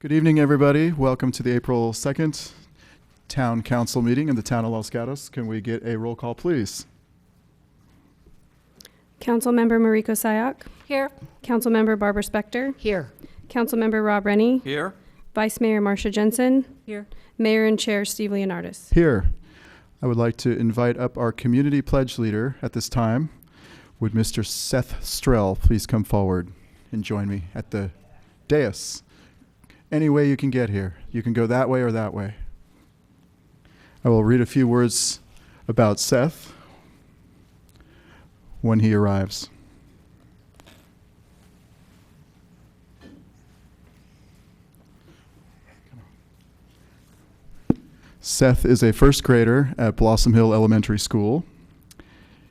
Good evening, everybody. Welcome to the April 2nd Town Council meeting in the town of Los Gatos. Can we get a roll call, please? Councilmember Mariko Sayak. Here. Councilmember Barbara Spector. Here. Councilmember Rob Rennie. Here. Vice Mayor Marcia Jensen. Here. Mayor and Chair Steve Leonardis. Here. I would like to invite up our community pledge leader at this time. Would Mr. Seth Strell please come forward and join me at the dais? Any way you can get here. You can go that way or that way. I will read a few words about Seth when he arrives. Seth is a first grader at Blossom Hill Elementary School.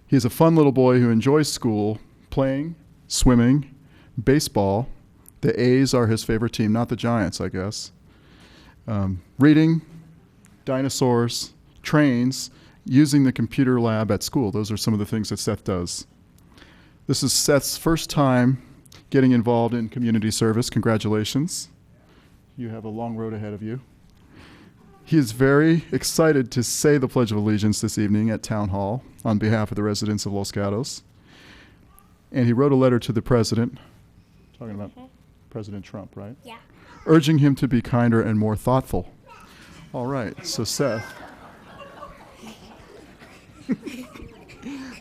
He is a fun little boy who enjoys school, playing, swimming, baseball. The A's are his favorite team, not the Giants, I guess. Reading, dinosaurs, trains, using the computer lab at school. Those are some of the things that Seth does. This is Seth's first time getting involved in community service. Congratulations. You have a long road ahead of you. He is very excited to say the Pledge of Allegiance this evening at Town Hall on behalf of the residents of Los Gatos. And he wrote a letter to the president, talking about President Trump, right? Yeah. Urging him to be kinder and more thoughtful. All right, so Seth.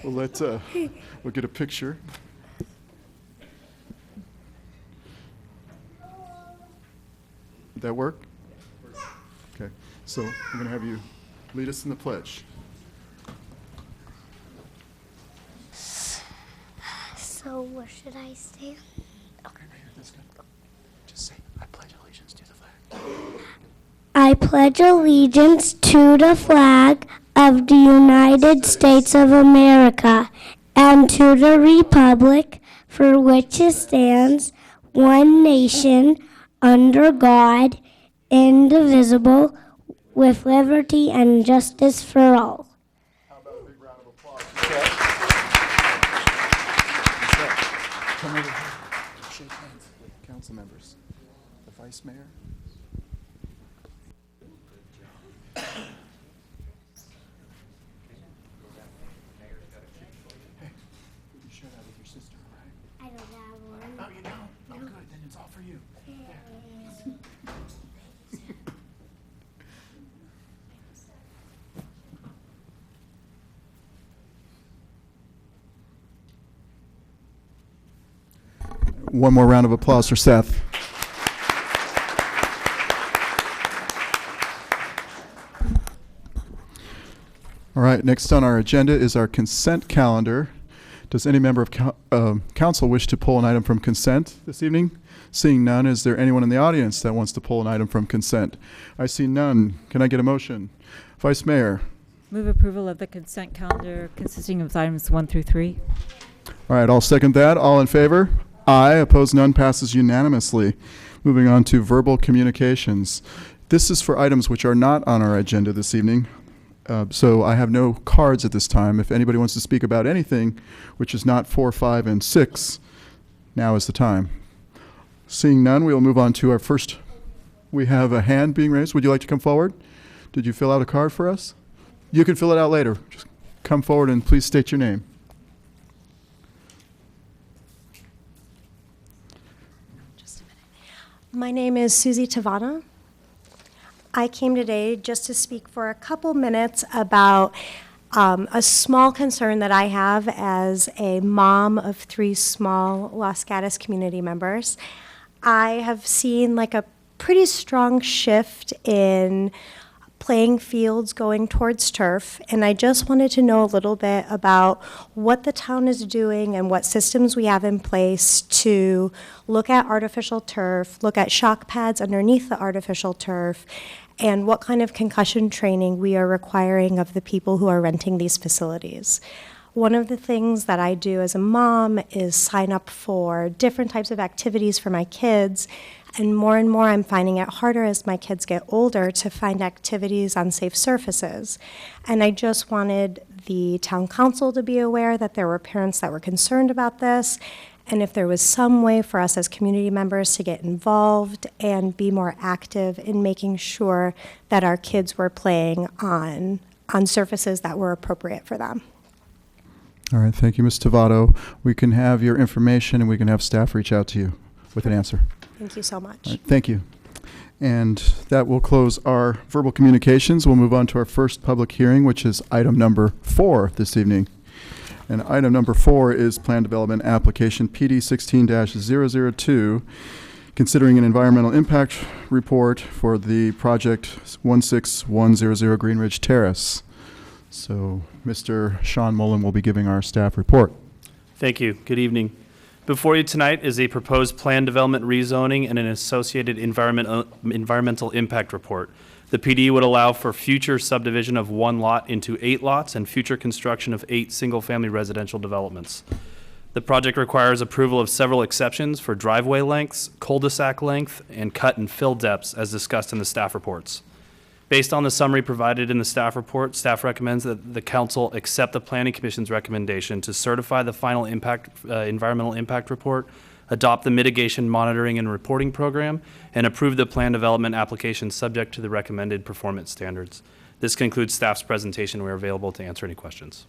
we'll get a picture. Did that work? Okay, so I'm going to have you lead us in the pledge. So where should I stand? Okay, right here, that's good. Just say, I pledge allegiance to the flag. I pledge allegiance to the flag of the United States of America and to the republic for which it stands, one nation, under God, indivisible, with liberty and justice for all. How about a big round of applause for Seth? Come over here. Shake hands with council members. The vice mayor. Hey, you share that with your sister, right? I don't have one. Oh, you don't? Oh, good. Then it's all for you. One more round of applause for Seth. All right, next on our agenda is our consent calendar. Does any member of council wish to pull an item from consent this evening? Seeing none, is there anyone in the audience that wants to pull an item from consent? I see none. Can I get a motion? Vice Mayor. Move approval of the consent calendar consisting of items 1 through 3. All right, I'll second that. All in favor? Aye. Opposed, none. Passes unanimously. Moving on to verbal communications. This is for items which are not on our agenda this evening. So I have no cards at this time. If anybody wants to speak about anything which is not 4, 5, and 6, now is the time. Seeing none, we will move on to our first. We have a hand being raised. Would you like to come forward? Did you fill out a card for us? You can fill it out later. Just come forward and please state your name. My name is Susie Tavana. I came today just to speak for a couple minutes about a small concern that I have as a mom of 3 small Los Gatos community members. I have seen like a pretty strong shift in playing fields going towards turf, and I just wanted to know a little bit about what the town is doing and what systems we have in place to look at artificial turf, look at shock pads underneath the artificial turf, and what kind of concussion training we are requiring of the people who are renting these facilities. One of the things that I do as a mom is sign up for different types of activities for my kids, and more I'm finding it harder as my kids get older to find activities on safe surfaces. And I just wanted the town council to be aware that there were parents that were concerned about this, and if there was some way for us as community members to get involved and be more active in making sure that our kids were playing on surfaces that were appropriate for them. All right, thank you, Ms. Tavato. We can have your information and we can have staff reach out to you with an answer. Thank you so much. All right, thank you. And that will close our verbal communications. We'll move on to our first public hearing, which is item number 4 this evening. And item number 4 is Plan Development Application PD 16-002, considering an environmental impact report for the project 16100 Green Ridge Terrace. So Mr. Sean Mullen will be giving our staff report. Thank you. Good evening. Before you tonight is a proposed plan development rezoning and an associated environmental impact report. The PD would allow for future subdivision of 1 lot into 8 lots and future construction of 8 single-family residential developments. The project requires approval of several exceptions for driveway lengths, cul-de-sac length, and cut and fill depths as discussed in the staff reports. Based on the summary provided in the staff report, staff recommends that the council accept the Planning Commission's recommendation to certify the final environmental impact report, adopt the mitigation monitoring and reporting program, and approve the plan development application subject to the recommended performance standards. This concludes staff's presentation. We are available to answer any questions.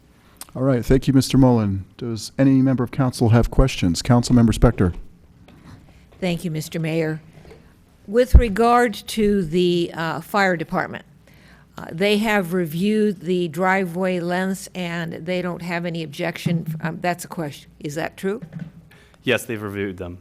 All right, thank you, Mr. Mullen. Does any member of council have questions? Councilmember Spector. Thank you, Mr. Mayor. With regard to the fire department, they have reviewed the driveway lengths and they don't have any objection. That's a question. Is that true? Yes, they've reviewed them.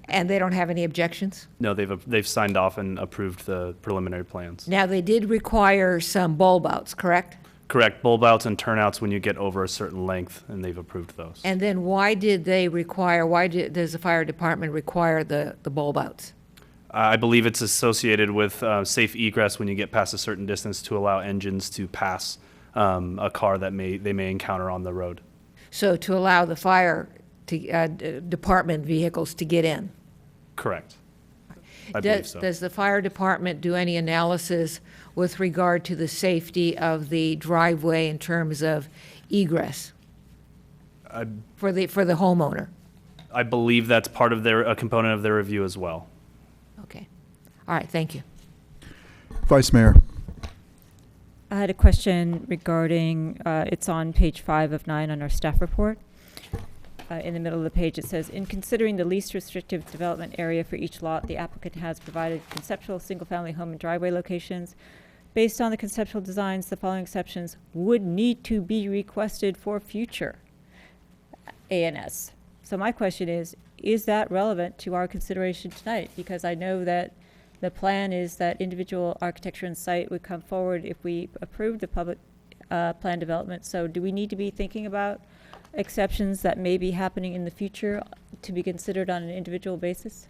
And they don't have any objections? No, they've signed off and approved the preliminary plans. Now, they did require some bulb outs, correct? Correct. Bulb outs and turnouts when you get over a certain length, and they've approved those. And then why does the fire department require the bulb outs? I believe it's associated with safe egress when you get past a certain distance to allow engines to pass a car that they may encounter on the road. So to allow the fire department vehicles to get in? Correct. I believe so. Does the fire department do any analysis with regard to the safety of the driveway in terms of egress for the homeowner? I believe that's part of a component of their review as well. Okay. All right, thank you. Vice Mayor. I had a question regarding, it's on page 5 of 9 on our staff report. In the middle of the page, it says, in considering the least restrictive development area for each lot, the applicant has provided conceptual single-family home and driveway locations. Based on the conceptual designs, the following exceptions would need to be requested for future ANS. So my question is that relevant to our consideration tonight? Because I know that the plan is that individual architecture and site would come forward if we approve the public plan development. So do we need to be thinking about exceptions that may be happening in the future to be considered on an individual basis?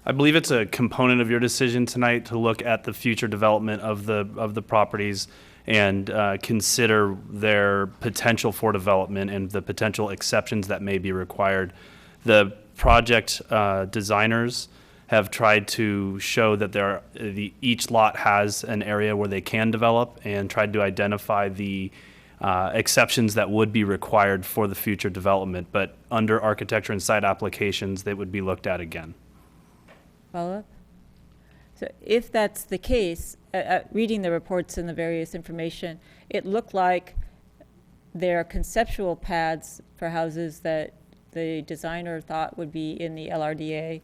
I believe it's a component of your decision tonight to look at the future development of the properties and consider their potential for development and the potential exceptions that may be required. The project designers have tried to show that each lot has an area where they can develop and tried to identify the exceptions that would be required for the future development, but under architecture and site applications, they would be looked at again. Follow up? So if that's the case, reading the reports and the various information, it looked like there are conceptual pads for houses that the designer thought would be in the LRDA,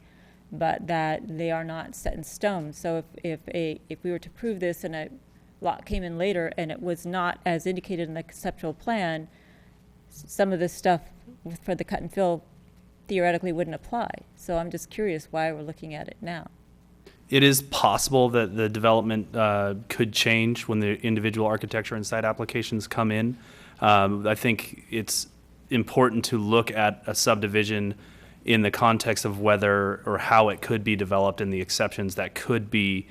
but that they are not set in stone. So if we were to prove this and a lot came in later and it was not as indicated in the conceptual plan, some of this stuff for the cut and fill theoretically wouldn't apply. So I'm just curious why we're looking at it now. It is possible that the development could change when the individual architecture and site applications come in. I think it's important to look at a subdivision in the context of whether or how it could be developed and the exceptions that could be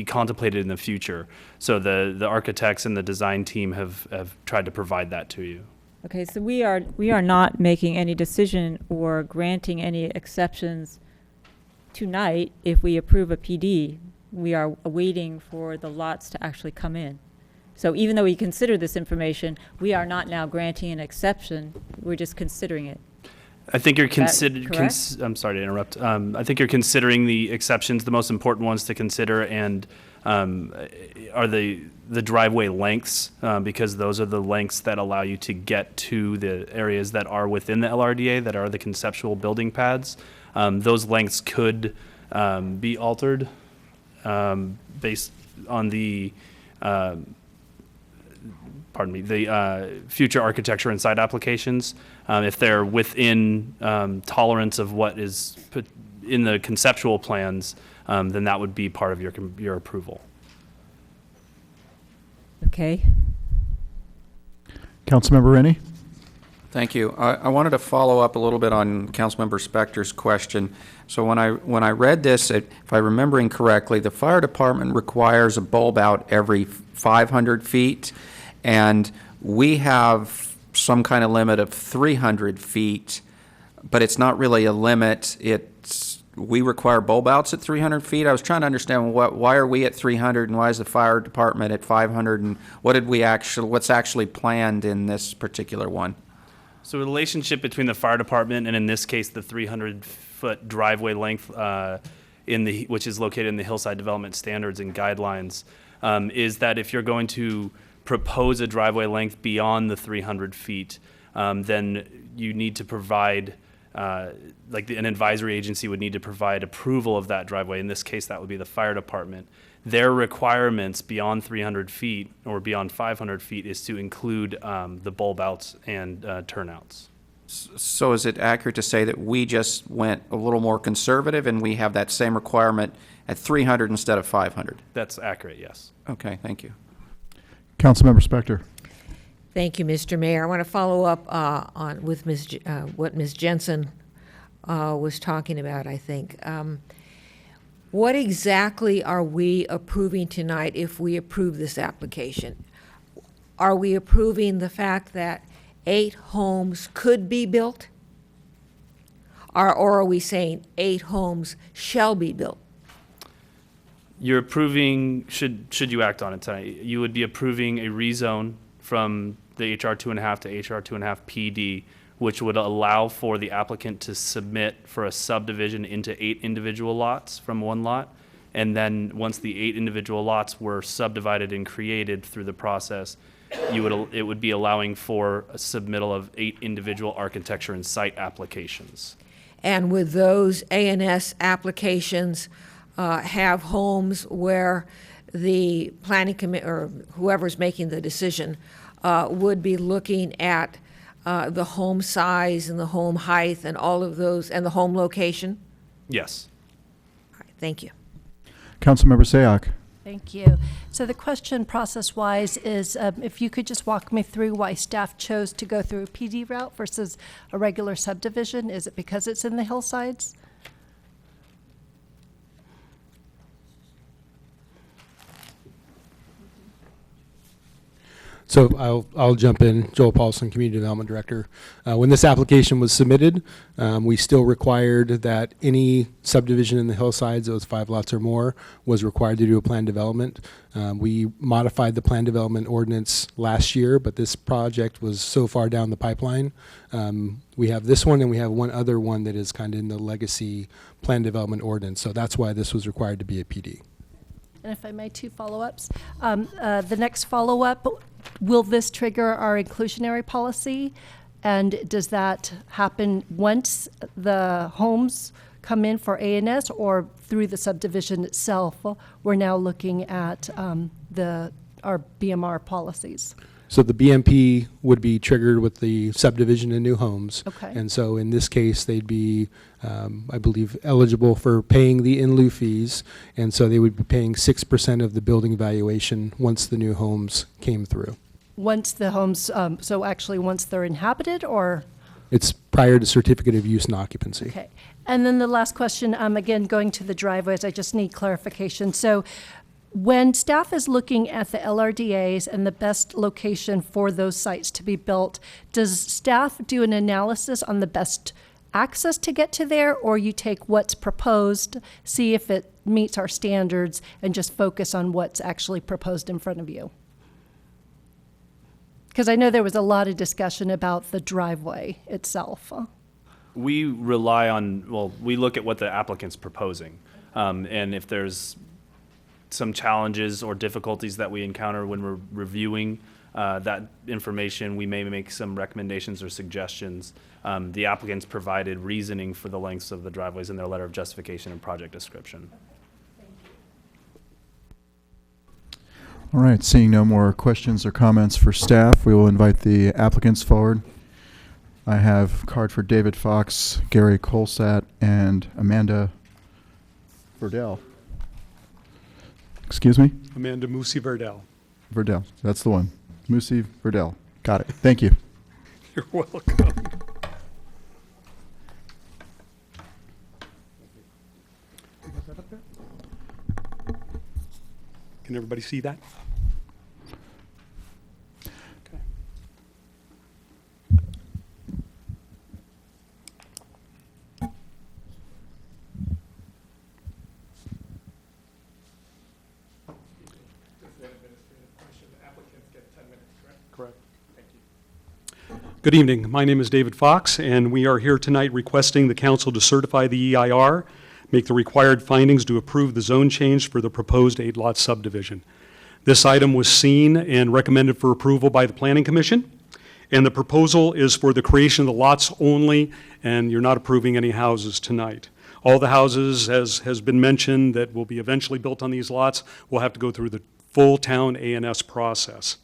contemplated in the future. So the architects and the design team have tried to provide that to you. Okay, so we are not making any decision or granting any exceptions tonight. If we approve a PD, we are waiting for the lots to actually come in So even though we consider this information, we are not now granting an exception, we're just considering it. I think you're that considered. correct? I'm sorry to interrupt. I think you're considering the exceptions. The most important ones to consider and are the driveway lengths, because those are the lengths that allow you to get to the areas that are within the LRDA that are the conceptual building pads. Those lengths could be altered based on the future architecture and site applications. If they're within tolerance of what is put in the conceptual plans, then that would be part of your approval. Okay. Councilmember Rennie? Thank you. I wanted to follow up a little bit on Councilmember Spector's question. So when I read this, if I'm remembering correctly, the fire department requires a bulb out every 500 feet, and we have some kind of limit of 300 feet, but it's not really a limit. We require bulb outs at 300 feet. I was trying to understand why are we at 300 and why is the fire department at 500, and what's actually planned in this particular one? So the relationship between the fire department and in this case the 300-foot driveway length which is located in the Hillside Development Standards and Guidelines is that if you're going to propose a driveway length beyond the 300 feet, then you need to provide an advisory agency would need to provide approval of that driveway. In this case, that would be the fire department. Their requirements beyond 300 feet or beyond 500 feet is to include the bulb outs and turnouts. So is it accurate to say that we just went a little more conservative and we have that same requirement at 300 instead of 500? That's accurate, yes. Okay, thank you. Councilmember Spector? Thank you, Mr. Mayor. I want to follow up on with what Ms. Jensen was talking about, I think. What exactly are we approving tonight if we approve this application? Are we approving the fact that 8 homes could be built? Or are we saying 8 homes shall be built? You're approving, should you act on it tonight, you would be approving a rezone from the HR 2.5 to HR 2.5 PD, which would allow for the applicant to submit for a subdivision into 8 individual lots from one lot. And then once the 8 individual lots were subdivided and created through the process, it would be allowing for a submittal of 8 individual architecture and site applications. And would those A&S applications have homes where the planning committee or whoever's making the decision would be looking at the home size and the home height and all of those and the home location? Yes. All right, thank you. Councilmember Sayak? Thank you. So the question process-wise is if you could just walk me through why staff chose to go through a PD route versus a regular subdivision. Is it because it's in the hillsides? So I'll jump in. Joel Paulson, Community Development Director. When this application was submitted, we still required that any subdivision in the hillsides, those 5 lots or more, was required to do a plan development. We modified the plan development ordinance last year, but this project was so far down the pipeline. We have this one and we have one other one that is kind of in the legacy plan development ordinance. So that's why this was required to be a PD. And if I may, 2 follow-ups. The next follow-up, will this trigger our inclusionary policy? And does that happen once the homes come in for A&S or through the subdivision itself? We're now looking at our BMR policies. So the BMP would be triggered with the subdivision in new homes. Okay. And so in this case, they'd be, I believe, eligible for paying the in lieu fees. And so they would be paying 6% of the building valuation once the new homes came through. Once the homes, so actually once they're inhabited or? It's prior to certificate of use and occupancy. Okay. And then the last question, again, going to the driveways, I just need clarification. So when staff is looking at the LRDAs and the best location for those sites to be built, does staff do an analysis on the best access to get to there, or you take what's proposed, see if it meets our standards, and just focus on what's actually proposed in front of you? Because I know there was a lot of discussion about the driveway itself. We rely on, well, we look at what the applicant's proposing. And if there's some challenges or difficulties that we encounter when we're reviewing that information, we may make some recommendations or suggestions. The applicants provided reasoning for the lengths of the driveways in their letter of justification and project description. All right, seeing no more questions or comments for staff, we will invite the applicants forward. I have a card for David Fox, Gary Colsat, and Amanda Verdell. Excuse me? Amanda Musi Verdell. Verdell, that's the one. Musi Verdell. Got it. Thank you. You're welcome. Can everybody see that? Okay. Correct. Thank you. Good evening. My name is David Fox, and we are here tonight requesting the council to certify the EIR, make the required findings to approve the zone change for the proposed 8-lot subdivision. This item was seen and recommended for approval by the Planning Commission, and the proposal is for the creation of the lots only, and you're not approving any houses tonight. All the houses, as has been mentioned, that will be eventually built on these lots will have to go through the full town A&S process.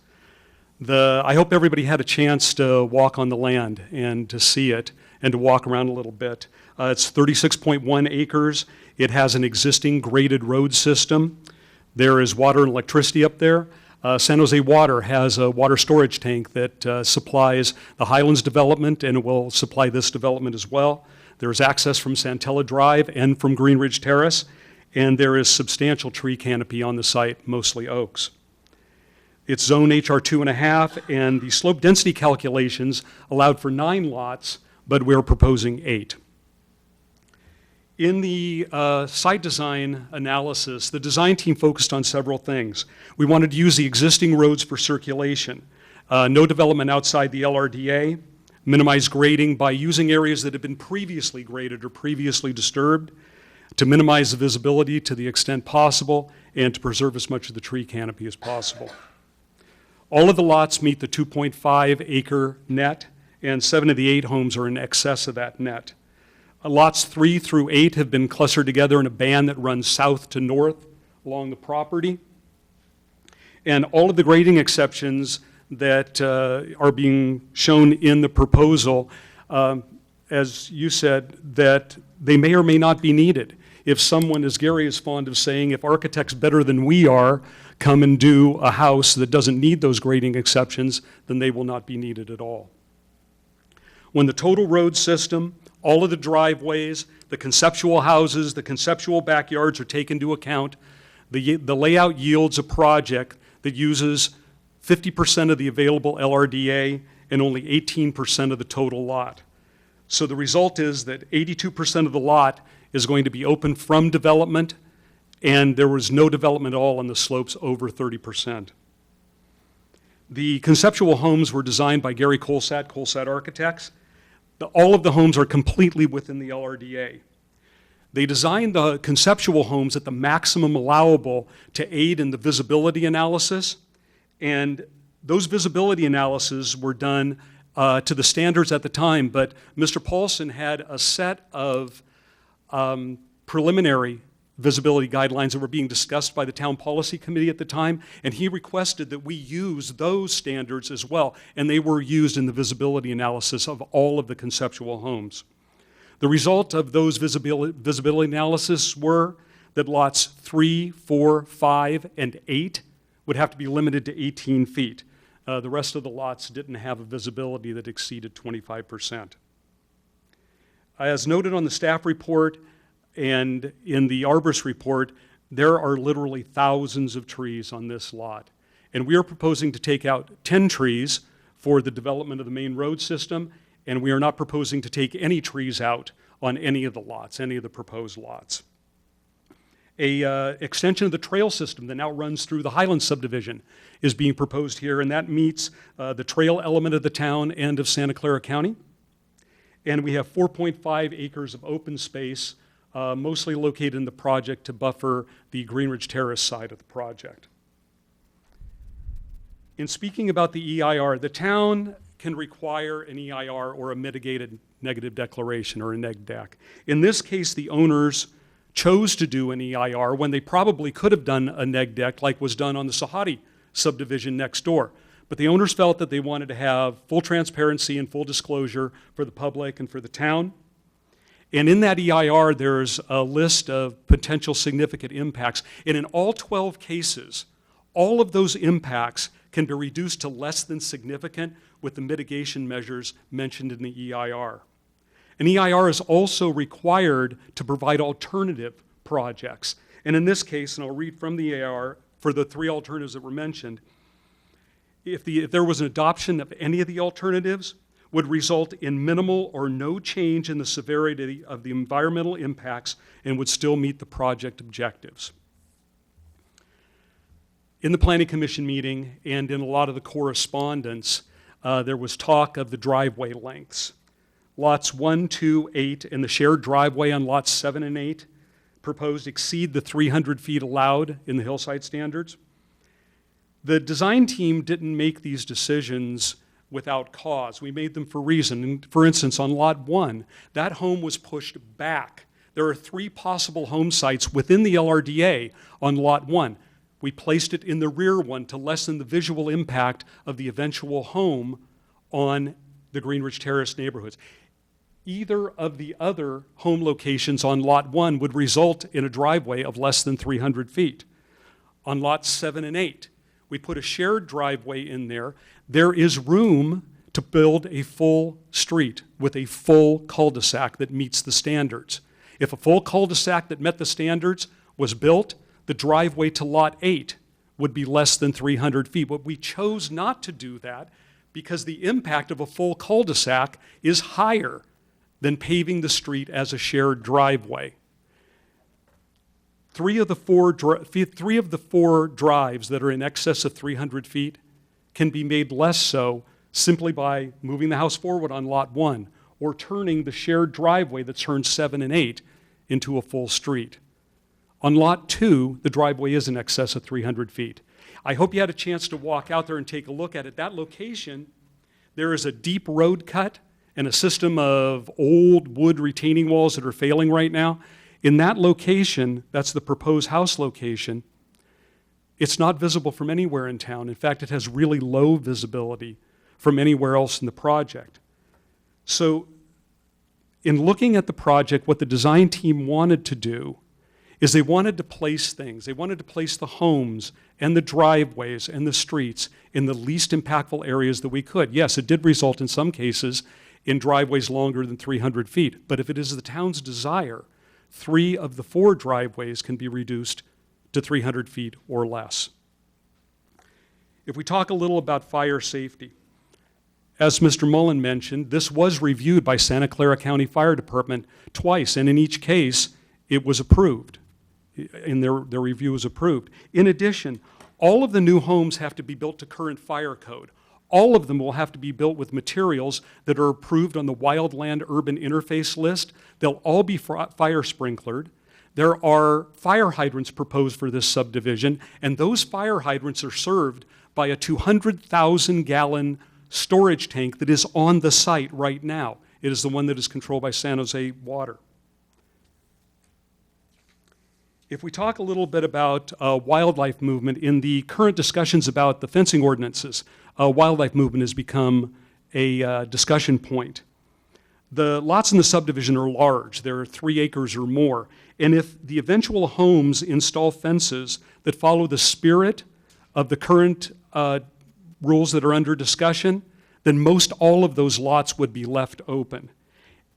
I hope everybody had a chance to walk on the land and to see it and to walk around a little bit. It's 36.1 acres. It has an existing graded road system. There is water and electricity up there. San Jose Water has a water storage tank that supplies the Highlands development, and it will supply this development as well. There's access from Santella Drive and from Green Ridge Terrace, and there is substantial tree canopy on the site, mostly oaks. It's zone HR 2.5, and the slope density calculations allowed for 9 lots, but we're proposing 8. In the site design analysis, the design team focused on several things. We wanted to use the existing roads for circulation, no development outside the LRDA, minimize grading by using areas that have been previously graded or previously disturbed, to minimize the visibility to the extent possible, and to preserve as much of the tree canopy as possible. All of the lots meet the 2.5 acre net, and 7 of the 8 homes are in excess of that net. Lots 3 through 8 have been clustered together in a band that runs south to north along the property. And all of the grading exceptions that are being shown in the proposal, as you said, that they may or may not be needed. If someone, as Gary is fond of saying, if architects better than we are come and do a house that doesn't need those grading exceptions, then they will not be needed at all. When the total road system, all of the driveways, the conceptual houses, the conceptual backyards are taken into account, the layout yields a project that uses 50% of the available LRDA and only 18% of the total lot. So the result is that 82% of the lot is going to be open from development, and there was no development at all on the slopes over 30%. The conceptual homes were designed by Gary Colsat, Colsat Architects. All of the homes are completely within the LRDA. They designed the conceptual homes at the maximum allowable to aid in the visibility analysis, and those visibility analyses were done to the standards at the time, but Mr. Paulson had a set of preliminary visibility guidelines that were being discussed by the Town Policy Committee at the time, and he requested that we use those standards as well, and they were used in the visibility analysis of all of the conceptual homes. The result of those visibility analysis were that lots 3, 4, 5, and 8 would have to be limited to 18 feet. The rest of the lots didn't have a visibility that exceeded 25%. As noted on the staff report and in the arborist report, there are literally thousands of trees on this lot. And we are proposing to take out 10 trees for the development of the main road system, and we are not proposing to take any trees out on any of the lots, any of the proposed lots. Extension of the trail system that now runs through the Highlands subdivision is being proposed here, and that meets the trail element of the town and of Santa Clara County. And we have 4.5 acres of open space, mostly located in the project to buffer the Greenridge Terrace side of the project. In speaking about the EIR, the town can require an EIR or a mitigated negative declaration, or a neg deck. In this case, the owners chose to do an EIR when they probably could have done a neg deck like was done on the Sahadi subdivision next door. But the owners felt that they wanted to have full transparency and full disclosure for the public and for the town. And in that EIR, there's a list of potential significant impacts. And in all 12 cases, all of those impacts can be reduced to less than significant with the mitigation measures mentioned in the EIR. An EIR is also required to provide alternative projects. And in this case, and I'll read from the EIR for the 3 alternatives that were mentioned, if there was an adoption of any of the alternatives, would result in minimal or no change in the severity of the environmental impacts and would still meet the project objectives. In the Planning Commission meeting and in a lot of the correspondence, there was talk of the driveway lengths. Lots 1, 2, 8, and the shared driveway on lots 7 and 8 proposed exceed the 300 feet allowed in the hillside standards. The design team didn't make these decisions without cause. We made them for reason. And for instance, on lot 1, that home was pushed back. There are 3 possible home sites within the LRDA on lot 1. We placed it in the rear one to lessen the visual impact of the eventual home on the Greenridge Terrace neighborhoods. Either of the other home locations on lot 1 would result in a driveway of less than 300 feet. On lots 7 and 8, we put a shared driveway in there. There is room to build a full street with a full cul-de-sac that meets the standards. If a full cul-de-sac that met the standards was built, the driveway to lot 8 would be less than 300 feet. But we chose not to do that because the impact of a full cul-de-sac is higher than paving the street as a shared driveway. 3 of the 4 drives that are in excess of 300 feet can be made less so simply by moving the house forward on lot 1 or turning the shared driveway that turns 7 and 8 into a full street. On lot 2, the driveway is in excess of 300 feet. I hope you had a chance to walk out there and take a look at it. That location, there is a deep road cut and a system of old wood retaining walls that are failing right now. In that location, that's the proposed house location, it's not visible from anywhere in town. In fact, it has really low visibility from anywhere else in the project. So in looking at the project, what the design team wanted to do is they wanted to place things. They wanted to place the homes and the driveways and the streets in the least impactful areas that we could. Yes, it did result in some cases in driveways longer than 300 feet, but if it is the town's desire, 3 of the 4 driveways can be reduced to 300 feet or less. If we talk a little about fire safety, as Mr. Mullen mentioned, this was reviewed by Santa Clara County Fire Department twice, and in each case, it was approved. In their review was approved. In addition, all of the new homes have to be built to current fire code. All of them will have to be built with materials that are approved on the Wildland Urban Interface list. They'll all be fire sprinklered. There are fire hydrants proposed for this subdivision, and those fire hydrants are served by a 200,000-gallon storage tank that is on the site right now. It is the one that is controlled by San Jose Water. If we talk a little bit about wildlife movement, in the current discussions about the fencing ordinances, wildlife movement has become a discussion point. The lots in the subdivision are large. There are 3 acres or more. And if the eventual homes install fences that follow the spirit of the current rules that are under discussion, then most all of those lots would be left open.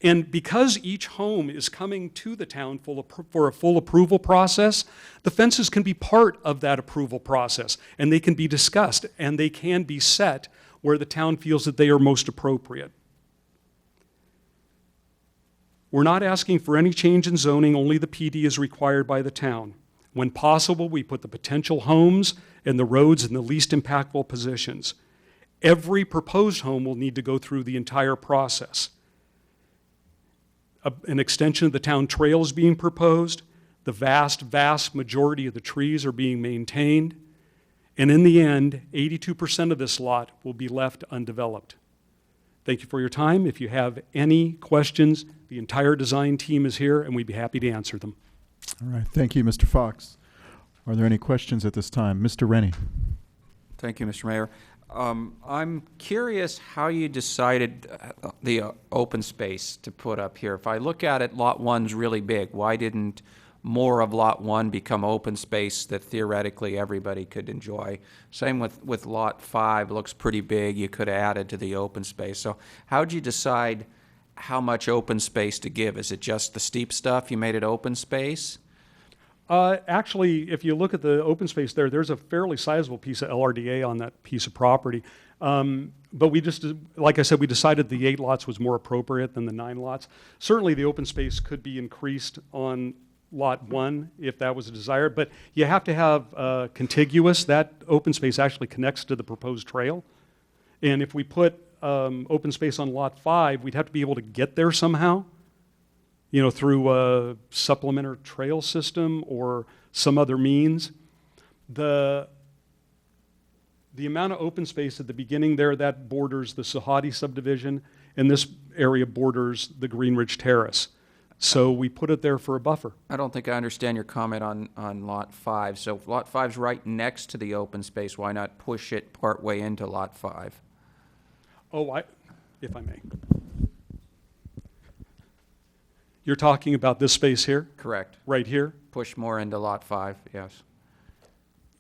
And because each home is coming to the town for a full approval process, the fences can be part of that approval process, and they can be discussed, and they can be set where the town feels that they are most appropriate. We're not asking for any change in zoning, only the PD is required by the town. When possible, we put the potential homes and the roads in the least impactful positions. Every proposed home will need to go through the entire process. An extension of the town trail is being proposed. The vast majority of the trees are being maintained. And in the end, 82% of this lot will be left undeveloped. Thank you for your time. If you have any questions, the entire design team is here, and we'd be happy to answer them. All right. Thank you, Mr. Fox. Are there any questions at this time? Mr. Rennie. Thank you, Mr. Mayor. I'm curious how you decided the open space to put up here. If I look at it, Lot 1's really big. Why didn't more of Lot 1 become open space that theoretically everybody could enjoy? Same with Lot 5, looks pretty big. You could have added to the open space. So how'd you decide how much open space to give? Is it just the steep stuff? You made it open space? Actually, if you look at the open space there, there's a fairly sizable piece of LRDA on that piece of property. But we just, like I said, we decided the 8 lots was more appropriate than the 9 lots. Certainly the open space could be increased on Lot 1 if that was a desire, but you have to have contiguous. That open space actually connects to the proposed trail. And if we put open space on Lot 5, we'd have to be able to get there somehow, you know, through a supplementary trail system or some other means. The amount of open space at the beginning there, that borders the Sahadi subdivision, and this area borders the Green Ridge Terrace. So we put it there for a buffer. I don't think I understand your comment on Lot 5. So if Lot 5's right next to the open space, why not push it partway into Lot 5? Oh, if I may. You're talking about this space here? Correct. Right here? Push more into Lot 5, yes.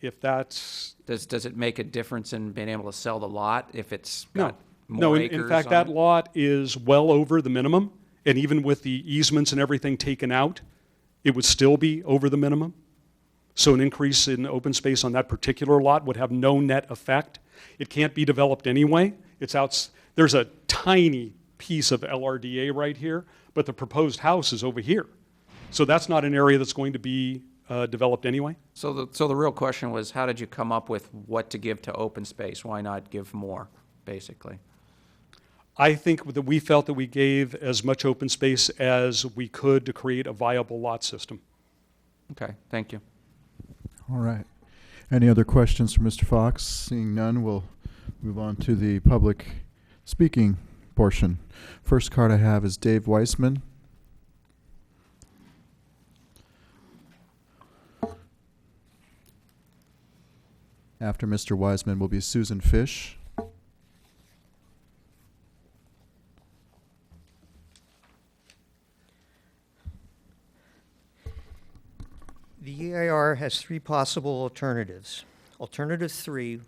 If that's... Does it make a difference in being able to sell the lot if it's got more No, acres in fact, on that it? lot is well over the minimum, and even with the easements and everything taken out, it would still be over the minimum. So an increase in open space on that particular lot would have no net effect. It can't be developed anyway. There's a tiny piece of LRDA right here, but the proposed house is over here. So that's not an area that's going to be developed anyway. So the real question was, how did you come up with what to give to open space? Why not give more, basically? I think that we felt that we gave as much open space as we could to create a viable lot system. Okay, thank you. All right. Any other questions for Mr. Fox? Seeing none, we'll move on to the public speaking portion. First card I have is Dave Weissman. After Mr. Weissman will be Susan Fish. The EIR has 3 possible alternatives. Alternative 3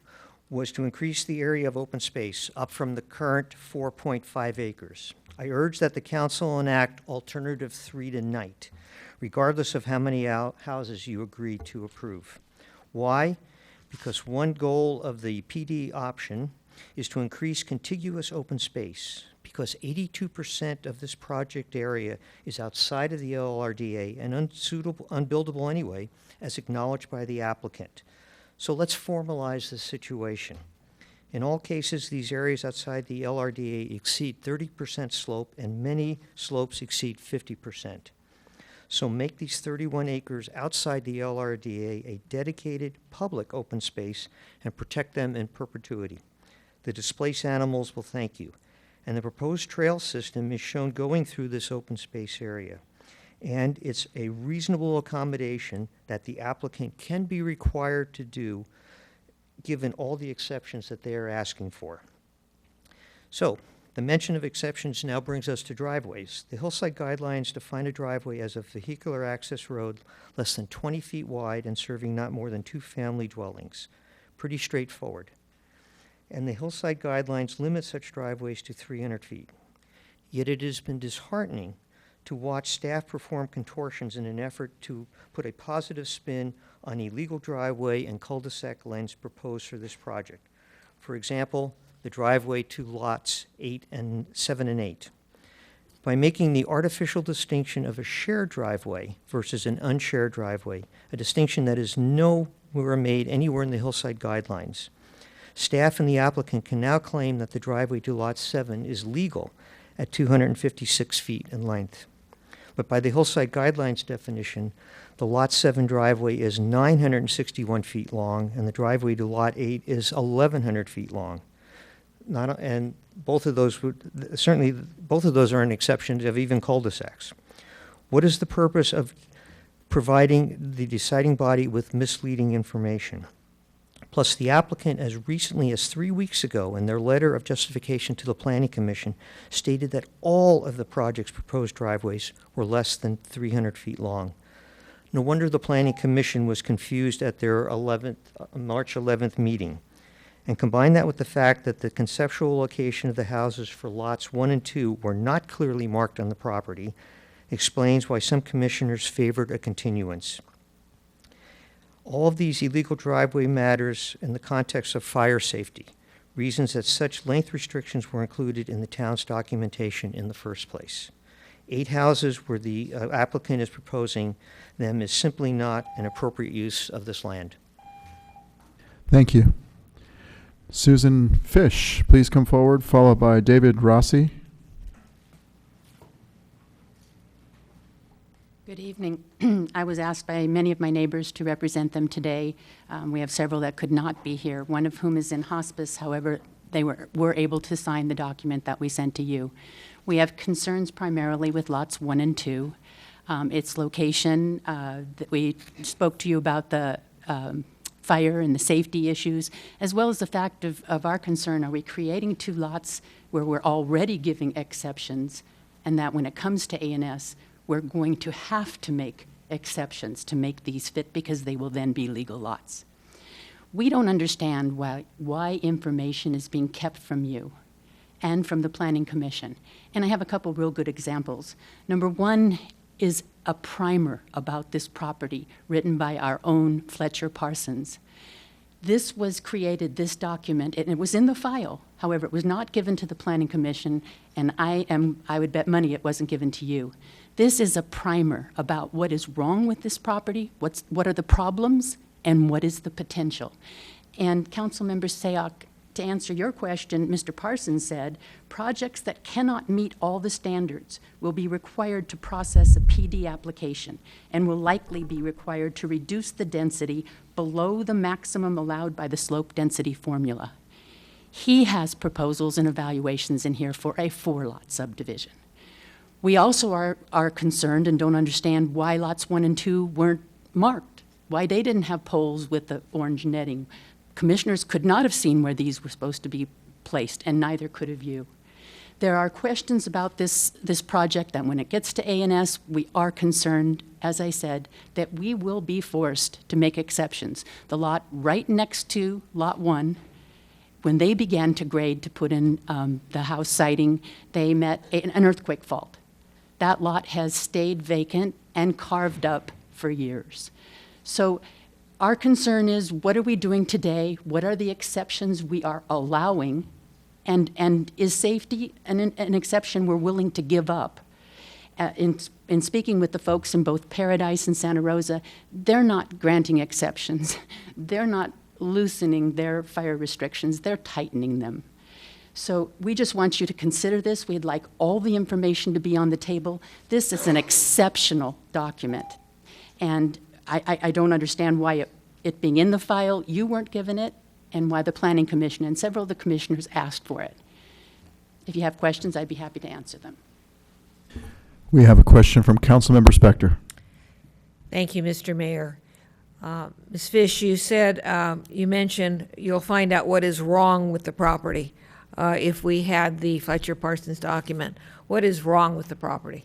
was to increase the area of open space up from the current 4.5 acres. I urge that the council enact Alternative 3 tonight, regardless of how many houses you agree to approve. Why? Because one goal of the PD option is to increase contiguous open space, because 82% of this project area is outside of the LRDA and unbuildable anyway, as acknowledged by the applicant. So let's formalize the situation. In all cases, these areas outside the LRDA exceed 30% slope, and many slopes exceed 50%. So make these 31 acres outside the LRDA a dedicated public open space and protect them in perpetuity. The displaced animals will thank you. And the proposed trail system is shown going through this open space area. And it's a reasonable accommodation that the applicant can be required to do, given all the exceptions that they are asking for. So, the mention of exceptions now brings us to driveways. The hillside guidelines define a driveway as a vehicular access road less than 20 feet wide and serving not more than 2 family dwellings. Pretty straightforward. And the hillside guidelines limit such driveways to 300 feet. Yet it has been disheartening to watch staff perform contortions in an effort to put a positive spin on illegal driveway and cul-de-sac lens proposed for this project. For example, the driveway to lots 7 and 8. By making the artificial distinction of a shared driveway versus an unshared driveway, a distinction that is nowhere made anywhere in the hillside guidelines, staff and the applicant can now claim that the driveway to Lot 7 is legal at 256 feet in length. But by the hillside guidelines definition, the Lot 7 driveway is 961 feet long, and the driveway to Lot 8 is 1,100 feet long. And both of those are an exception of even cul-de-sacs. What is the purpose of providing the deciding body with misleading information? Plus, the applicant, as recently as 3 weeks ago, in their letter of justification to the Planning Commission, stated that all of the project's proposed driveways were less than 300 feet long. No wonder the Planning Commission was confused at their March 11th meeting. And combine that with the fact that the conceptual location of the houses for lots 1 and 2 were not clearly marked on the property, explains why some commissioners favored a continuance. All of these illegal driveway matters in the context of fire safety, reasons that such length restrictions were included in the town's documentation in the first place. 8 houses where the applicant is proposing them is simply not an appropriate use of this land. Thank you. Susan Fish, please come forward, followed by David Rossi. Good evening. I was asked by many of my neighbors to represent them today. We have several that could not be here, one of whom is in hospice. However, they were able to sign the document that we sent to you. We have concerns primarily with lots 1 and 2. Its location, that we spoke to you about the fire and the safety issues, as well as the fact of our concern, are we creating 2 lots where we're already giving exceptions, and that when it comes to A&S, we're going to have to make exceptions to make these fit because they will then be legal lots. We don't understand why information is being kept from you and from the Planning Commission. And I have a couple real good examples. Number 1 is a primer about this property written by our own Fletcher Parsons. This was created, this document, and it was in the file. However, it was not given to the Planning Commission, and I would bet money it wasn't given to you. This is a primer about what is wrong with this property, what are the problems, and what is the potential. And Councilmember Sayoc, to answer your question, Mr. Parsons said, projects that cannot meet all the standards will be required to process a PD application and will likely be required to reduce the density below the maximum allowed by the slope density formula. He has proposals and evaluations in here for a 4-lot subdivision. We also are concerned and don't understand why lots 1 and 2 weren't marked, why they didn't have poles with the orange netting. Commissioners could not have seen where these were supposed to be placed, and neither could have you. There are questions about this project that when it gets to A&S, we are concerned, as I said, that we will be forced to make exceptions. The lot right next to Lot 1, when they began to grade to put in the house siding, they met an earthquake fault. That lot has stayed vacant and carved up for years. So our concern is, what are we doing today? What are the exceptions we are allowing? And is safety an exception we're willing to give up? In speaking with the folks in both Paradise and Santa Rosa, they're not granting exceptions. They're not loosening their fire restrictions. They're tightening them. So we just want you to consider this. We'd like all the information to be on the table. This is an exceptional document. And I don't understand why it being in the file, you weren't given it, and why the Planning Commission and several of the commissioners asked for it. If you have questions, I'd be happy to answer them. We have a question from Councilmember Spector. Thank you, Mr. Mayor. Ms. Fish, you said, you mentioned you'll find out what is wrong with the property if we had the Fletcher Parsons document. What is wrong with the property?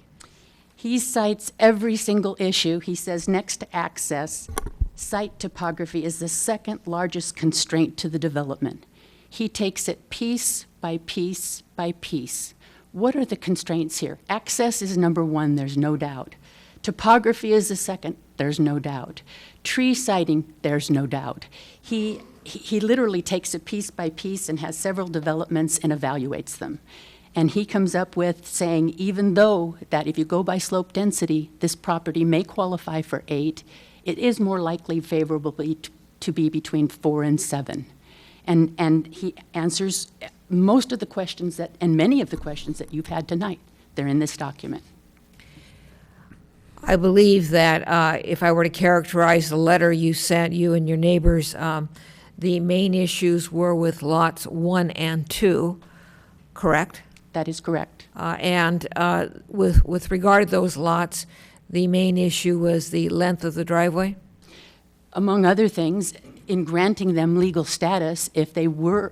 He cites every single issue. He says next to access, site topography is the second largest constraint to the development. He takes it piece by piece by piece. What are the constraints here? Access is number 1, there's no doubt. Topography is the second, there's no doubt. Tree siting, there's no doubt. He literally takes it piece by piece and has several developments and evaluates them. And he comes up with saying, even though that if you go by slope density, this property may qualify for 8, it is more likely favorably to be between 4 and 7. And he answers most of the questions that, and many of the questions that you've had tonight. They're in this document. I believe that if I were to characterize the letter you sent, you and your neighbors, the main issues were with lots 1 and 2, correct? That is correct. And with regard to those lots, the main issue was the length of the driveway? Among other things, in granting them legal status, if they were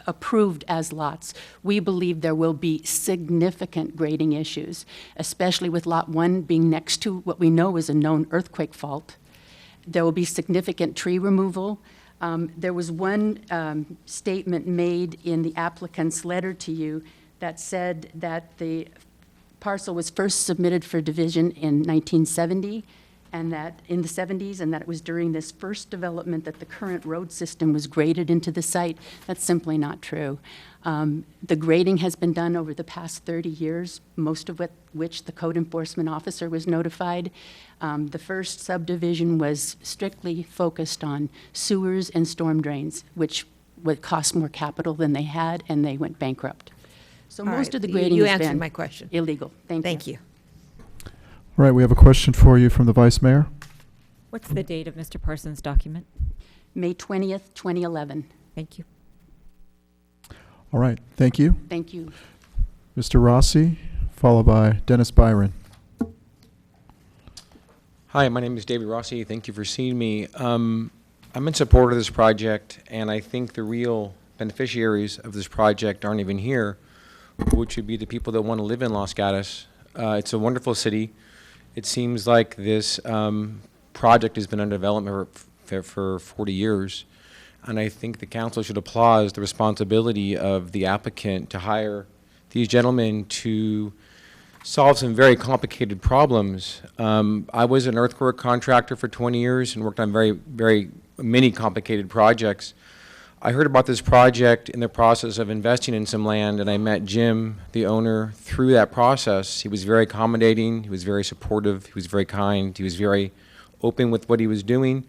approved as lots, we believe there will be significant grading issues, especially with Lot 1 being next to what we know is a known earthquake fault. There will be significant tree removal. There was one statement made in the applicant's letter to you that said that the parcel was first submitted for division in 1970, and that in the 70s, and that it was during this first development that the current road system was graded into the site. That's simply not true. The grading has been done over the past 30 years, most of which the code enforcement officer was notified. The first subdivision was strictly focused on sewers and storm drains, which would cost more capital than they had, and they went bankrupt. So All most right, of the grading you has answered been my question. illegal. Thank you. All right, we have a question for you from the Vice Mayor. What's the date of Mr. Parsons' document? May 20th, 2011. Thank you. All right, thank you. Thank you. Mr. Rossi, followed by Dennis Byron. Hi, my name is David Rossi. Thank you for seeing me. I'm in support of this project, and I think the real beneficiaries of this project aren't even here, which would be the people that want to live in Los Gatos. It's a wonderful city. It seems like this project has been under development for 40 years, and I think the council should applaud the responsibility of the applicant to hire these gentlemen to solve some very complicated problems. I was an earthwork contractor for 20 years and worked on very many complicated projects. I heard about this project in the process of investing in some land, and I met Jim, the owner, through that process. He was very accommodating, he was very supportive, he was very kind, he was very open with what he was doing.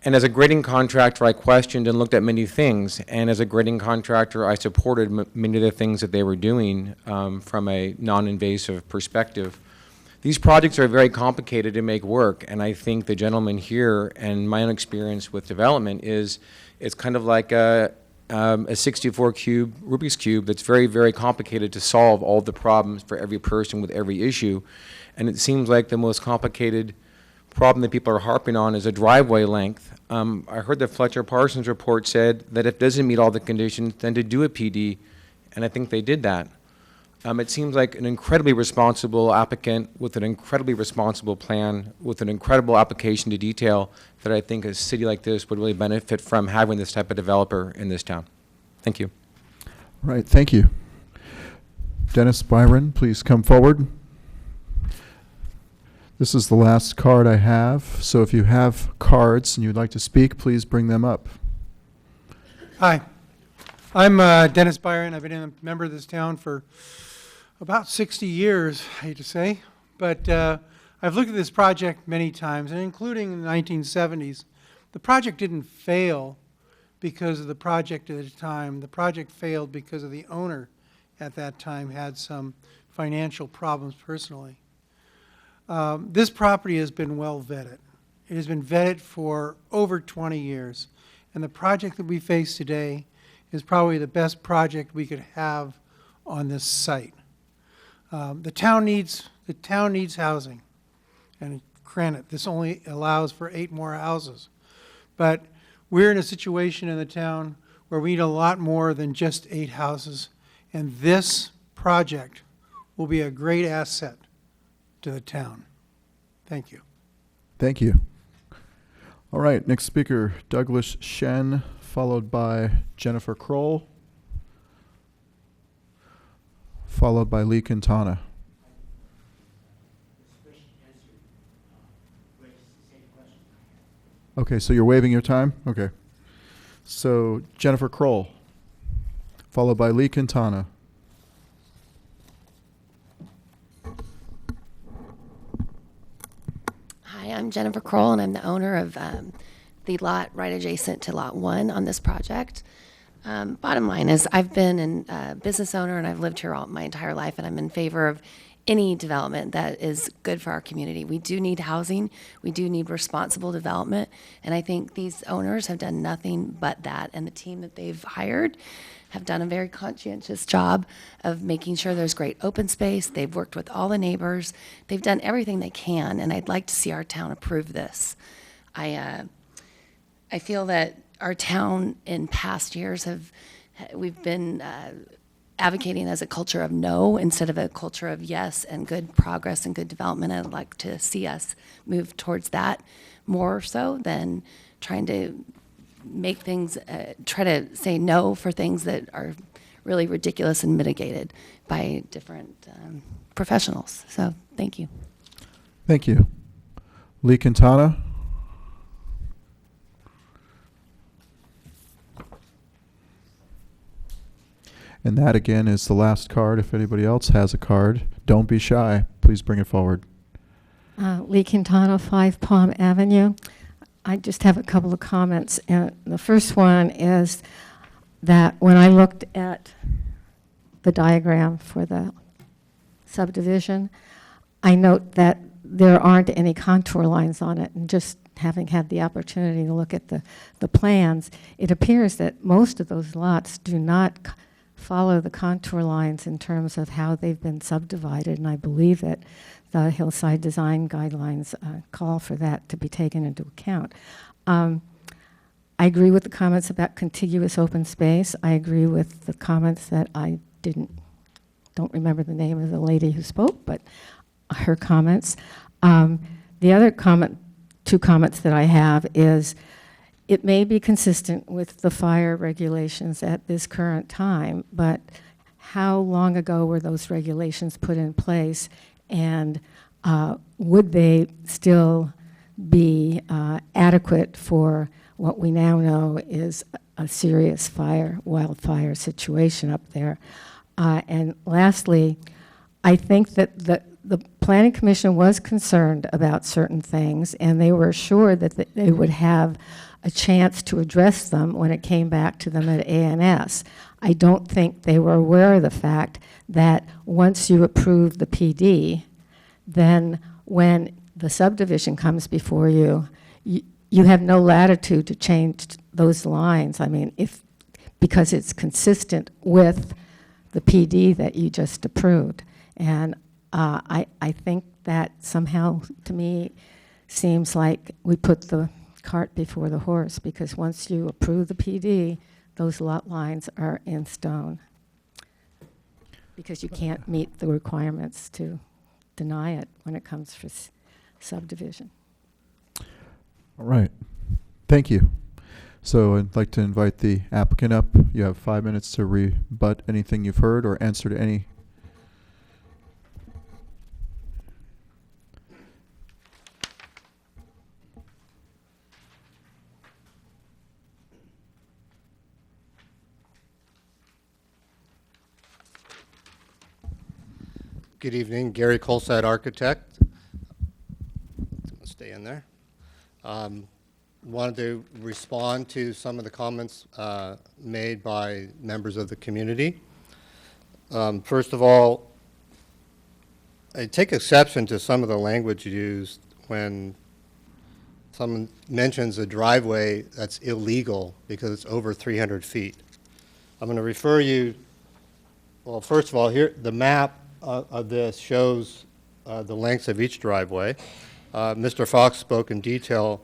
And as a grading contractor, I questioned and looked at many things, and as a grading contractor, I supported many of the things that they were doing from a non-invasive perspective. These projects are very complicated to make work, and I think the gentleman here, and my own experience with development is, it's kind of like a 64-cube Rubik's Cube that's very complicated to solve all the problems for every person with every issue. And it seems like the most complicated problem that people are harping on is a driveway length. I heard the Fletcher Parsons report said that if it doesn't meet all the conditions, then to do a PD, and I think they did that. It seems like an incredibly responsible applicant with an incredibly responsible plan, with an incredible application to detail that I think a city like this would really benefit from having this type of developer in this town. Thank you. All right, thank you. Dennis Byron, please come forward. This is the last card I have, so if you have cards and you'd like to speak, please bring them up. Hi, I'm Dennis Byron. I've been a member of this town for about 60 years, I hate to say, but I've looked at this project many times, and including in the 1970s. The project didn't fail because of the project at the time. The project failed because of the owner at that time had some financial problems personally. This property has been well vetted. It has been vetted for over 20 years, and the project that we face today is probably the best project we could have on this site. The town needs housing, and granted, this only allows for 8 more houses, but we're in a situation in the town where we need a lot more than just 8 houses, and this project will be a great asset to the town. Thank you. Thank you. All right, next speaker, Douglas Shen, followed by Jennifer Kroll, followed by Lee Quintana. Okay, so you're waiving your time? Okay. So Jennifer Kroll, followed by Lee Quintana. I'm Jennifer Kroll, and I'm the owner of the lot right adjacent to Lot 1 on this project. Bottom line is I've been a business owner, and I've lived here all my entire life, and I'm in favor of any development that is good for our community. We do need housing. We do need responsible development, and I think these owners have done nothing but that, and the team that they've hired have done a very conscientious job of making sure there's great open space. They've worked with all the neighbors. They've done everything they can, and I'd like to see our town approve this. I feel that our town in past years we've been advocating as a culture of no instead of a culture of yes and good progress and good development. I'd like to see us move towards that more so than trying to make things, try to say no for things that are really ridiculous and mitigated by different professionals. So thank you. Thank you. Lee Quintana. And that again is the last card. If anybody else has a card, don't be shy. Please bring it forward. Lee Quintana, 5 Palm Avenue. I just have a couple of comments. And the first one is that when I looked at the diagram for the subdivision, I note that there aren't any contour lines on it. And just having had the opportunity to look at the plans, it appears that most of those lots do not follow the contour lines in terms of how they've been subdivided, and I believe that the Hillside Design Guidelines call for that to be taken into account. I agree with the comments about contiguous open space. I agree with the comments that I don't remember the name of the lady who spoke, but her comments. The other two comments that I have is it may be consistent with the fire regulations at this current time, but how long ago were those regulations put in place, and would they still be adequate for what we now know is a serious wildfire situation up there? And lastly, I think that the Planning Commission was concerned about certain things, and they were assured that they would have a chance to address them when it came back to them at ANS. I don't think they were aware of the fact that once you approve the PD, then when the subdivision comes before you, you have no latitude to change those lines. I mean, because it's consistent with the PD that you just approved. And I think that somehow, to me, seems like we put the cart before the horse, because once you approve the PD, those lot lines are in stone, because you can't meet the requirements to deny it when it comes for subdivision. All right. Thank you. So I'd like to invite the applicant up. You have 5 minutes to rebut anything you've heard or answer to any. Good evening, Gary Colside, architect. Stay in there. Wanted to respond to some of the comments made by members of the community. First of all, I take exception to some of the language used when someone mentions a driveway that's illegal because it's over 300 feet. I'm going to refer you, well, first of all, here, the map of this shows the lengths of each driveway. Mr. Fox spoke in detail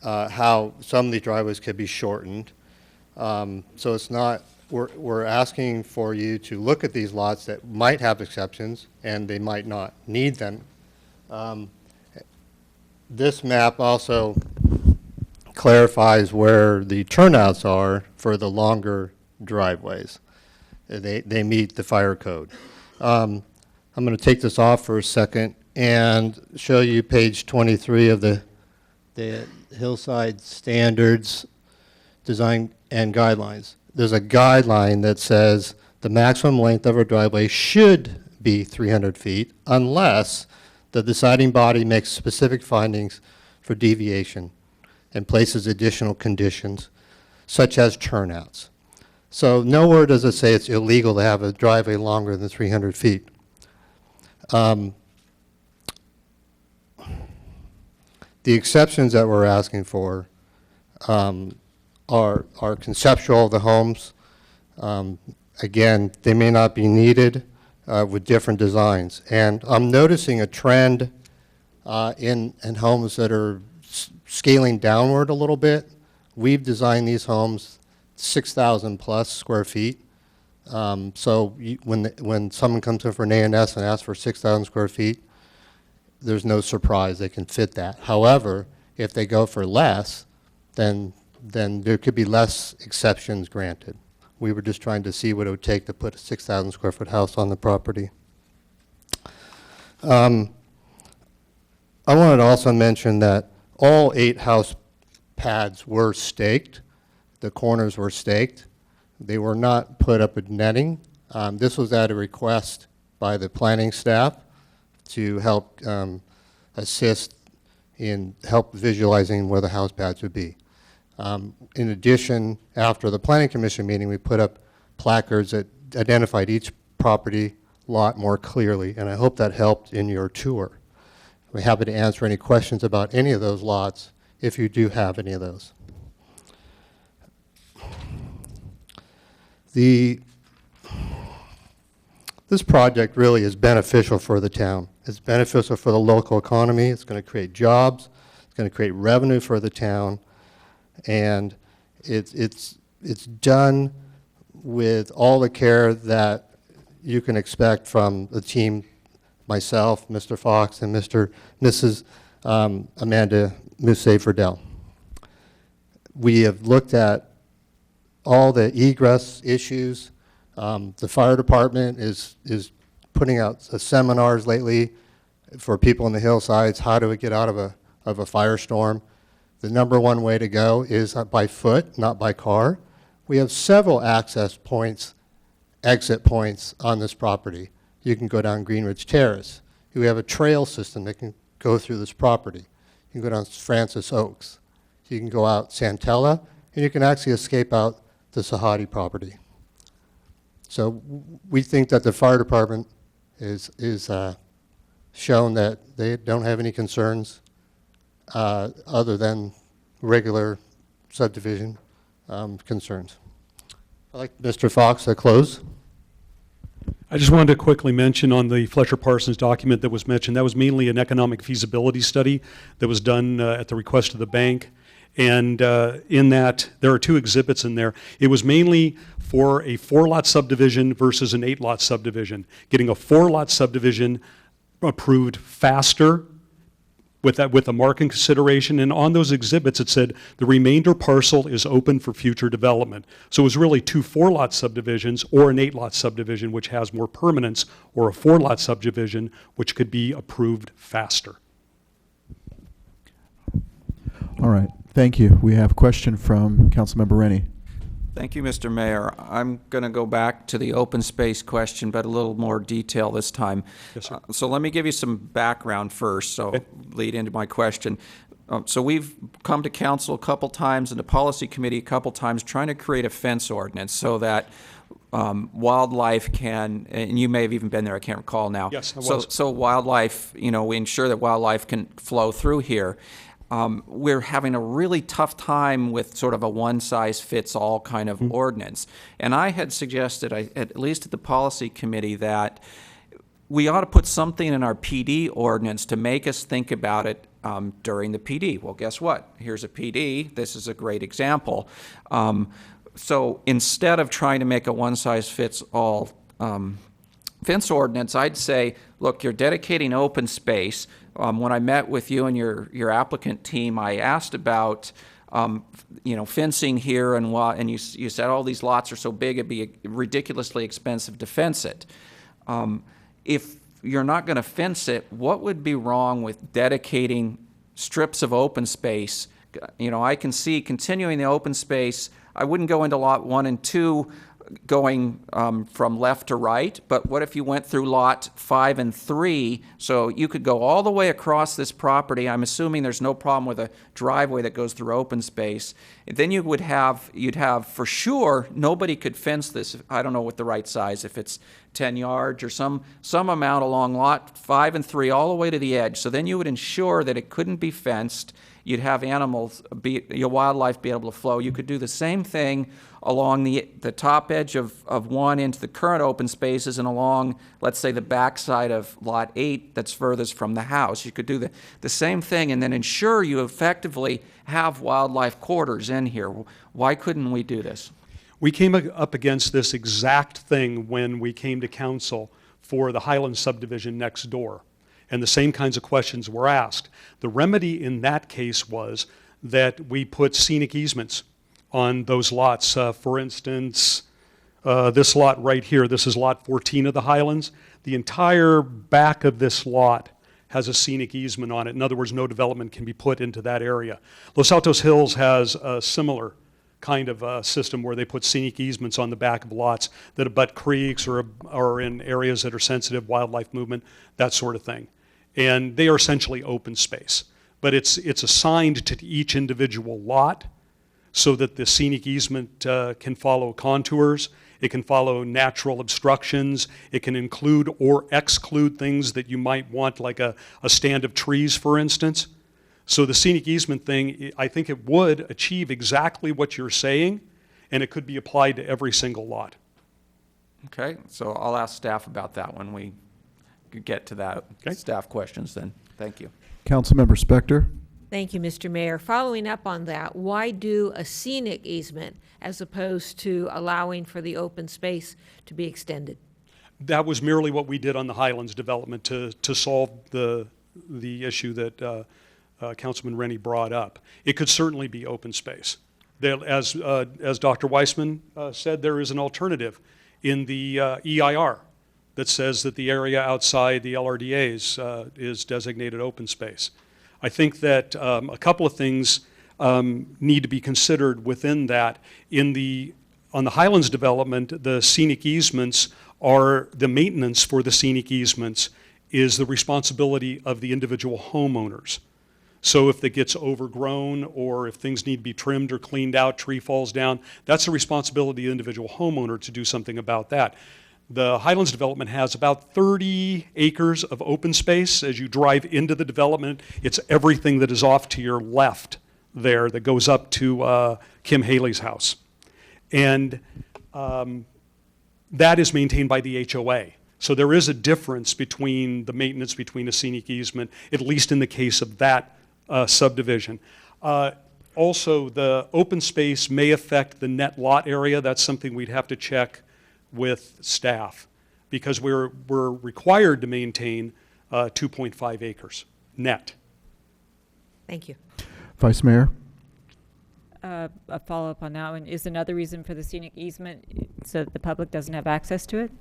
how some of these driveways could be shortened. So it's not, we're asking for you to look at these lots that might have exceptions and they might not need them. This map also clarifies where the turnouts are for the longer driveways. They meet the fire code. I'm going to take this off for a second and show you page 23 of the Hillside Standards Design and Guidelines. There's a guideline that says the maximum length of a driveway should be 300 feet unless The deciding body makes specific findings for deviation and places additional conditions, such as turnouts. So nowhere does it say it's illegal to have a driveway longer than 300 feet. The exceptions that we're asking for are conceptual of the homes. Again, they may not be needed with different designs. And I'm noticing a trend in homes that are scaling downward a little bit. We've designed these homes 6,000 plus square feet. So when someone comes in for an A&S and asks for 6,000 square feet, there's no surprise they can fit that. However, if they go for less, then there could be less exceptions granted. We were just trying to see what it would take to put a 6,000 square foot house on the property. I wanted to also mention that all 8 house pads were staked. The corners were staked. They were not put up with netting. This was at a request by the planning staff to help assist in help visualizing where the house pads would be. In addition, after the Planning Commission meeting, we put up placards that identified each property lot more clearly, and I hope that helped in your tour. We're happy to answer any questions about any of those lots if you do have any of those. This project really is beneficial for the town. It's beneficial for the local economy. It's going to create jobs. It's going to create revenue for the town. And it's done with all the care that you can expect from the team, myself, Mr. Fox, and Mrs. Amanda Musset-Verdell. We have looked at all the egress issues. The fire department is putting out seminars lately for people in the hillsides, how do we get out of a firestorm. The number one way to go is by foot, not by car. We have several access points, exit points on this property. You can go down Greenridge Terrace. We have a trail system that can go through this property. You can go down Francis Oaks. You can go out Santella, and you can actually escape out the Sahadi property. So we think that the fire department is shown that they don't have any concerns other than regular subdivision concerns. I'd like Mr. Fox to close. I just wanted to quickly mention on the Fletcher Parsons document that was mentioned, that was mainly an economic feasibility study that was done at the request of the bank. And in that, there are 2 exhibits in there. It was mainly for a 4-lot subdivision versus an 8-lot subdivision. Getting a 4-lot subdivision approved faster with a market consideration. And on those exhibits, it said the remainder parcel is open for future development. So it was really 2 4-lot subdivisions or an 8-lot subdivision, which has more permanence, or a 4-lot subdivision, which could be approved faster. All right. Thank you. We have a question from Councilmember Rennie. Thank you, Mr. Mayor. I'm going to go back to the open space question, but a little more detail this time. Yes, sir. So let me give you some background first, so lead into my question. So we've come to council a couple times and the policy committee a couple times trying to create a fence ordinance so that wildlife can, and you may have even been there, I can't recall now. Yes, I was. So wildlife, we ensure that wildlife can flow through here. We're having a really tough time with sort of a one-size-fits-all kind of ordinance. And I had suggested, at least at the policy committee, that we ought to put something in our PD ordinance to make us think about it during the PD. Well, guess what? Here's a PD. This is a great example. So instead of trying to make a one-size-fits-all fence ordinance, I'd say, look, you're dedicating open space. When I met with you and your applicant team, I asked about fencing here, and you said, oh, these lots are so big it'd be ridiculously expensive to fence it. If you're not going to fence it, what would be wrong with dedicating strips of open space? I can see continuing the open space. I wouldn't go into lot 1 and 2 going from left to right, but what if you went through lot 5 and 3? So you could go all the way across this property. I'm assuming there's no problem with a driveway that goes through open space. And then you'd have for sure, nobody could fence this. I don't know what the right size, if it's 10 yards or some amount along lot 5 and 3 all the way to the edge. So then you would ensure that it couldn't be fenced. You'd have animals, your wildlife be able to flow. You could do the same thing along the top edge of 1 into the current open spaces and along, let's say, the backside of lot 8 that's furthest from the house. You could do the same thing and then ensure you effectively have wildlife quarters in here. Why couldn't we do this? We came up against this exact thing when we came to council for the Highlands subdivision next door. And the same kinds of questions were asked. The remedy in that case was that we put scenic easements on those lots. For instance, this lot right here, this is lot 14 of the Highlands. The entire back of this lot has a scenic easement on it. In other words, no development can be put into that area. Los Altos Hills has a similar kind of system where they put scenic easements on the back of lots that abut creeks or are in areas that are sensitive, wildlife movement, that sort of thing. And they are essentially open space. But it's assigned to each individual lot so that the scenic easement can follow contours, it can follow natural obstructions, it can include or exclude things that you might want, like a stand of trees, for instance. So the scenic easement thing, I think it would achieve exactly what you're saying, and it could be applied to every single lot. Okay, so I'll ask staff about that when we get to that. Okay. Staff questions then. Thank you. Councilmember Spector. Thank you, Mr. Mayor. Following up on that, why do a scenic easement as opposed to allowing for the open space to be extended? That was merely what we did on the Highlands development to solve the issue that Councilman Rennie brought up. It could certainly be open space. As Dr. Weissman said, there is an alternative in the EIR that says that the area outside the LRDAs is designated open space. I think that a couple of things need to be considered within that. On the Highlands development, the scenic easements are, the maintenance for the scenic easements is the responsibility of the individual homeowners. So if it gets overgrown or if things need to be trimmed or cleaned out, tree falls down, that's the responsibility of the individual homeowner to do something about that. The Highlands development has about 30 acres of open space. As you drive into the development, it's everything that is off to your left there that goes up to Kim Haley's house. And that is maintained by the HOA. So there is a difference between the maintenance between a scenic easement, at least in the case of that subdivision. Also, the open space may affect the net lot area. That's something we'd have to check with staff because we're required to maintain 2.5 acres net. Thank you. Vice Mayor. A follow-up on that one. Is another reason for the scenic easement so that the public doesn't have access to it?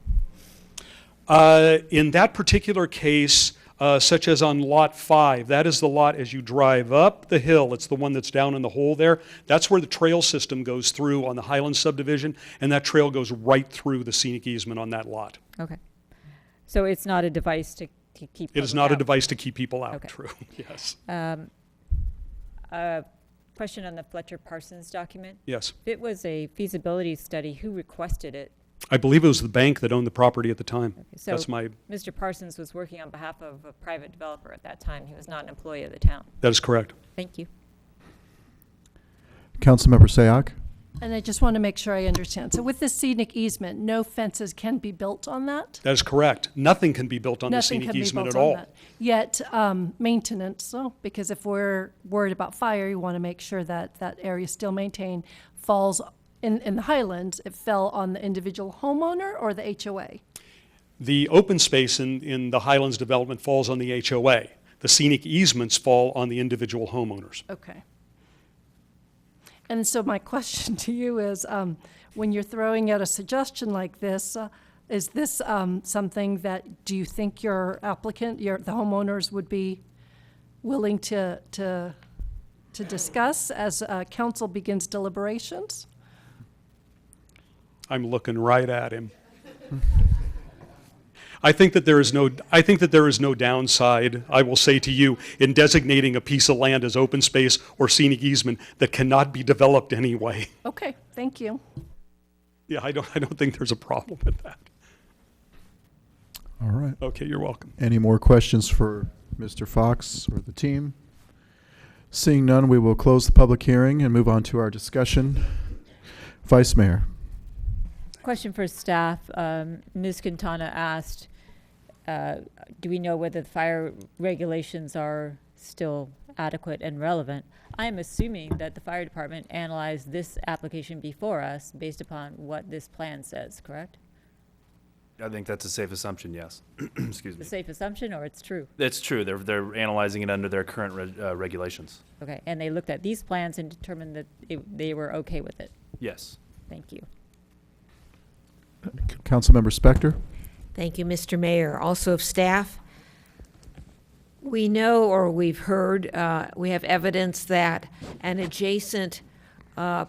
In that particular case, such as on Lot 5, that is the lot as you drive up the hill. It's the one that's down in the hole there. That's where the trail system goes through on the Highlands subdivision, and that trail goes right through the scenic easement on that lot. Okay. So it's not a device to keep It is not out. a device to keep people out, Okay. true, yes. Question on the Fletcher Parsons document. Yes. If it was a feasibility study, who requested it? I believe it was the bank that owned the property at the time. Okay, so That's my, Mr. Parsons was working on behalf of a private developer at that time. He was not an employee of the town. that is correct. Thank you. Councilmember Sayak. And I just want to make sure I understand. So with this scenic easement, no fences can be built on that? That is correct. Nothing can be built on the Nothing scenic can be easement built at on all. that. Yet, maintenance, so, because if we're worried about fire, you want to make sure that that area is still maintained, falls in the Highlands, it fell on the individual homeowner or the HOA? The open space in the Highlands development falls on the HOA. The scenic easements fall on the individual homeowners. Okay. And so my question to you is, when you're throwing out a suggestion like this, is this something that, do you think your applicant, the homeowners would be willing to discuss as council begins deliberations? I'm looking right at him. I think that there is no downside, I will say to you, in designating a piece of land as open space or scenic easement that cannot be developed anyway. Okay, thank you. Yeah, I don't think there's a problem with that. All right. Okay, you're welcome. Any more questions for Mr. Fox or the team? Seeing none, we will close the public hearing and move on to our discussion. Vice Mayor. Question for staff. Ms. Quintana asked, do we know whether the fire regulations are still adequate and relevant? I'm assuming that the fire department analyzed this application before us based upon what this plan says, correct? I think that's a safe assumption, yes. Excuse me. A safe assumption, or it's true? It's true. They're analyzing it under their current regulations. Okay, and they looked at these plans and determined that they were okay with it? Yes. Thank you. Councilmember Spector. Thank you, Mr. Mayor. Also of staff, we know, or we've heard, we have evidence that an adjacent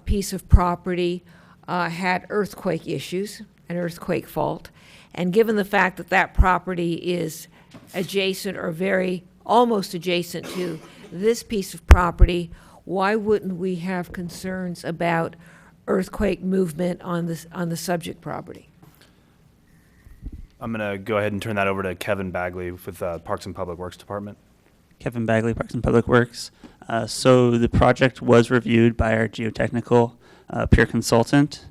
piece of property had earthquake issues, an earthquake fault. And given the fact that that property is adjacent or almost adjacent to this piece of property, why wouldn't we have concerns about earthquake movement on the subject property? I'm going to go ahead and turn that over to Kevin Bagley with Parks and Public Works Department. Kevin Bagley, Parks and Public Works. So the project was reviewed by our geotechnical peer consultant,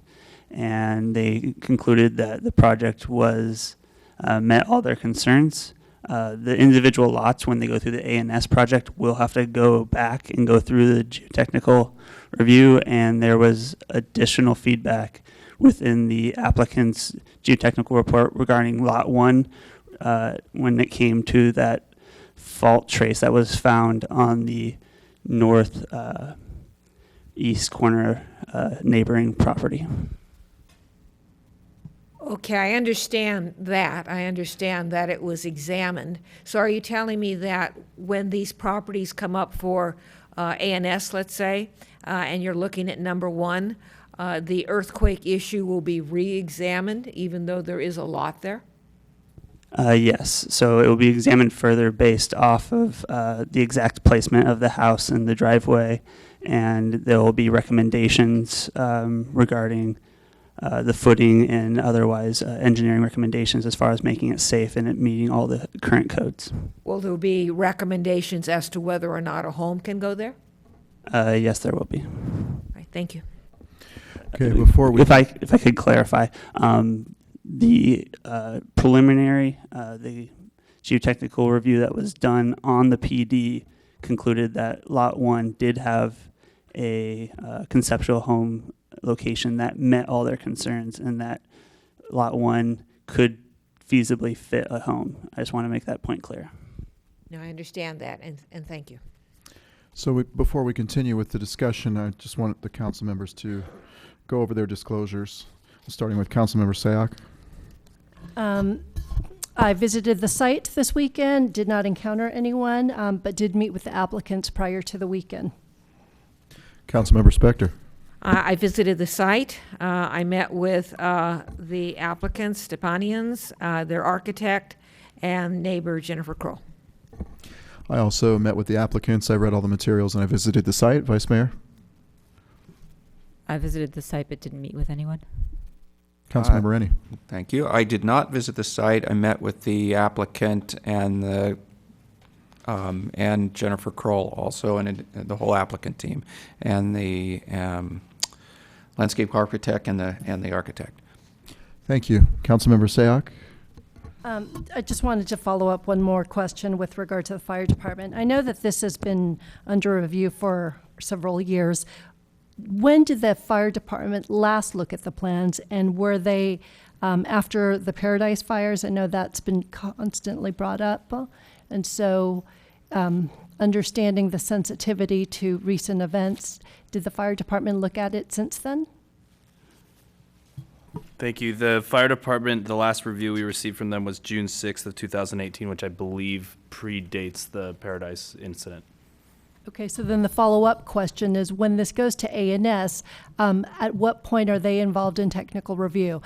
and they concluded that the project was met all their concerns. The individual lots, when they go through the A&S project, will have to go back and go through the geotechnical review, and there was additional feedback within the applicant's geotechnical report regarding Lot 1 when it came to that fault trace that was found on the north east corner neighboring property. Okay, I understand that. I understand that it was examined. So are you telling me that when these properties come up for A&S, let's say, and you're looking at number 1, the earthquake issue will be re-examined even though there is a lot there? Yes, so it will be examined further based off of the exact placement of the house and the driveway, and there will be recommendations regarding the footing and otherwise engineering recommendations as far as making it safe and it meeting all the current codes. Will there be recommendations as to whether or not a home can go there? Yes, there will be. All right, thank you. Okay, before we... If I could clarify, the preliminary, the geotechnical review that was done on the PD concluded that Lot 1 did have a conceptual home location that met all their concerns and that Lot 1 could feasibly fit a home. I just want to make that point clear. No, I understand that, and thank you. So before we continue with the discussion, I just want the council members to go over their disclosures, starting with Councilmember Sayoc. I visited the site this weekend, did not encounter anyone, but did meet with the applicants prior to the weekend. Councilmember Spector. I visited the site. I met with the applicants, Stepanians, their architect, and neighbor Jennifer Kroll. I also met with the applicants. I read all the materials and I visited the site. Vice Mayor. I visited the site but didn't meet with anyone. Councilmember Rennie. Thank you. I did not visit the site. I met with the applicant and the and Jennifer Kroll also, and the whole applicant team, and the landscape architect and the architect. Thank you. Councilmember Sayoc. I just wanted to follow up one more question with regard to the fire department. I know that this has been under review for several years. When did the fire department last look at the plans, and were they after the Paradise fires? I know that's been constantly brought up, and so understanding the sensitivity to recent events, did the fire department look at it since then? Thank you. The fire department, the last review we received from them was June 6th of 2018, which I believe predates the Paradise incident. Okay, so then the follow-up question is, when this goes to A&S, at what point are they involved in technical review?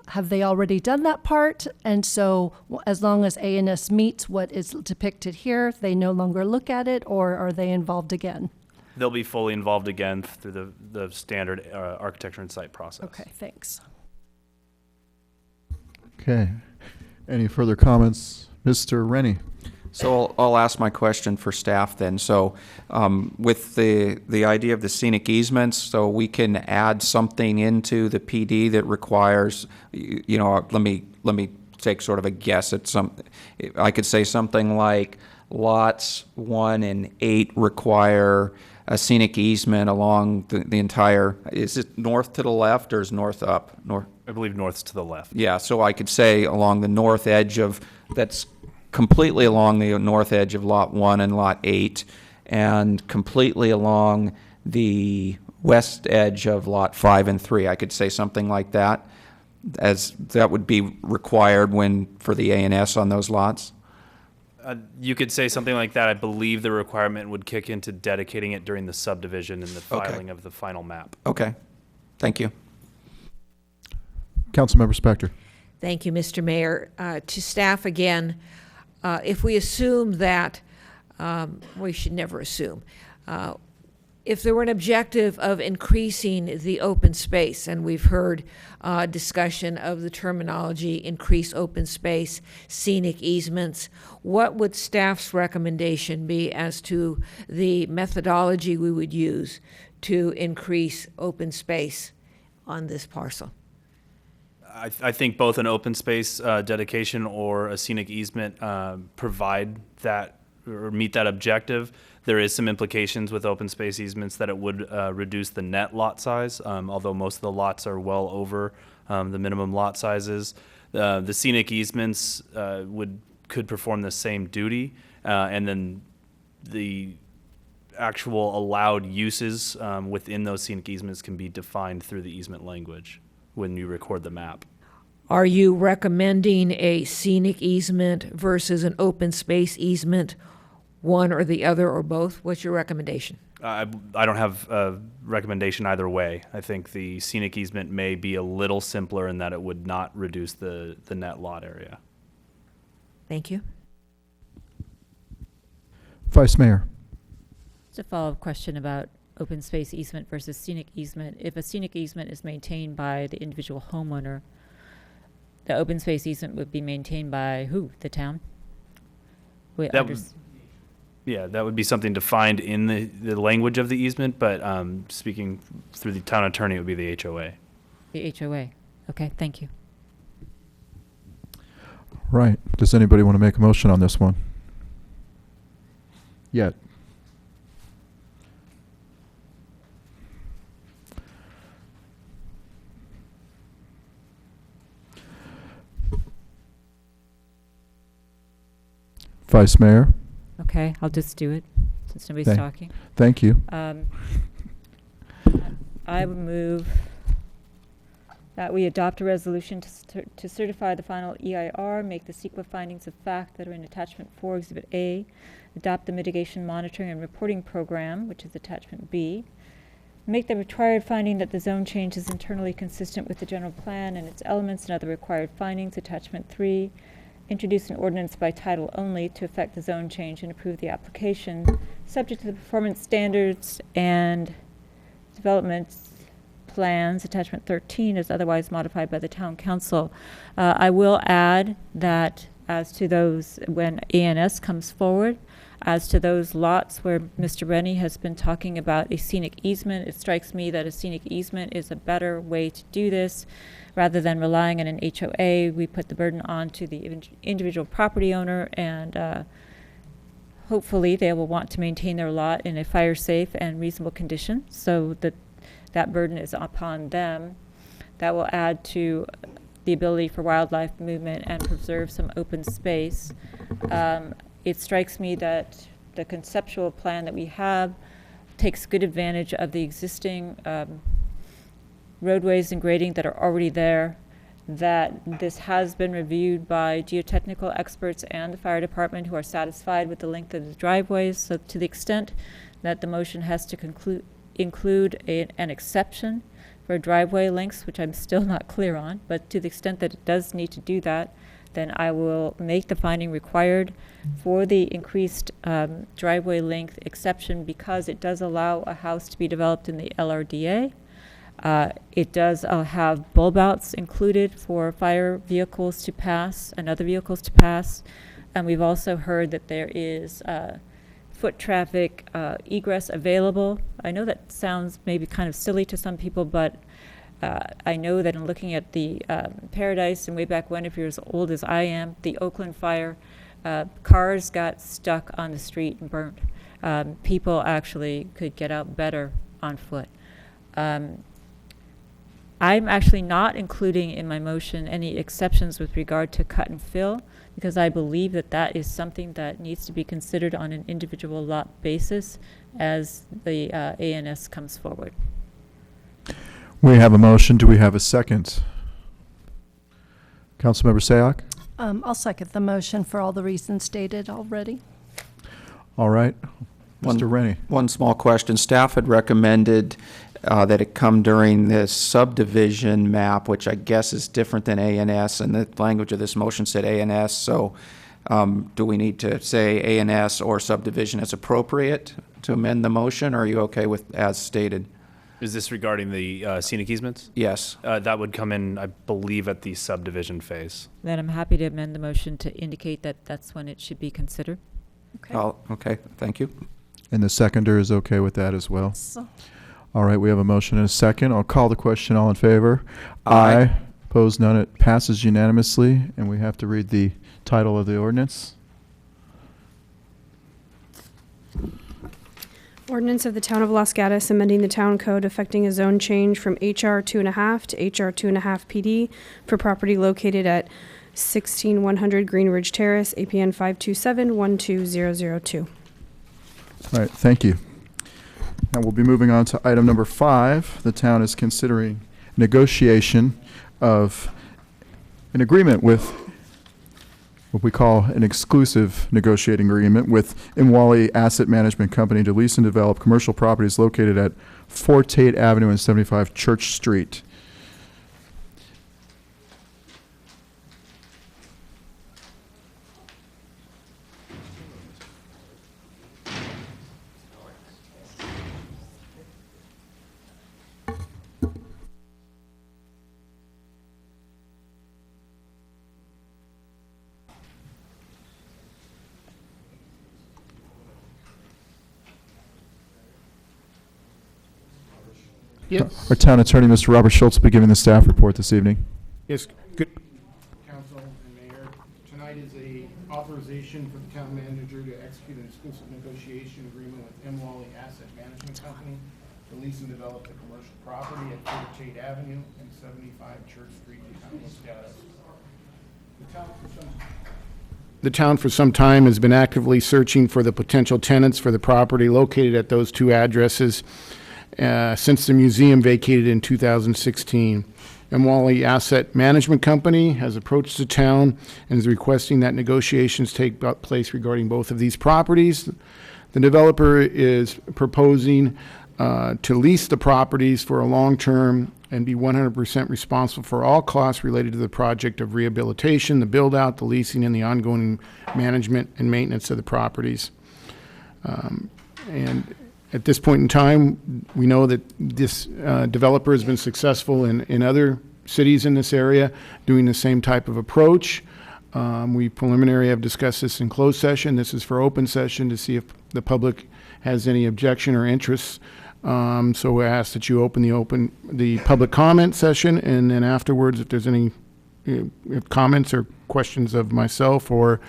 Have they already done that part? And so as long as A&S meets what is depicted here, they no longer look at it, or are they involved again? They'll be fully involved again through the standard architecture and site process. Okay, thanks. Okay. Any further comments? Mr. Rennie? So I'll ask my question for staff then. So with the idea of the scenic easements, so we can add something into the PD that requires, you know, let me take sort of a guess at I could say something like lots 1 and 8 require a scenic easement along the entire, is it north to the left or is north up? North? I believe north's to the left. Yeah, so I could say along the north edge of, that's completely along the north edge of Lot 1 and Lot 8, and completely along the west edge of Lot 5 and 3. I could say something like that, as that would be required for the A&S on those lots. You could say something like that. I believe the requirement would kick into dedicating it during the subdivision and the filing of the final map. Okay, thank you. Councilmember Spector. Thank you, Mr. Mayor. To staff again, if we assume that, we should never assume, if there were an objective of increasing the open space, and we've heard discussion of the terminology increase open space, scenic easements, what would staff's recommendation be as to the methodology we would use to increase open space on this parcel? I think both an open space dedication or a scenic easement provide that or meet that objective. There is some implications with open space easements that it would reduce the net lot size, although most of the lots are well over the minimum lot sizes. The scenic easements could perform the same duty, and then the actual allowed uses within those scenic easements can be defined through the easement language when you record the map. Are you recommending a scenic easement versus an open space easement, one or the other or both? What's your recommendation? I don't have a recommendation either way. I think the scenic easement may be a little simpler in that it would not reduce the net lot area. Thank you. Vice Mayor. Just a follow-up question about open space easement versus scenic easement. If a scenic easement is maintained by the individual homeowner, the open space easement would be maintained by who? The town? That would be something defined in the language of the easement, but speaking through the town attorney, it would be the HOA. The HOA. Okay, thank you. Right. Does anybody want to make a motion on this one? Yet. Vice Mayor. Okay, I'll just do it since nobody's talking. Thank you. I would move that we adopt a resolution to certify the final EIR, make the CEQA findings of fact that are in Attachment 4, Exhibit A, adopt the mitigation monitoring and reporting program, which is Attachment B, make the required finding that the zone change is internally consistent with the general plan and its elements and other required findings, Attachment 3, introduce an ordinance by title only to effect the zone change and approve the application, subject to the performance standards and development plans, Attachment 13, as otherwise modified by the Town Council. I will add that as to those, when A&S comes forward, as to those lots where Mr. Rennie has been talking about a scenic easement, it strikes me that a scenic easement is a better way to do this. Rather than relying on an HOA, we put the burden on to the individual property owner, and hopefully they will want to maintain their lot in a fire-safe and reasonable condition, so that burden is upon them. That will add to the ability for wildlife movement and preserve some open space. It strikes me that the conceptual plan that we have takes good advantage of the existing roadways and grading that are already there, that this has been reviewed by geotechnical experts and the fire department who are satisfied with the length of the driveways. So to the extent that the motion has to include an exception for driveway lengths, which I'm still not clear on, but to the extent that it does need to do that, then I will make the finding required for the increased driveway length exception because it does allow a house to be developed in the LRDA. It does have bulb outs included for fire vehicles to pass and other vehicles to pass. And we've also heard that there is foot traffic egress available. I know that sounds maybe kind of silly to some people, but I know that in looking at the Paradise and way back when, if you're as old as I am, the Oakland fire, cars got stuck on the street and burned. People actually could get out better on foot. I'm actually not including in my motion any exceptions with regard to cut and fill, because I believe that that is something that needs to be considered on an individual lot basis as the ANS comes forward. We have a motion. Do we have a second? Councilmember Sayoc? I'll second the motion for all the reasons stated already. All right. Mr. Rennie. One small question. Staff had recommended that it come during this subdivision map, which I guess is different than ANS, and the language of this motion said ANS, so do we need to say ANS or subdivision as appropriate to amend the motion, or are you okay with as stated? Is this regarding the scenic easements? Yes. That would come in, I believe, at the subdivision phase. Then I'm happy to amend the motion to indicate that that's when it should be considered. Oh, okay, thank you. And the seconder is okay with that as well? So, All right, we have a motion and a second. I'll call the question. All in favor? Aye. Opposed? None. It passes unanimously, and we have to read the title of the ordinance. Ordinance of the Town of Los Gatos amending the town code affecting a zone change from HR 2.5 to HR 2.5 PD for property located at 16100 Greenridge Terrace, APN 527-12002. All right, thank you. Now we'll be moving on to item number 5. The town is considering negotiation of an agreement with what we call an exclusive negotiating agreement with Imwali Asset Management Company to lease and develop commercial properties located at 4 Tate Avenue and 75 Church Street. Yes. Our town attorney, Mr. Robert Schultz, will be giving the staff report this evening. Yes, good. Council and Mayor, tonight is a authorization for the town manager to execute an exclusive negotiation agreement with Imwali Asset Management Company to lease and develop the commercial property at 4 Tate Avenue and 75 Church Street in Town of Los Gatos. The town for some time has been actively searching for the potential tenants for the property located at those two addresses since the museum vacated in 2016. Imwali Asset Management Company has approached the town and is requesting that negotiations take place regarding both of these properties. The developer is proposing to lease the properties for a long term and be 100% responsible for all costs related to the project of rehabilitation, the build-out, the leasing, and the ongoing management and maintenance of the properties. And at this point in time, we know that this developer has been successful in other cities in this area doing the same type of approach. We preliminary have discussed this in closed session. This is for open session to see if the public has any objection or interest. So we ask that you open the public comment session, and then afterwards, if there's any comments or questions of myself or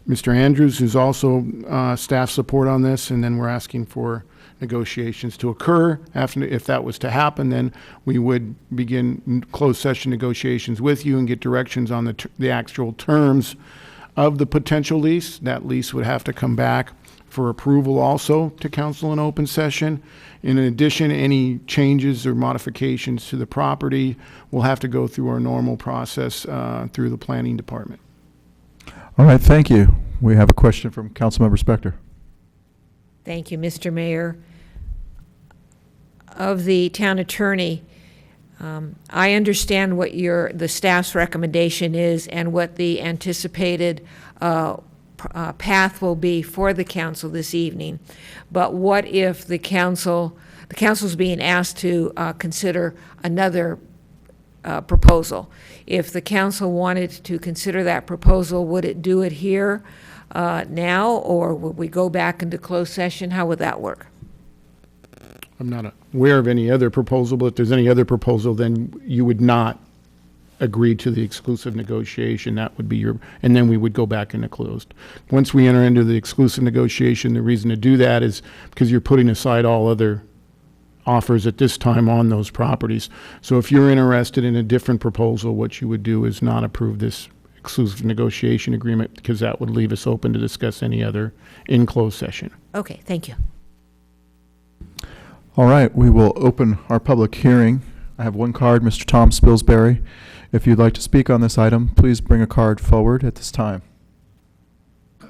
Mr. Andrews, who's also staff support on this, and then we're asking for negotiations to occur. After, if that was to happen, then we would begin closed session negotiations with you and get directions on the actual terms of the potential lease. That lease would have to come back for approval also to council in open session. In addition, any changes or modifications to the property will have to go through our normal process through the planning department. All right, thank you. We have a question from Councilmember Spector. Thank you, Mr. Mayor. of the town attorney, I understand what the staff's recommendation is and what the anticipated path will be for the council this evening. But what if the council's being asked to consider another proposal? If the council wanted to consider that proposal, would it do it here now, or would we go back into closed session? How would that work? I'm not aware of any other proposal, but if there's any other proposal, then you would not agree to the exclusive negotiation. That would be and then we would go back into closed. Once we enter into the exclusive negotiation, the reason to do that is because you're putting aside all other offers at this time on those properties. So if you're interested in a different proposal, what you would do is not approve this exclusive negotiation agreement, because that would leave us open to discuss any other in closed session. Okay, thank you. All right, we will open our public hearing. I have one card, Mr. Tom Spilsbury. If you'd like to speak on this item, please bring a card forward at this time. You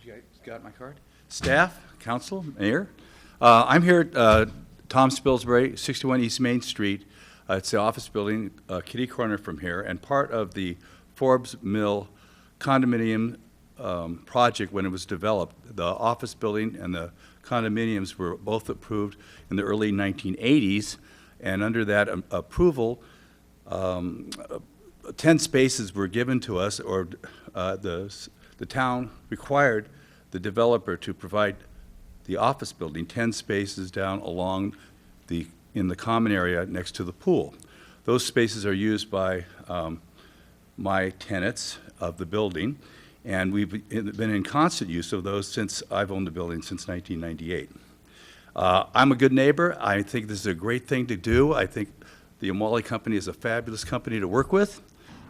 guys got my card? Staff, council, mayor. I'm here at Tom Spilsbury, 61 East Main Street. It's the office building, kitty corner from here, and part of the Forbes Mill condominium project when it was developed. The office building and the condominiums were both approved in the early 1980s, and under that approval, 10 spaces were given to us, or the town required the developer to provide the office building 10 spaces down along in the common area next to the pool. Those spaces are used by my tenants of the building, and we've been in constant use of those since I've owned the building since 1998. I'm a good neighbor. I think this is a great thing to do. I think the Amali Company is a fabulous company to work with.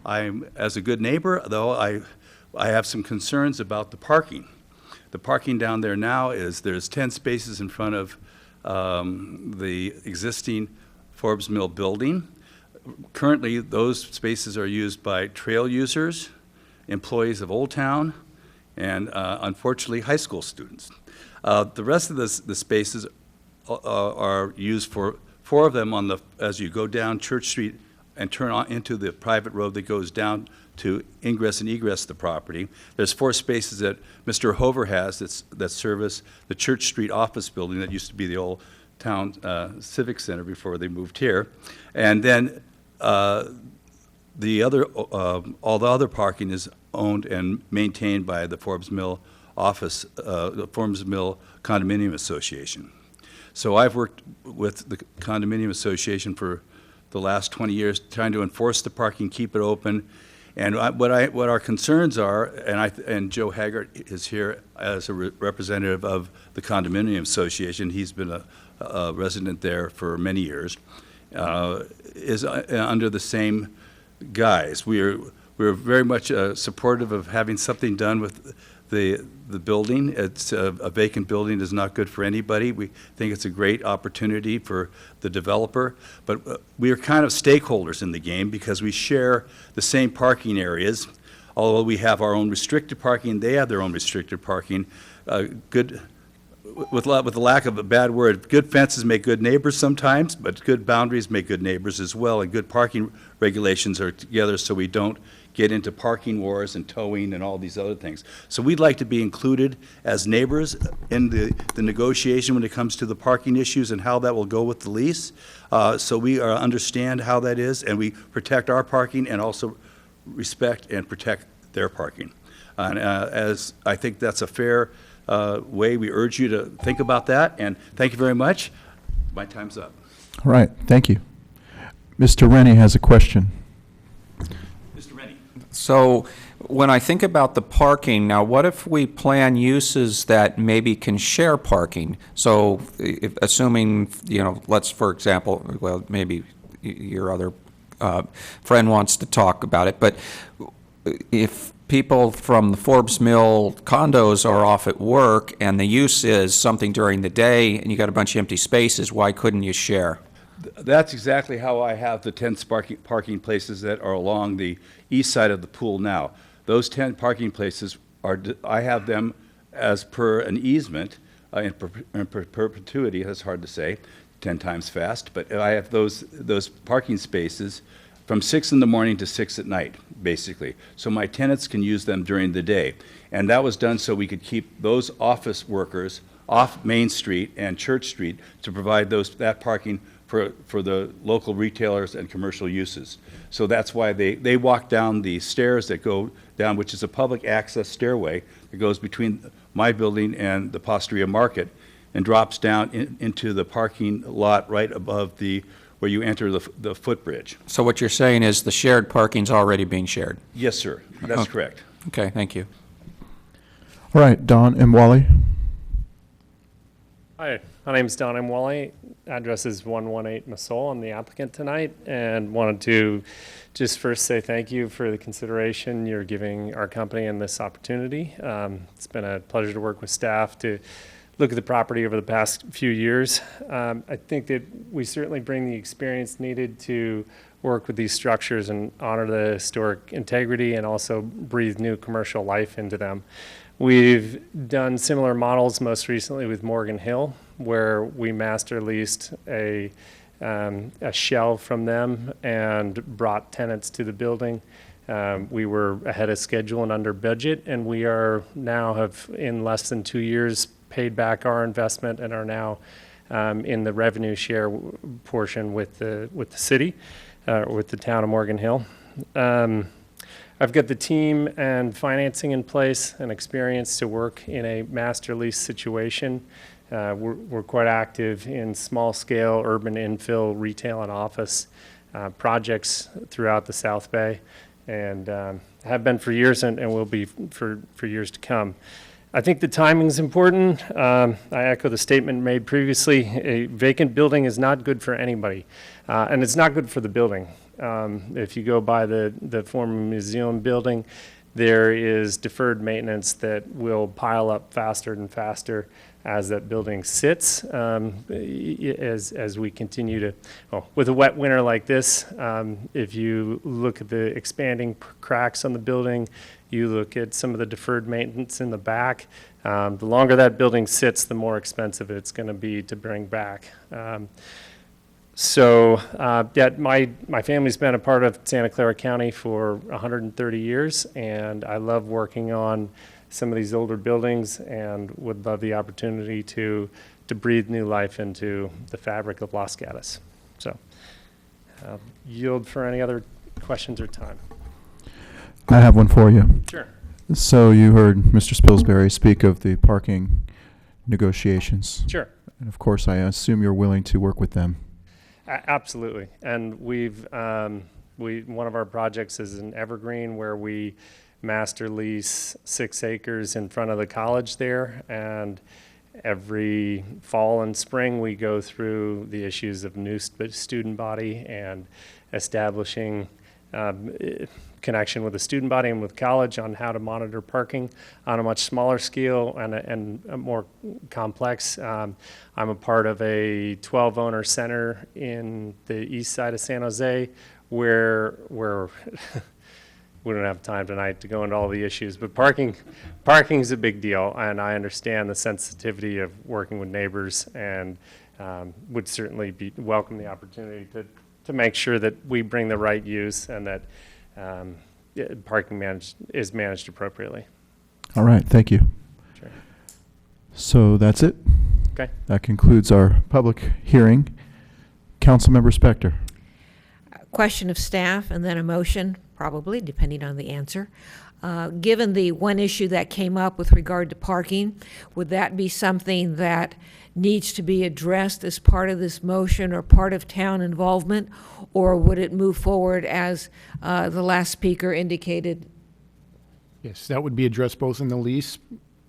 As a good neighbor, though, I have some concerns about the parking. The parking down there now there's 10 spaces in front of the existing Forbes Mill building. Currently, those spaces are used by trail users, employees of Old Town, and unfortunately, high school students. The rest of the spaces are used for 4 of them as you go down Church Street and turn into the private road that goes down to ingress and egress the property. There's 4 spaces that Mr. Hover has that service the Church Street office building that used to be the old town civic center before they moved here. And then all the other parking is owned and maintained by the Forbes Mill the Forbes Mill Condominium Association. So I've worked with the Condominium Association for the last 20 years, trying to enforce the parking, keep it open. And what our concerns are, and Joe Haggart is here as a representative of the Condominium Association. He's been a resident there for many years. Is under the same guise. We're very much supportive of having something done with the building. It's a vacant building is not good for anybody. We think it's a great opportunity for the developer, but we are kind of stakeholders in the game because we share the same parking areas. Although we have our own restricted parking, they have their own restricted parking. With the lack of a bad word, good fences make good neighbors sometimes, but good boundaries make good neighbors as well, and good parking regulations are together so we don't get into parking wars and towing and all these other things. So we'd like to be included as neighbors in the negotiation when it comes to the parking issues and how that will go with the lease. So we understand how that is, and we protect our parking and also respect and protect their parking. And as I think that's a fair way, we urge you to think about that, and thank you very much. My time's up. All right, thank you. Mr. Rennie has a question. Mr. Rennie. So when I think about the parking, now what if we plan uses that maybe can share parking? So assuming, let's, for example, well, maybe your other friend wants to talk about it, but if people from the Forbes Mill condos are off at work and the use is something during the day and you got a bunch of empty spaces, why couldn't you share? That's exactly how I have the 10 parking places that are along the east side of the pool now. Those 10 parking places I have them as per an easement in perpetuity, that's hard to say, 10 times fast, but I have those parking spaces from 6 in the morning to 6 at night, basically. So my tenants can use them during the day. And that was done so we could keep those office workers off Main Street and Church Street to provide that parking for the local retailers and commercial uses. So that's why they walk down the stairs that go down, which is a public access stairway that goes between my building and the Posteria Market and drops down into the parking lot right above where you enter the footbridge. So what you're saying is the shared parking's already being shared? Yes, sir. That's correct. Okay, thank you. All right, Don and Wally. Hi, my name is Don M. Wally. Address is 118 Masol. I'm the applicant tonight, and wanted to just first say thank you for the consideration you're giving our company and this opportunity. It's been a pleasure to work with staff to look at the property over the past few years. I think that we certainly bring the experience needed to work with these structures and honor the historic integrity and also breathe new commercial life into them. We've done similar models most recently with Morgan Hill, where we master leased a shell from them and brought tenants to the building. We were ahead of schedule and under budget, and we are now have in less than 2 years paid back our investment and are now in the revenue share portion with the city, with the town of Morgan Hill. I've got the team and financing in place and experience to work in a master lease situation. We're quite active in small-scale urban infill retail and office projects throughout the South Bay, and have been for years and will be for years to come. I think the timing is important. I echo the statement made previously. A vacant building is not good for anybody, and it's not good for the building. If you go by the former museum building, there is deferred maintenance that will pile up faster and faster as that building sits, as we continue to, with a wet winter like this, if you look at the expanding cracks on the building, you look at some of the deferred maintenance in the back, the longer that building sits, the more expensive it's going to be to bring back. My family's been a part of Santa Clara County for 130 years, and I love working on some of these older buildings and would love the opportunity to breathe new life into the fabric of Los Gatos. So, yield for any other questions or time. I have one for you. Sure. So you heard Mr. Spilsbury speak of the parking negotiations. Sure. And of course, I assume you're willing to work with them. Absolutely. And one of our projects is an evergreen where we master lease 6 acres in front of the college there, and every fall and spring we go through the issues of new student body and establishing connection with the student body and with college on how to monitor parking on a much smaller scale and a more complex. I'm a part of a 12-owner center in the east side of San Jose where we don't have time tonight to go into all the issues, but parking is a big deal, and I understand the sensitivity of working with neighbors, and would certainly welcome the opportunity to make sure that we bring the right use and that parking is managed appropriately. All right, thank you. Sure. So that's it. Okay. That concludes our public hearing. Councilmember Spector. Question of staff and then a motion, probably, depending on the answer. Given the one issue that came up with regard to parking, would that be something that needs to be addressed as part of this motion or part of town involvement, or would it move forward as the last speaker indicated? Yes, that would be addressed both in the lease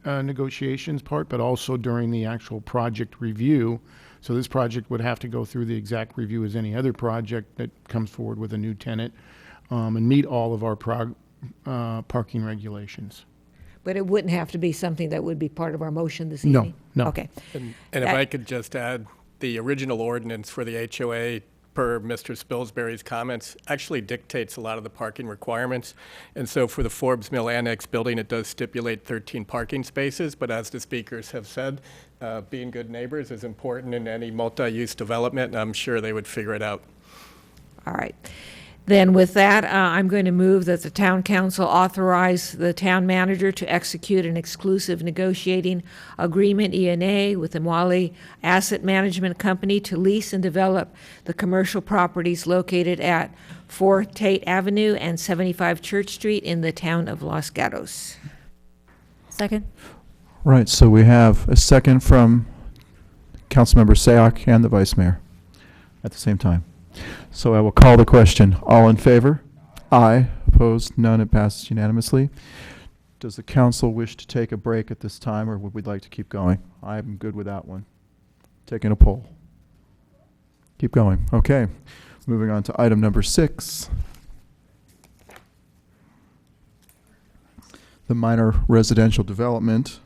negotiations part, but also during the actual project review. So this project would have to go through the exact review as any other project that comes forward with a new tenant, and meet all of our parking regulations. But it wouldn't have to be something that would be part of our motion this evening? No. Okay. And if I could just add, the original ordinance for the HOA, per Mr. Spilsbury's comments, actually dictates a lot of the parking requirements. And so for the Forbes Mill Annex building, it does stipulate 13 parking spaces, but as the speakers have said, being good neighbors is important in any multi-use development, and I'm sure they would figure it out. All right. Then with that, I'm going to move that the town council authorize the town manager to execute an exclusive negotiating agreement, ENA, with the Mwale Asset Management Company to lease and develop the commercial properties located at 4 Tate Avenue and 75 Church Street in the town of Los Gatos. Second? Right, so we have a second from Councilmember Sayoc and the Vice Mayor at the same time. So I will call the question. All in favor? Aye. Opposed? None. It passes unanimously. Does the council wish to take a break at this time, or would we like to keep going? I'm good with that one. Taking a poll. Keep going. Okay. Moving on to item number 6. The minor residential development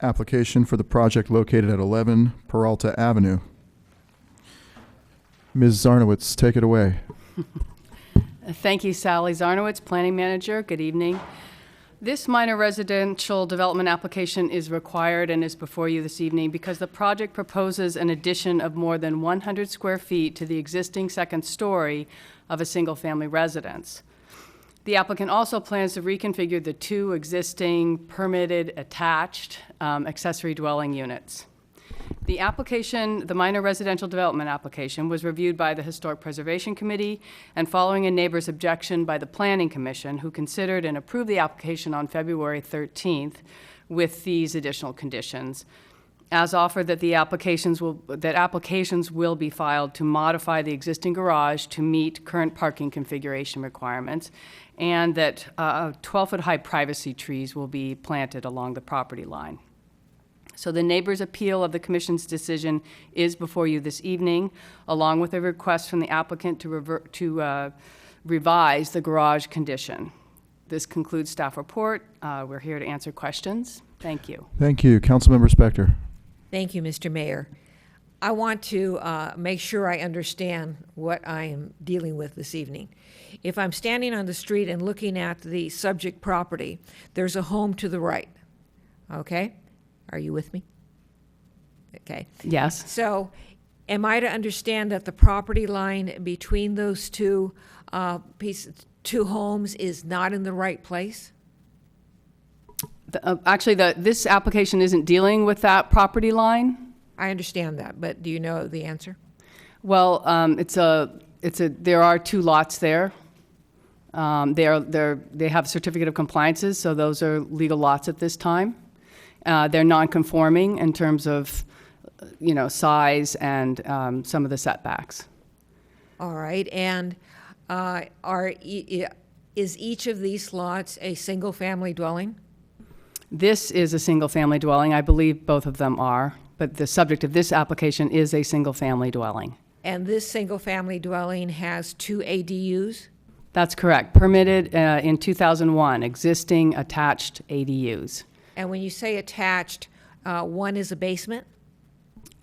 application for the project located at 11 Peralta Avenue. Ms. Zarnowitz, take it away. Thank you, Sally Zarnowitz, Planning Manager. Good evening. This minor residential development application is required and is before you this evening because the project proposes an addition of more than 100 square feet to the existing second story of a single-family residence. The applicant also plans to reconfigure the 2 existing permitted attached accessory dwelling units. The application, the minor residential development application, was reviewed by the Historic Preservation Committee and following a neighbor's objection by the Planning Commission, who considered and approved the application on February 13th with these additional conditions. As offered, that applications will be filed to modify the existing garage to meet current parking configuration requirements, and that 12-foot high privacy trees will be planted along the property line. So the neighbor's appeal of the commission's decision is before you this evening, along with a request from the applicant to revise the garage condition. This concludes staff report. We're here to answer questions. Thank you. Thank you. Councilmember Spector. Thank you, Mr. Mayor. I want to make sure I understand what I am dealing with this evening. If I'm standing on the street and looking at the subject property, there's a home to the right, okay? Are you with me? Okay. Yes. So am I to understand that the property line between those two homes is not in the right place? Actually, this application isn't dealing with that property line. I understand that, but do you know the answer? Well, there are 2 lots there. They have certificate of compliances, so those are legal lots at this time. They're non-conforming in terms of, size and some of the setbacks. All right, and is each of these lots a single-family dwelling? This is a single-family dwelling. I believe both of them are, but the subject of this application is a single-family dwelling. And this single-family dwelling has 2 ADUs? That's correct. Permitted in 2001, existing attached ADUs. And when you say attached, one is a basement?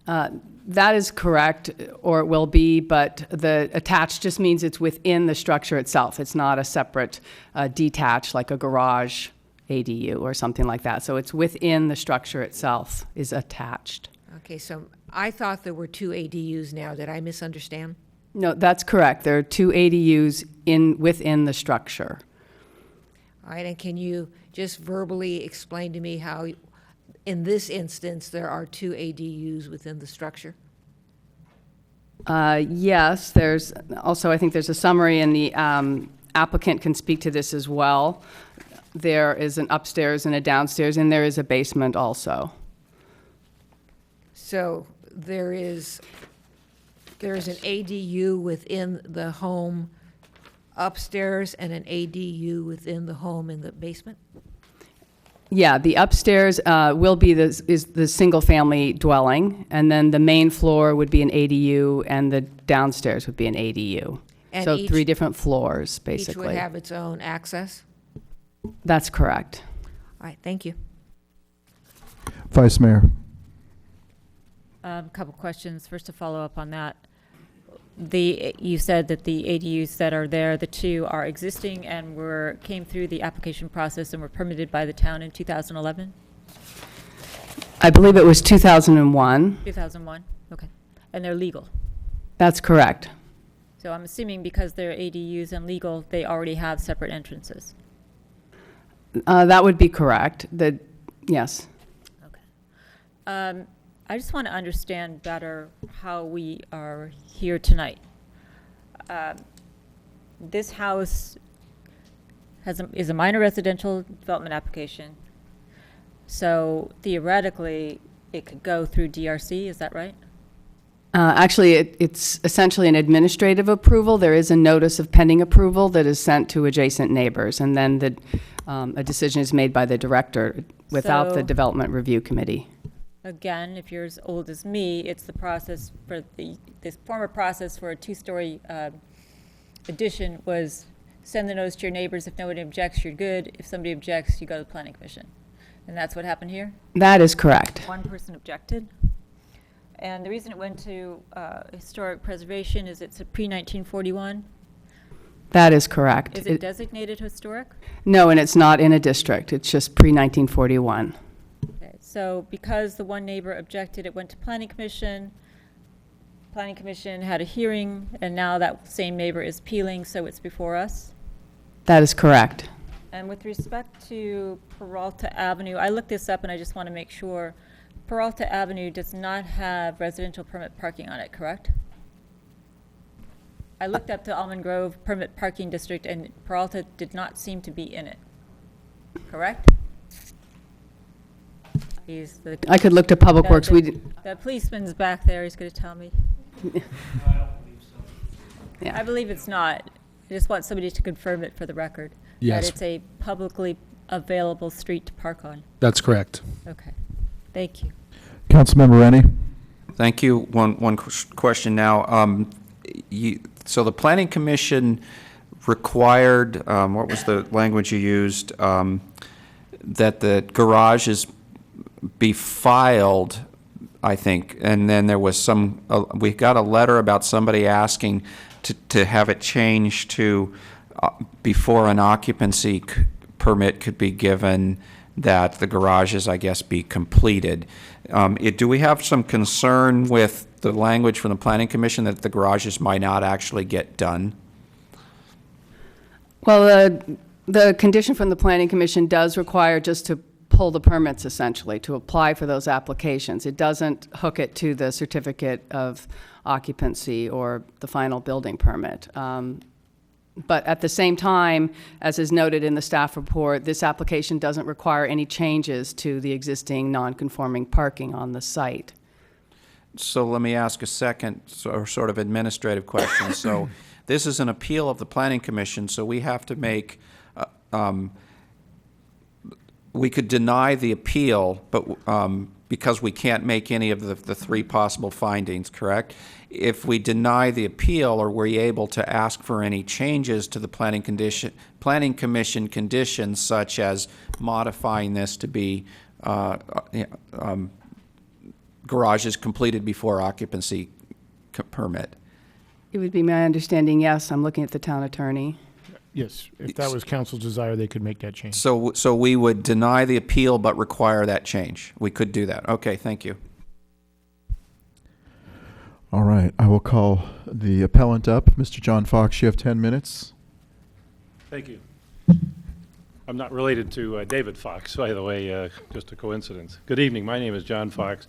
That is correct, or it will be, but the attached just means it's within the structure itself. It's not a separate detached, like a garage ADU or something like that. So it's within the structure itself is attached. Okay, so I thought there were 2 ADUs now. Did I misunderstand? No, that's correct. There are 2 ADUs within the structure. All right, and can you just verbally explain to me how, in this instance, there are 2 ADUs within the structure? Yes, there's also, I think there's a summary, and the applicant can speak to this as well. There is an upstairs and a downstairs, and there is a basement also. So there's an ADU within the home upstairs and an ADU within the home in the basement? Yeah, the upstairs will be the single-family dwelling, and then the main floor would be an ADU, and the downstairs would be an ADU. And so each- 3 different floors, basically. Each would have its own access? That's correct. All right, thank you. Vice Mayor. A couple questions. First, to follow up on that. You said that the ADUs that are there, the 2 are existing and came through the application process and were permitted by the town in 2011? I believe it was 2001. 2001? Okay. And they're legal? That's correct. So I'm assuming because they're ADUs and legal, they already have separate entrances? That would be correct. Yes. I just want to understand better how we are here tonight. This house is a minor residential development application. So theoretically, it could go through DRC, is that right? Actually, it's essentially an administrative approval. There is a notice of pending approval that is sent to adjacent neighbors, and then a decision is made by the director without the So- Development Review Committee. Again, if you're as old as me, it's the process for this former process for a two-story addition was send the notice to your neighbors. If nobody objects, you're good. If somebody objects, you go to the planning commission. And that's what happened here? That is correct. One person objected. And the reason it went to historic preservation is it's a pre-1941? That is correct. Is it designated historic? No, and it's not in a district. It's just pre-1941. Okay, so because the one neighbor objected, it went to planning commission. Planning commission had a hearing, and now that same neighbor is appealing, so it's before us. That is correct. And with respect to Peralta Avenue, I looked this up and I just want to make sure. Peralta Avenue does not have residential permit parking on it, correct? I looked up the Almond Grove Permit Parking District and Peralta did not seem to be in it, correct? I could look to Public Works. The policeman's back there, he's going to tell me. Yeah. I believe it's not. I just want somebody to confirm it for the record. Yes. That it's a publicly available street to park on. That's correct. Okay. Thank you. Councilmember Rennie? Thank you. One question now. So the Planning Commission required, what was the language you used, that the garages be filed, I think, and then there was we got a letter about somebody asking to have it changed to before an occupancy permit could be given, that the garages, I guess, be completed. Do we have some concern with the language from the Planning Commission that the garages might not actually get done? Well, the condition from the Planning Commission does require just to pull the permits, essentially, to apply for those applications. It doesn't hook it to the certificate of occupancy or the final building permit. But at the same time, as is noted in the staff report, this application doesn't require any changes to the existing non-conforming parking on the site. So let me ask a second sort of administrative question. So this is an appeal of the Planning Commission, so we have to make, we could deny the appeal, but because we can't make any of the three possible findings, correct? If we deny the appeal, are we able to ask for any changes to the Planning Commission conditions, such as modifying this to be garages completed before occupancy permit? It would be my understanding, yes. I'm looking at the town attorney. Yes, if that was council's desire, they could make that change. So we would deny the appeal but require that change. We could do that. Okay, thank you. All right, I will call the appellant up. Mr. John Fox, you have 10 minutes. Thank you. I'm not related to David Fox, by the way, just a coincidence. Good evening. My name is John Fox.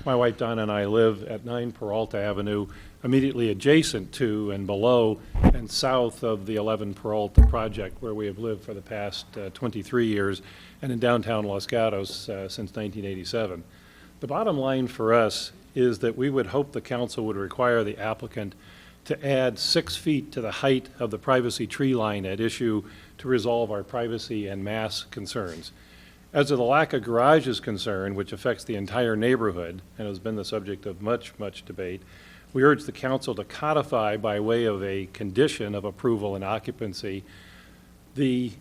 My wife Donna and I live at 9 Peralta Avenue, immediately adjacent to and below and south of the 11 Peralta project, where we have lived for the past 23 years, and in downtown Los Gatos since 1987. The bottom line for us is that we would hope the council would require the applicant to add 6 feet to the height of the privacy tree line at issue to resolve our privacy and mass concerns. As to the lack of garage is concerned, which affects the entire neighborhood and has been the subject of much debate, we urge the council to codify by way of a condition of approval and occupancy the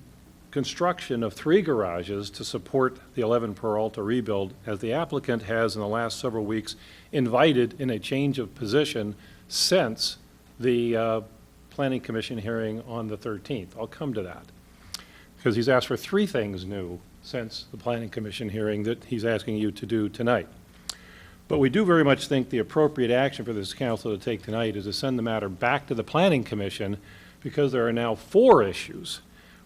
construction of 3 garages to support the 11 Peralta rebuild, as the applicant has in the last several weeks invited in a change of position since the Planning Commission hearing on the 13th. I'll come to that, because he's asked for 3 things new since the Planning Commission hearing that he's asking you to do tonight. But we do very much think the appropriate action for this council to take tonight is to send the matter back to the Planning Commission, because there are now 4 issues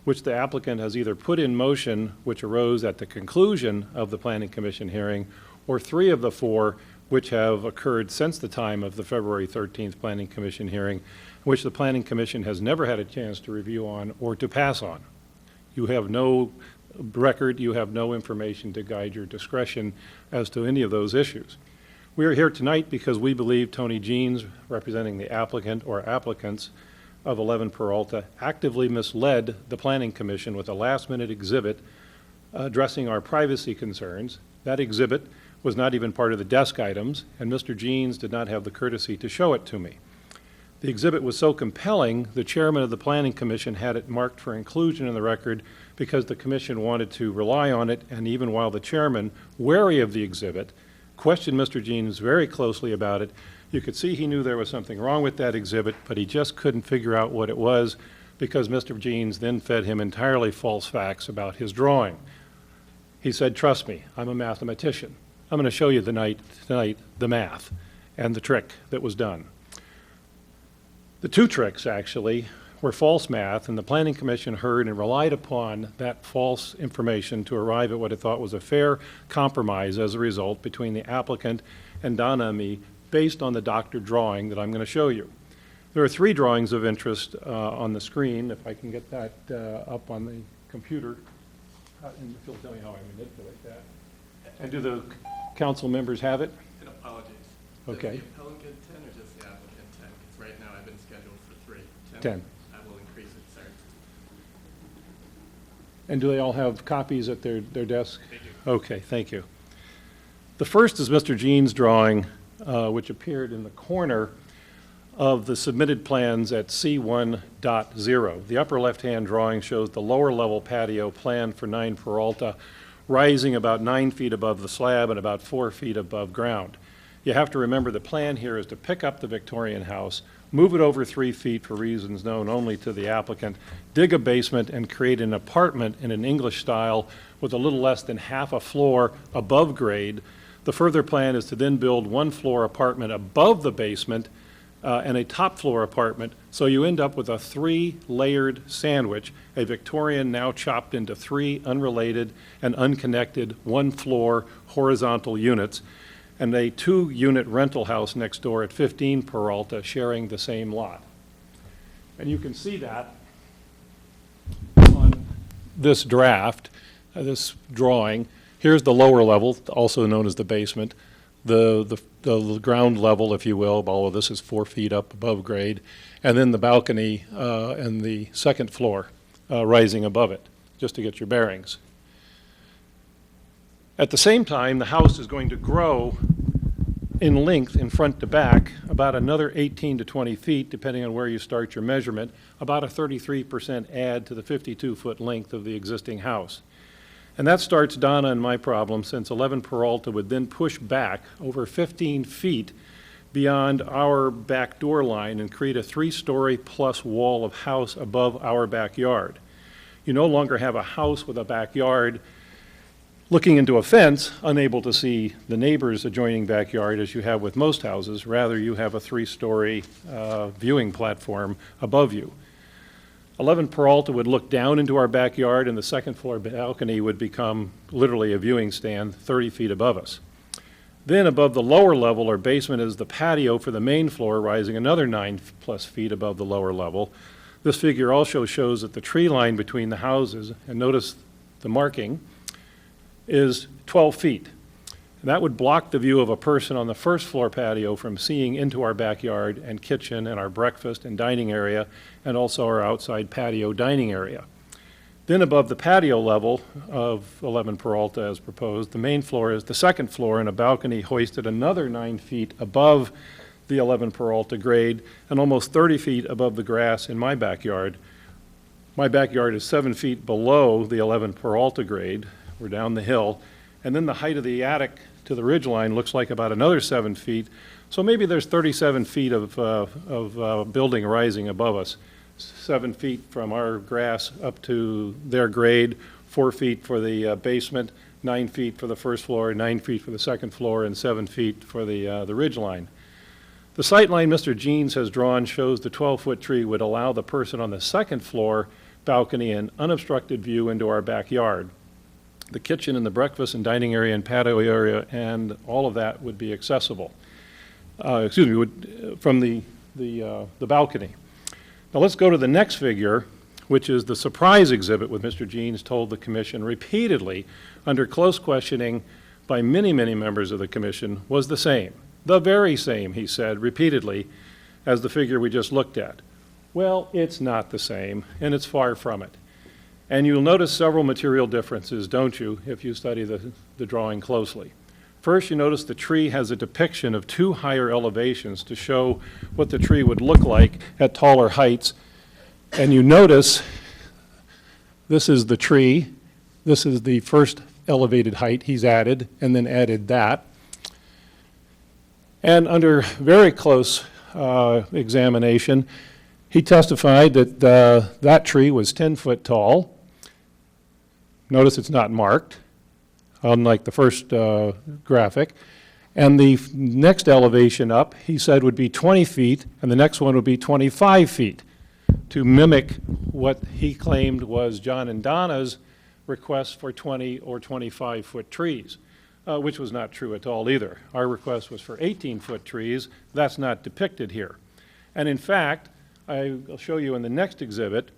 which the applicant has either put in motion, which arose at the conclusion of the Planning Commission hearing, or 3 of the 4 which have occurred since the time of the February 13th Planning Commission hearing, which the Planning Commission has never had a chance to review on or to pass on. You have no record, you have no information to guide your discretion as to any of those issues. We are here tonight because we believe Tony Jeans, representing the applicant or applicants of 11 Peralta, actively misled the Planning Commission with a last-minute exhibit addressing our privacy concerns. That exhibit was not even part of the desk items, and Mr. Jeans did not have the courtesy to show it to me. The exhibit was so compelling, the chairman of the Planning Commission had it marked for inclusion in the record because the commission wanted to rely on it, and even while the chairman, wary of the exhibit, questioned Mr. Jeans very closely about it, you could see he knew there was something wrong with that exhibit, but he just couldn't figure out what it was because Mr. Jeans then fed him entirely false facts about his drawing. He said, "Trust me, I'm a mathematician. I'm going to show you tonight the math and the trick that was done." The 2 tricks, actually, were false math, and the Planning Commission heard and relied upon that false information to arrive at what it thought was a fair compromise as a result between the applicant and Donna and me, based on the doctored drawing that I'm going to show you. There are 3 drawings of interest on the screen. If I can get that up on the computer, and if you'll tell me how I manipulate that. And do the council members have it? And apologies. Okay. Does the applicant get 10 or just the applicant 10? Because right now I've been scheduled for 3. 10. I will increase it, sir. And do they all have copies at their desk? They do. Okay, thank you. The first is Mr. Jeans' drawing, which appeared in the corner of the submitted plans at C1.0. The upper left-hand drawing shows the lower level patio planned for 9 Peralta, rising about 9 feet above the slab and about 4 feet above ground. You have to remember the plan here is to pick up the Victorian house, move it over 3 feet for reasons known only to the applicant, dig a basement and create an apartment in an English style with a little less than half a floor above grade. The further plan is to then build 1-floor apartment above the basement and a top floor apartment, so you end up with a 3-layered sandwich, a Victorian now chopped into 3 unrelated and unconnected 1-floor horizontal units, and a 2-unit rental house next door at 15 Peralta sharing the same lot. And you can see that on this draft, this drawing. Here's the lower level, also known as the basement. The ground level, if you will, all of this is 4 feet up above grade, and then the balcony and the second floor rising above it, just to get your bearings. At the same time, the house is going to grow in length in front to back about another 18 to 20 feet, depending on where you start your measurement, about a 33% add to the 52-foot length of the existing house. And that starts Donna and my problem, since 11 Peralta would then push back over 15 feet beyond our back door line and create a 3-story plus wall of house above our backyard. You no longer have a house with a backyard looking into a fence, unable to see the neighbor's adjoining backyard as you have with most houses. Rather, you have a 3-story viewing platform above you. 11 Peralta would look down into our backyard, and the second-floor balcony would become literally a viewing stand 30 feet above us. Then above the lower level or basement is the patio for the main floor, rising another 9+ feet above the lower level. This figure also shows that the tree line between the houses, and notice the marking, is 12 feet. And that would block the view of a person on the first floor patio from seeing into our backyard and kitchen and our breakfast and dining area, and also our outside patio dining area. Then above the patio level of 11 Peralta as proposed, the main floor is the second floor, and a balcony hoisted another 9 feet above the 11 Peralta grade and almost 30 feet above the grass in my backyard. My backyard is 7 feet below the 11 Peralta grade. We're down the hill. And then the height of the attic to the ridge line looks like about another 7 feet. So maybe there's 37 feet of building rising above us. 7 feet from our grass up to their grade, 4 feet for the basement, 9 feet for the first floor, 9 feet for the second floor, and 7 feet for the ridge line. The sight line Mr. Jeans has drawn shows the 12-foot tree would allow the person on the second floor balcony an unobstructed view into our backyard. The kitchen and the breakfast and dining area and patio area and all of that would be accessible. From the balcony. Now let's go to the next figure, which is the surprise exhibit with Mr. Jeans told the commission repeatedly under close questioning by many, many members of the commission was the same. The very same, he said repeatedly, as the figure we just looked at. Well, it's not the same, and it's far from it. And you'll notice several material differences, don't you, if you study the drawing closely. First, you notice the tree has a depiction of 2 higher elevations to show what the tree would look like at taller heights. And you notice this is the tree. This is the first elevated height he's added, and then added that. And under very close examination, he testified that that tree was 10 foot tall. Notice it's not marked, unlike the first graphic. And the next elevation up, he said, would be 20 feet, and the next one would be 25 feet, to mimic what he claimed was John and Donna's request for 20 or 25-foot trees, which was not true at all either. Our request was for 18-foot trees. That's not depicted here. And in fact, I'll show you in the next exhibit.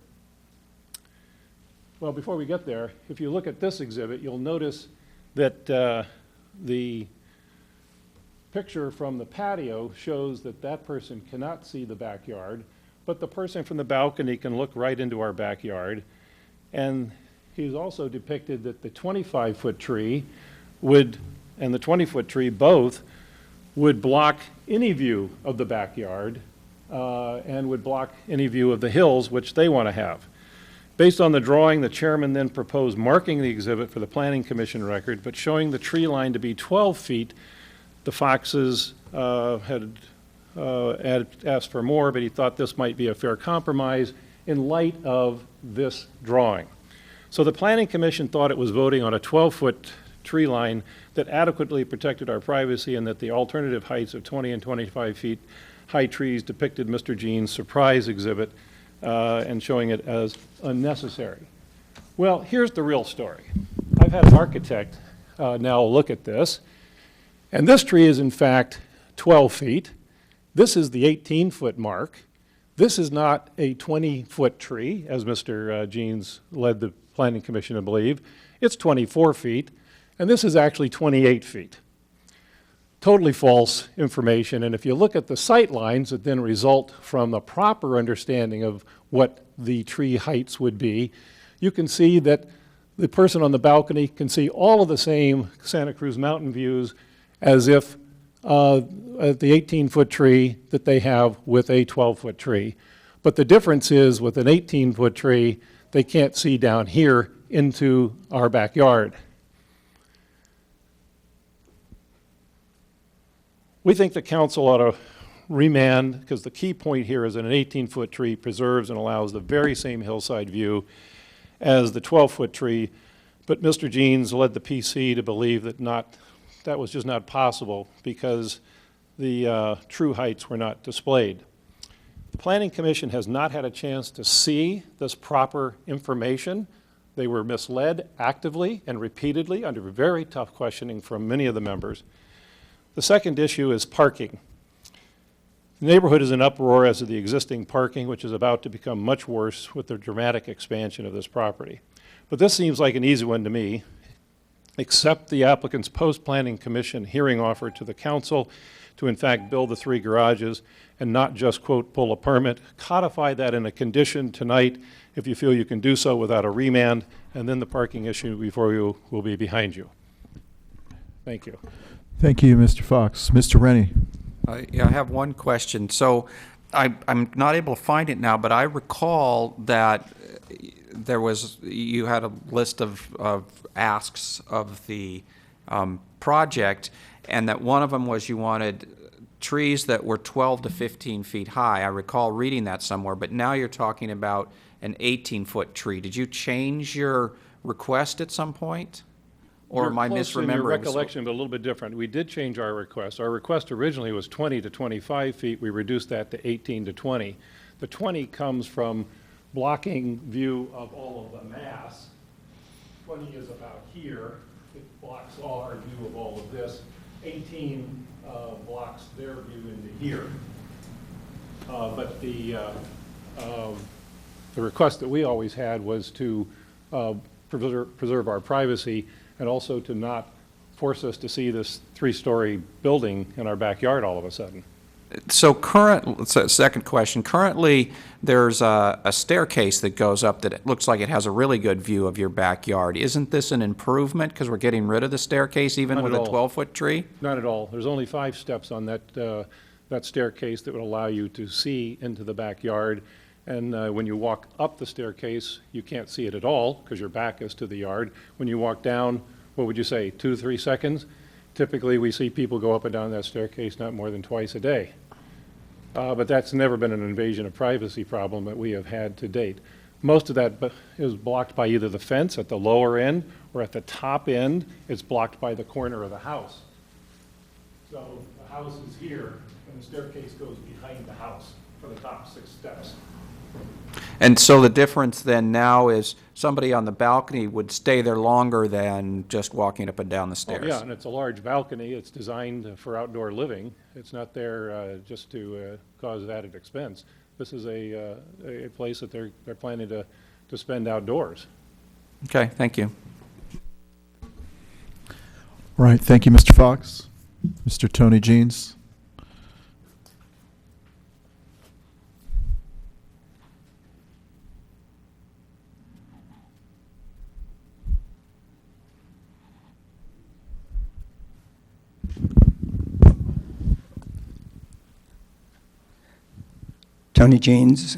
Well, before we get there, if you look at this exhibit, you'll notice that the picture from the patio shows that that person cannot see the backyard, but the person from the balcony can look right into our backyard. And he's also depicted that the 25-foot tree would, and the 20-foot tree both, would block any view of the backyard and would block any view of the hills, which they want to have. Based on the drawing, the chairman then proposed marking the exhibit for the Planning Commission record, but showing the tree line to be 12 feet. The Foxes had asked for more, but he thought this might be a fair compromise in light of this drawing. So the Planning Commission thought it was voting on a 12-foot tree line that adequately protected our privacy and that the alternative heights of 20 and 25 feet high trees depicted Mr. Jean's surprise exhibit and showing it as unnecessary. Well, here's the real story. I've had an architect now look at this, and this tree is in fact 12 feet. This is the 18-foot mark. This is not a 20-foot tree, as Mr. Jeans led the Planning Commission to believe. It's 24 feet, and this is actually 28 feet. Totally false information, and if you look at the sight lines that then result from the proper understanding of what the tree heights would be, you can see that the person on the balcony can see all of the same Santa Cruz Mountain views as if at the 18-foot tree that they have with a 12-foot tree. But the difference is with an 18-foot tree, they can't see down here into our backyard. We think the council ought to remand, because the key point here is that an 18-foot tree preserves and allows the very same hillside view as the 12-foot tree, but Mr. Jeans led the PC to believe that that was just not possible because the true heights were not displayed. The Planning Commission has not had a chance to see this proper information. They were misled actively and repeatedly under very tough questioning from many of the members. The second issue is parking. The neighborhood is in uproar as to the existing parking, which is about to become much worse with the dramatic expansion of this property. But this seems like an easy one to me. Accept the applicant's post-planning commission hearing offer to the council to in fact build the 3 garages and not just, quote, pull a permit. Codify that in a condition tonight if you feel you can do so without a remand, and then the parking issue before you will be behind you. Thank you. Thank you, Mr. Fox. Mr. Rennie. Yeah, I have one question. So I'm not able to find it now, but I recall that you had a list of asks of the project, and that one of them was you wanted trees that were 12 to 15 feet high. I recall reading that somewhere, but now you're talking about an 18-foot tree. Did you change your request at some point? Or am I You're close in your misremembering? recollection, but a little bit different. We did change our request. Our request originally was 20 to 25 feet. We reduced that to 18 to 20. The 20 comes from blocking view of all of the mass. 20 is about here. It blocks all our view of all of this. 18 blocks their view into here. But the request that we always had was to preserve our privacy and also to not force us to see this 3-story building in our backyard all of a sudden. So second question, currently there's a staircase that goes up that it looks like it has a really good view of your backyard. Isn't this an improvement because we're getting rid of the staircase even Not with at a all. 12-foot tree? Not at all. There's only 5 steps on that staircase that would allow you to see into the backyard. And when you walk up the staircase, you can't see it at all because your back is to the yard. When you walk down, what would you say, 2 to 3 seconds? Typically, we see people go up and down that staircase not more than twice a day. But that's never been an invasion of privacy problem that we have had to date. Most of that is blocked by either the fence at the lower end or at the top end, it's blocked by the corner of the house. So the house is here and the staircase goes behind the house for the top 6 steps. And so the difference then now is somebody on the balcony would stay there longer than just walking up and down the stairs. Oh, yeah, and it's a large balcony. It's designed for outdoor living. It's not there just to cause added expense. This is a place that they're planning to spend outdoors. Okay, thank you. All right, thank you, Mr. Fox. Mr. Tony Jeans. Tony Jeans,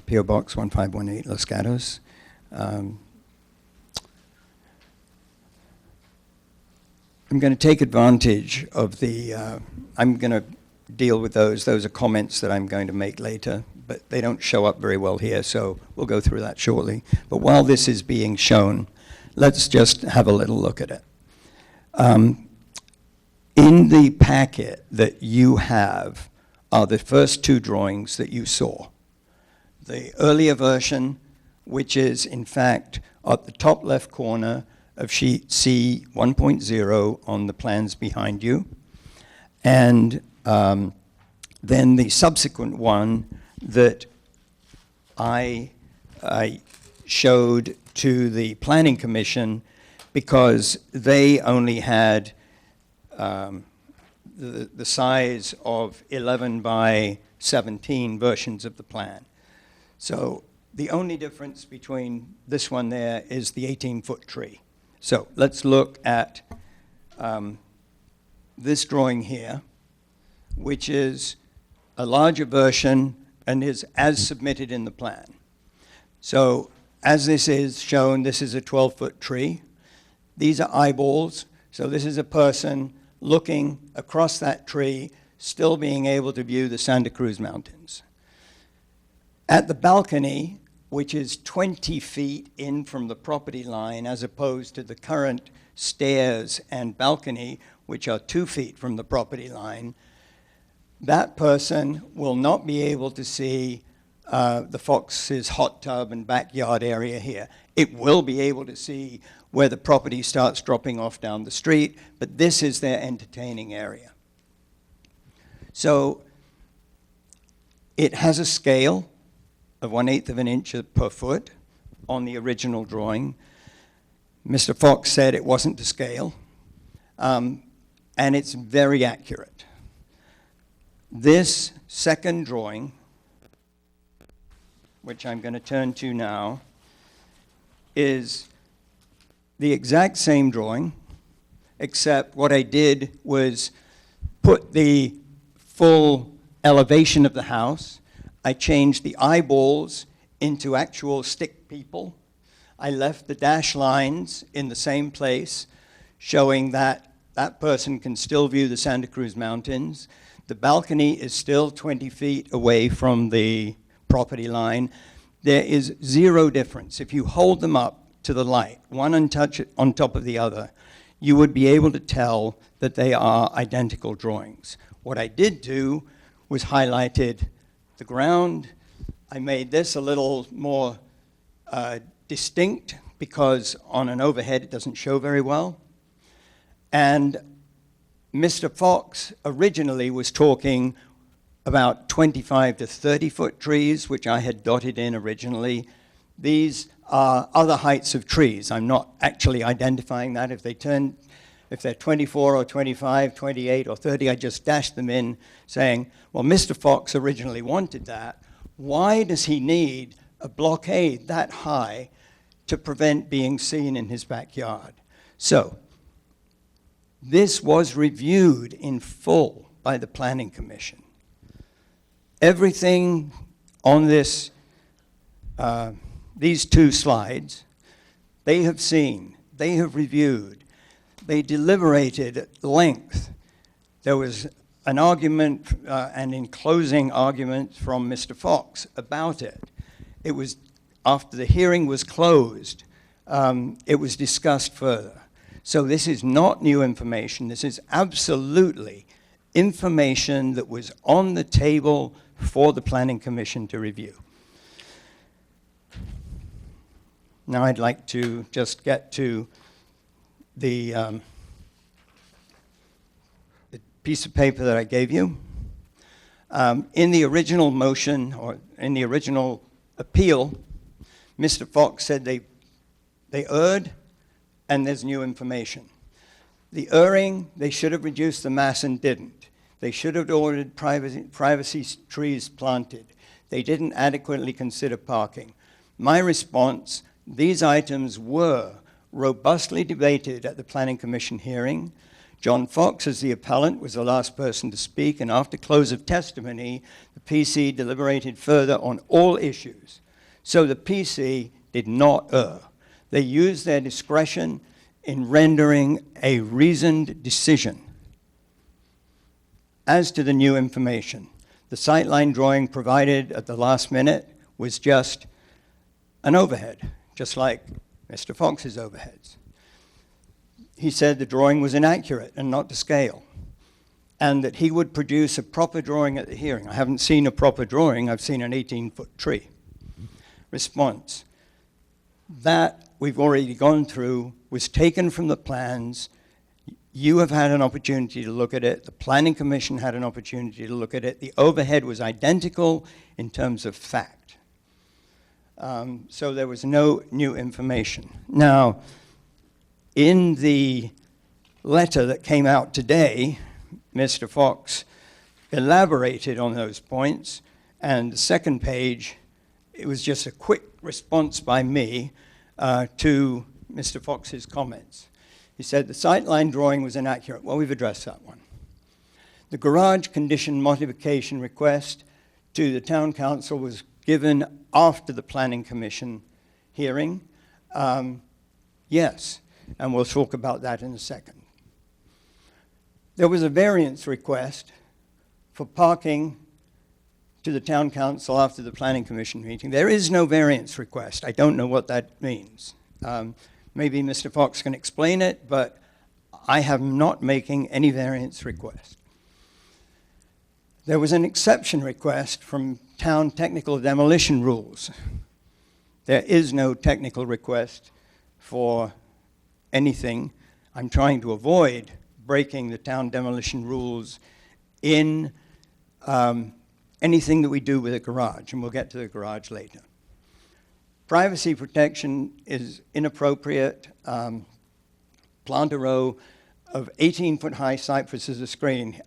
P.O. Box 1518, Los Gatos. I'm going to take advantage of I'm going to deal with those. Those are comments that I'm going to make later, but they don't show up very well here, so we'll go through that shortly. But while this is being shown, let's just have a little look at it. In the packet that you have are the first 2 drawings that you saw. The earlier version, which is in fact at the top left corner of sheet C 1.0 on the plans behind you, and then the subsequent one that I showed to the Planning Commission because they only had the size of 11 by 17 versions of the plan. So the only difference between this one there is the 18-foot tree. So let's look at this drawing here, which is a larger version and is as submitted in the plan. So as this is shown, this is a 12-foot tree. These are eyeballs. So this is a person looking across that tree, still being able to view the Santa Cruz Mountains. At the balcony, which is 20 feet in from the property line, as opposed to the current stairs and balcony, which are 2 feet from the property line, that person will not be able to see the Fox's hot tub and backyard area here. It will be able to see where the property starts dropping off down the street, but this is their entertaining area. So it has a scale of 1/8 of an inch per foot on the original drawing. Mr. Fox said it wasn't to scale, and it's very accurate. This second drawing, which I'm going to turn to now, is the exact same drawing, except what I did was put the full elevation of the house. I changed the eyeballs into actual stick people. I left the dash lines in the same place, showing that that person can still view the Santa Cruz Mountains. The balcony is still 20 feet away from the property line. There is zero difference. If you hold them up to the light, one on top of the other, you would be able to tell that they are identical drawings. What I did do was highlighted the ground. I made this a little more distinct because on an overhead it doesn't show very well. And Mr. Fox originally was talking about 25 to 30 foot trees, which I had dotted in originally. These are other heights of trees. I'm not actually identifying that. If they're 24 or 25, 28 or 30, I just dash them in saying, well, Mr. Fox originally wanted that. Why does he need a blockade that high to prevent being seen in his backyard? So, this was reviewed in full by the Planning Commission. Everything on this, these two slides, they have seen, they have reviewed, they deliberated at length. There was an argument, and in closing argument from Mr. Fox about it. It was, after the hearing was closed, it was discussed further. So this is not new information. This is absolutely information that was on the table for the Planning Commission to review. Now I'd like to just get to the piece of paper that I gave you. In the original motion, or in the original appeal, Mr. Fox said they erred and there's new information. The erring, they should have reduced the mass and didn't. They should have ordered privacy trees planted. They didn't adequately consider parking. My response, these items were robustly debated at the Planning Commission hearing. John Fox, as the appellant, was the last person to speak, and after close of testimony, the PC deliberated further on all issues. So the PC did not err. They used their discretion in rendering a reasoned decision. As to the new information, the sightline drawing provided at the last minute was just an overhead, just like Mr. Fox's overheads. He said the drawing was inaccurate and not to scale, and that he would produce a proper drawing at the hearing. I haven't seen a proper drawing. I've seen an 18-foot tree. Response. That we've already gone through was taken from the plans. You have had an opportunity to look at it. The Planning Commission had an opportunity to look at it. The overhead was identical in terms of fact. So there was no new information. Now, in the letter that came out today, Mr. Fox elaborated on those points, and the second page, it was just a quick response by me to Mr. Fox's comments. He said the sightline drawing was inaccurate. Well, we've addressed that one. The garage condition modification request to the town council was given after the Planning Commission hearing. Yes, and we'll talk about that in a second. There was a variance request for parking to the town council after the Planning Commission meeting. There is no variance request. I don't know what that means. Maybe Mr. Fox can explain it, but I am not making any variance request. There was an exception request from town technical demolition rules. There is no technical request for anything. I'm trying to avoid breaking the town demolition rules in anything that we do with a garage, and we'll get to the garage later. Privacy protection is inappropriate. Plant a row of 18-foot high cypress as a screen.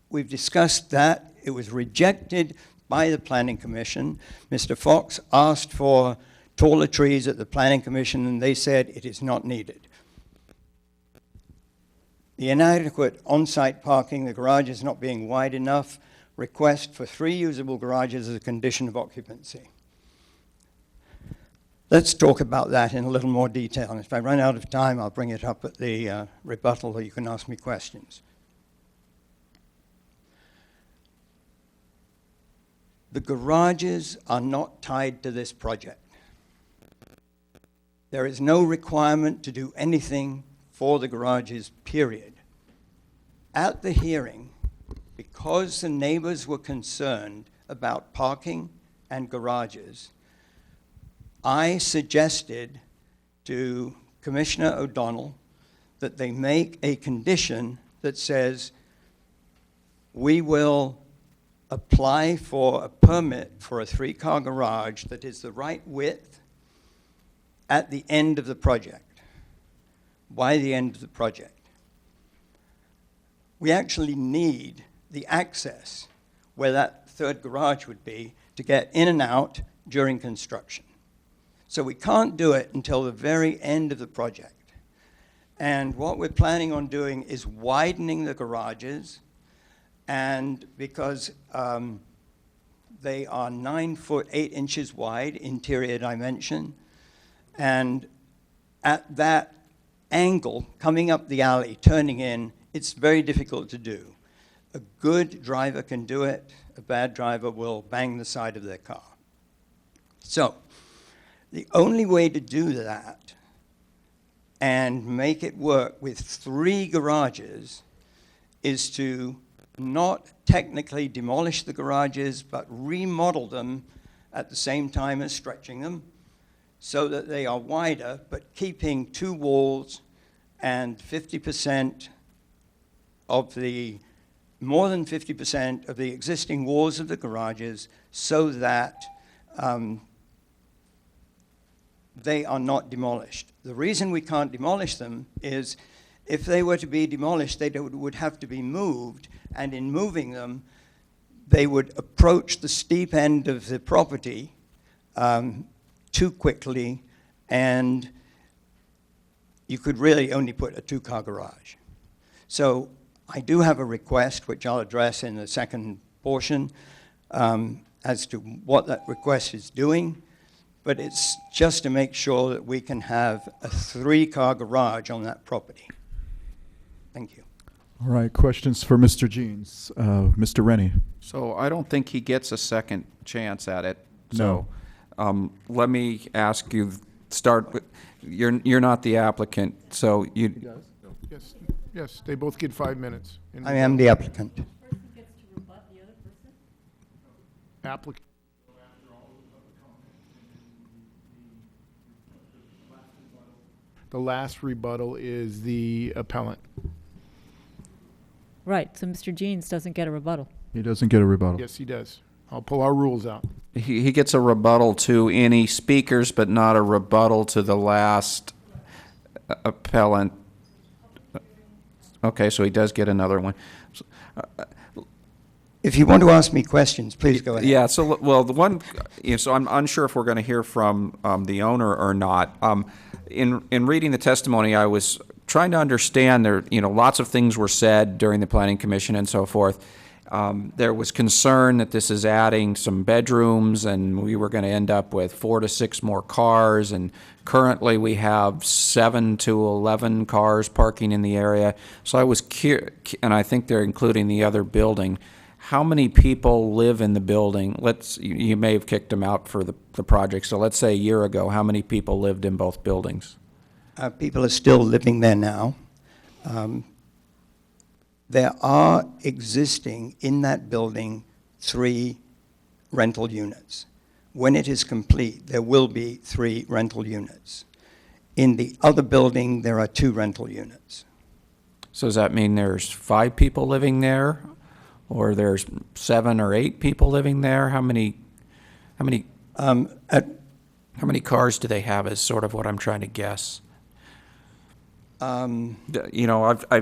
We've discussed that. It was rejected by the Planning Commission. Mr. Fox asked for taller trees at the Planning Commission, and they said it is not needed. The inadequate on-site parking, the garage is not being wide enough, request for 3 usable garages as a condition of occupancy. Let's talk about that in a little more detail. And if I run out of time, I'll bring it up at the rebuttal, or you can ask me questions. The garages are not tied to this project. There is no requirement to do anything for the garages, period. At the hearing, because the neighbors were concerned about parking and garages, I suggested to Commissioner O'Donnell that they make a condition that says we will apply for a permit for a 3-car garage that is the right width at the end of the project, by the end of the project. We actually need the access where that third garage would be to get in and out during construction. So we can't do it until the very end of the project. And what we're planning on doing is widening the garages, and because they are 9 foot 8 inches wide, interior dimension, and at that angle, coming up the alley, turning in, it's very difficult to do. A good driver can do it. A bad driver will bang the side of their car. So the only way to do that and make it work with 3 garages is to not technically demolish the garages, but remodel them at the same time as stretching them so that they are wider, but keeping 2 walls and 50% of the, more than 50% of the existing walls of the garages so that they are not demolished. The reason we can't demolish them is if they were to be demolished, they would have to be moved, and in moving them, they would approach the steep end of the property too quickly, and you could really only put a 2-car garage. So I do have a request, which I'll address in the second portion, as to what that request is doing. But it's just to make sure that we can have a 3-car garage on that property. Thank you. All right, questions for Mr. Jeans. Mr. Rennie. So I don't think he gets a second chance at it. No. So let me ask you, start with, you're not the applicant, so you... He does? Yes, yes, they both get 5 minutes. I am the applicant. Applicant. The last rebuttal is the appellant. Right, so Mr. Jeans doesn't get a rebuttal. He doesn't get a rebuttal. Yes, he does. I'll pull our rules out. He gets a rebuttal to any speakers, but not a rebuttal to the last appellant. Okay, so he does get another one. If you want to ask me questions, please go ahead. Yeah, so, well, the one, so I'm unsure if we're going to hear from the owner or not. In reading the testimony, I was trying to understand there, lots of things were said during the Planning Commission and so forth. There was concern that this is adding some bedrooms and we were going to end up with 4 to 6 more cars, and currently we have 7 to 11 cars parking in the area. So I was curious, and I think they're including the other building. How many people live in the building? You may have kicked them out for the project, so let's say a year ago, how many people lived in both buildings? People are still living there now. There are existing in that building 3 rental units. When it is complete, there will be 3 rental units. In the other building, there are 2 rental units. So does that mean there's 5 people living there? Or there's 7 or 8 people living there? How many cars do they have is sort of what I'm trying to guess. I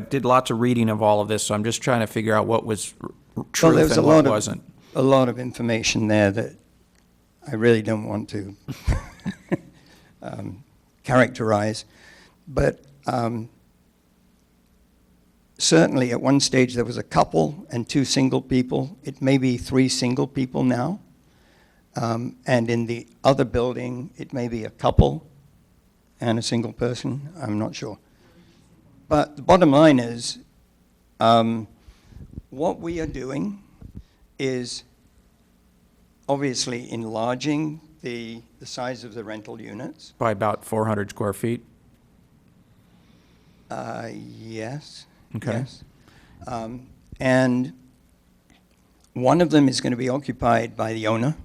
did lots of reading of all of this, so I'm just trying to figure out what was truth and what wasn't. A lot of information there that I really don't want to characterize. But certainly at one stage there was a couple and 2 single people. It may be 3 single people now. And in the other building, it may be a couple and a single person. I'm not sure. But the bottom line is, what we are doing is obviously enlarging the size of the rental units. By about 400 square feet? Yes. Okay. Yes. And one of them is going to be occupied by the owner.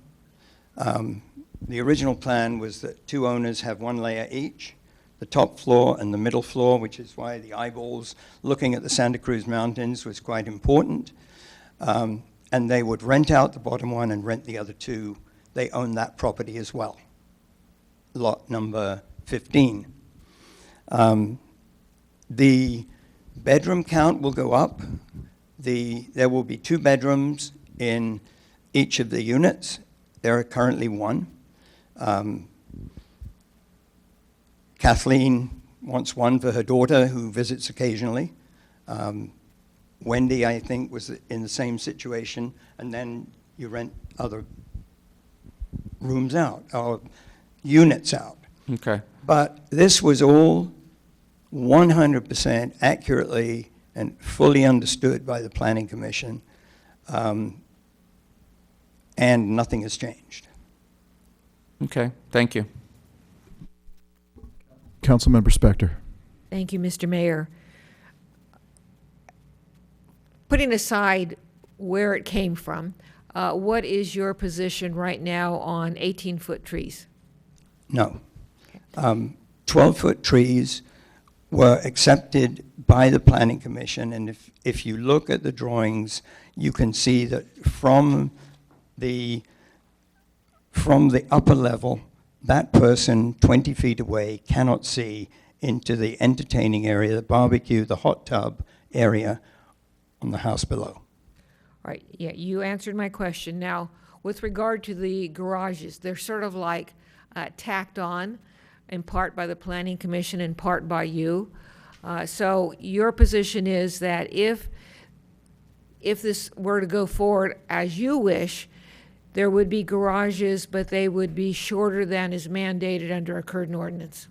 The original plan was that 2 owners have 1 layer each, the top floor and the middle floor, which is why the eyeballs looking at the Santa Cruz Mountains was quite important. And they would rent out the bottom one and rent the other 2. They own that property as well. Lot number 15. The bedroom count will go up. There will be 2 bedrooms in each of the units. There are currently 1. Kathleen wants 1 for her daughter, who visits occasionally. Wendy, I think, was in the same situation. And then you rent other rooms out, or units out. Okay. But this was all 100% accurately and fully understood by the Planning Commission, and nothing has changed. Okay, thank you. Councilmember Spector. Thank you, Mr. Mayor. Putting aside where it came from, what is your position right now on 18-foot trees? No. 12-foot trees were accepted by the Planning Commission, and if you look at the drawings, you can see that from the upper level, that person 20 feet away cannot see into the entertaining area, the barbecue, the hot tub area on the house below. All right, yeah, you answered my question. Now, with regard to the garages, they're sort of like tacked on, in part by the Planning Commission, in part by you. So your position is that if this were to go forward as you wish, there would be garages, but they would be shorter than is mandated under a current ordinance.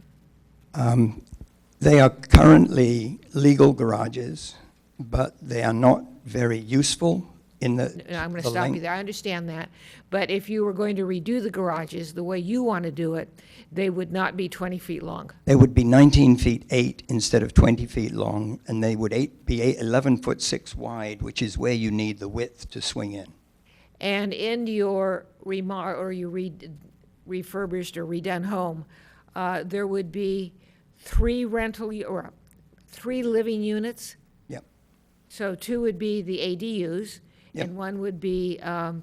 They are currently legal garages, but they are not very useful in the No, I'm going to the stop you length. there. I understand that. But if you were going to redo the garages the way you want to do it, they would not be 20 feet long. They would be 19 feet 8 instead of 20 feet long, and they would be 11 foot 6 wide, which is where you need the width to swing in. And in your refurbished or redone home, there would be 3 living units? Yep. So 2 would be the ADUs, Yep. and 1 would be a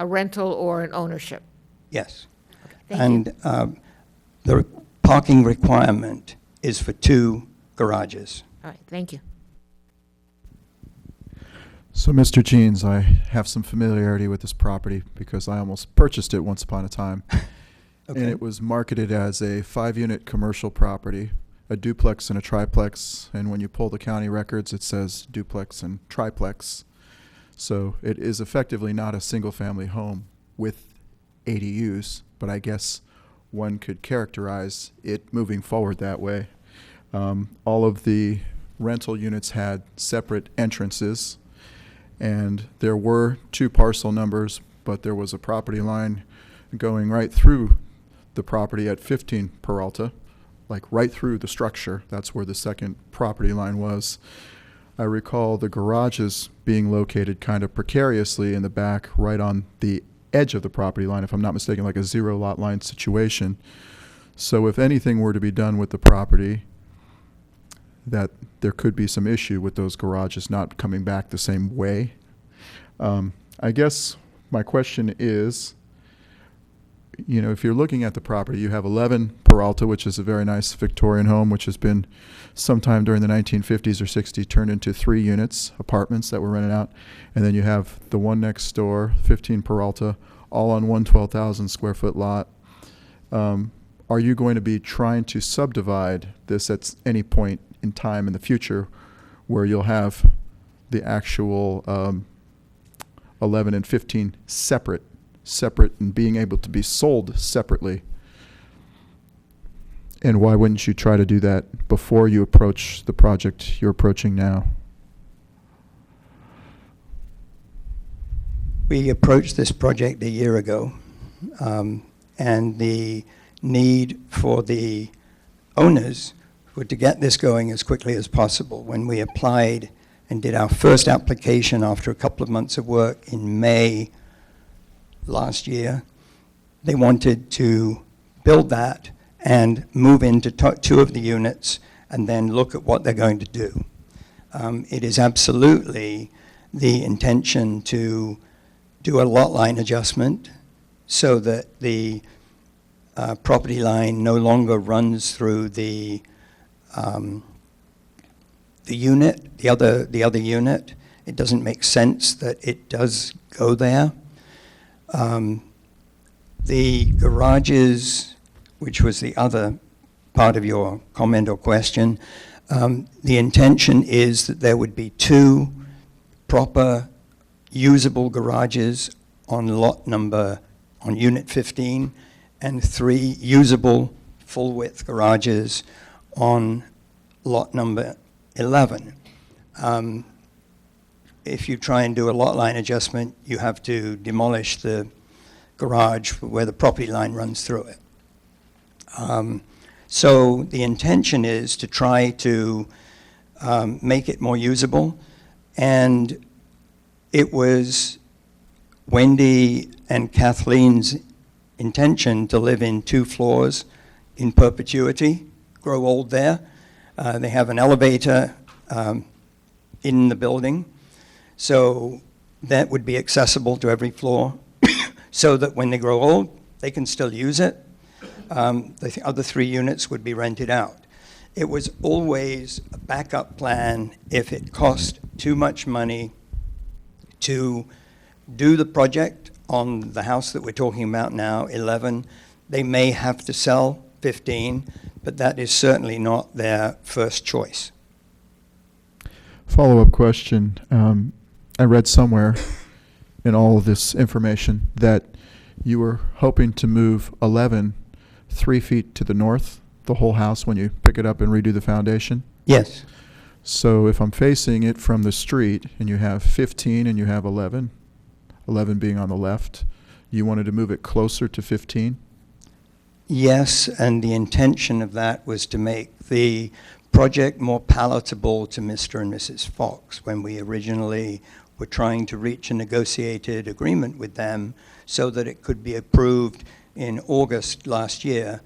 rental or an ownership. Yes. Thank And the parking requirement is for 2 garages. All right, thank you. So, Mr. Jeans, I have some familiarity with this property because I almost purchased it once upon a time. Okay. And it was marketed as a 5-unit commercial property, a duplex and a triplex. And when you pull the county records, it says duplex and triplex. So it is effectively not a single-family home with ADUs, but I guess one could characterize it moving forward that way. All of the rental units had separate entrances, and there were 2 parcel numbers, but there was a property line going right through the property at 15 Peralta, like right through the structure. That's where the second property line was. I recall the garages being located kind of precariously in the back, right on the edge of the property line, if I'm not mistaken, like a 0 lot line situation. So if anything were to be done with the property, that there could be some issue with those garages not coming back the same way. I guess my question is, you know, if you're looking at the property, you have 11 Peralta, which is a very nice Victorian home, which has been sometime during the 1950s or 60s turned into 3 units, apartments that were rented out. And then you have the one next door, 15 Peralta, all on one 12,000 square foot lot. Are you going to be trying to subdivide this at any point in time in the future where you'll have the actual 11 and 15 separate and being able to be sold separately? And why wouldn't you try to do that before you approach the project you're approaching now? We approached this project a year ago, And the need for the owners were to get this going as quickly as possible. When we applied and did our first application after a couple of months of work in May last year, they wanted to build that and move into two of the units and then look at what they're going to do. It is absolutely the intention to do a lot line adjustment so that the property line no longer runs through the unit, the other unit. It doesn't make sense that it does go there. The garages, which was the other part of your comment or question, the intention is that there would be 2 proper usable garages on on unit 15 and 3 usable full-width garages on lot number 11. If you try and do a lot line adjustment, you have to demolish the garage where the property line runs through it. So the intention is to try to make it more usable, and it was Wendy and Kathleen's intention to live in 2 floors in perpetuity, grow old there. They have an elevator in the building, so that would be accessible to every floor so that when they grow old, they can still use it. The other 3 units would be rented out. It was always a backup plan if it cost too much money to do the project on the house that we're talking about now, 11. They may have to sell 15, but that is certainly not their first choice. Follow-up question. I read somewhere in all of this information that you were hoping to move 11 3 feet to the north, the whole house, when you pick it up and redo the foundation? Yes. So if I'm facing it from the street and you have 15 and you have 11 being on the left, you wanted to move it closer to 15? Yes, and the intention of that was to make the project more palatable to Mr. and Mrs. Fox when we originally were trying to reach a negotiated agreement with them so that it could be approved in August last year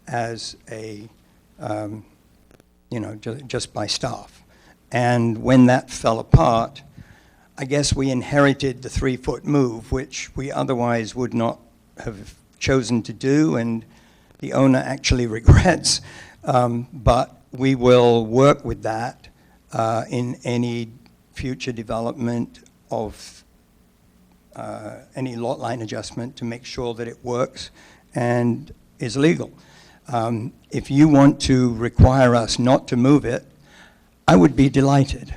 as a, just by staff. And when that fell apart, I guess we inherited the 3-foot move, which we otherwise would not have chosen to do, and the owner actually regrets. But we will work with that in any future development of any lot line adjustment to make sure that it works and is legal. If you want to require us not to move it, I would be delighted.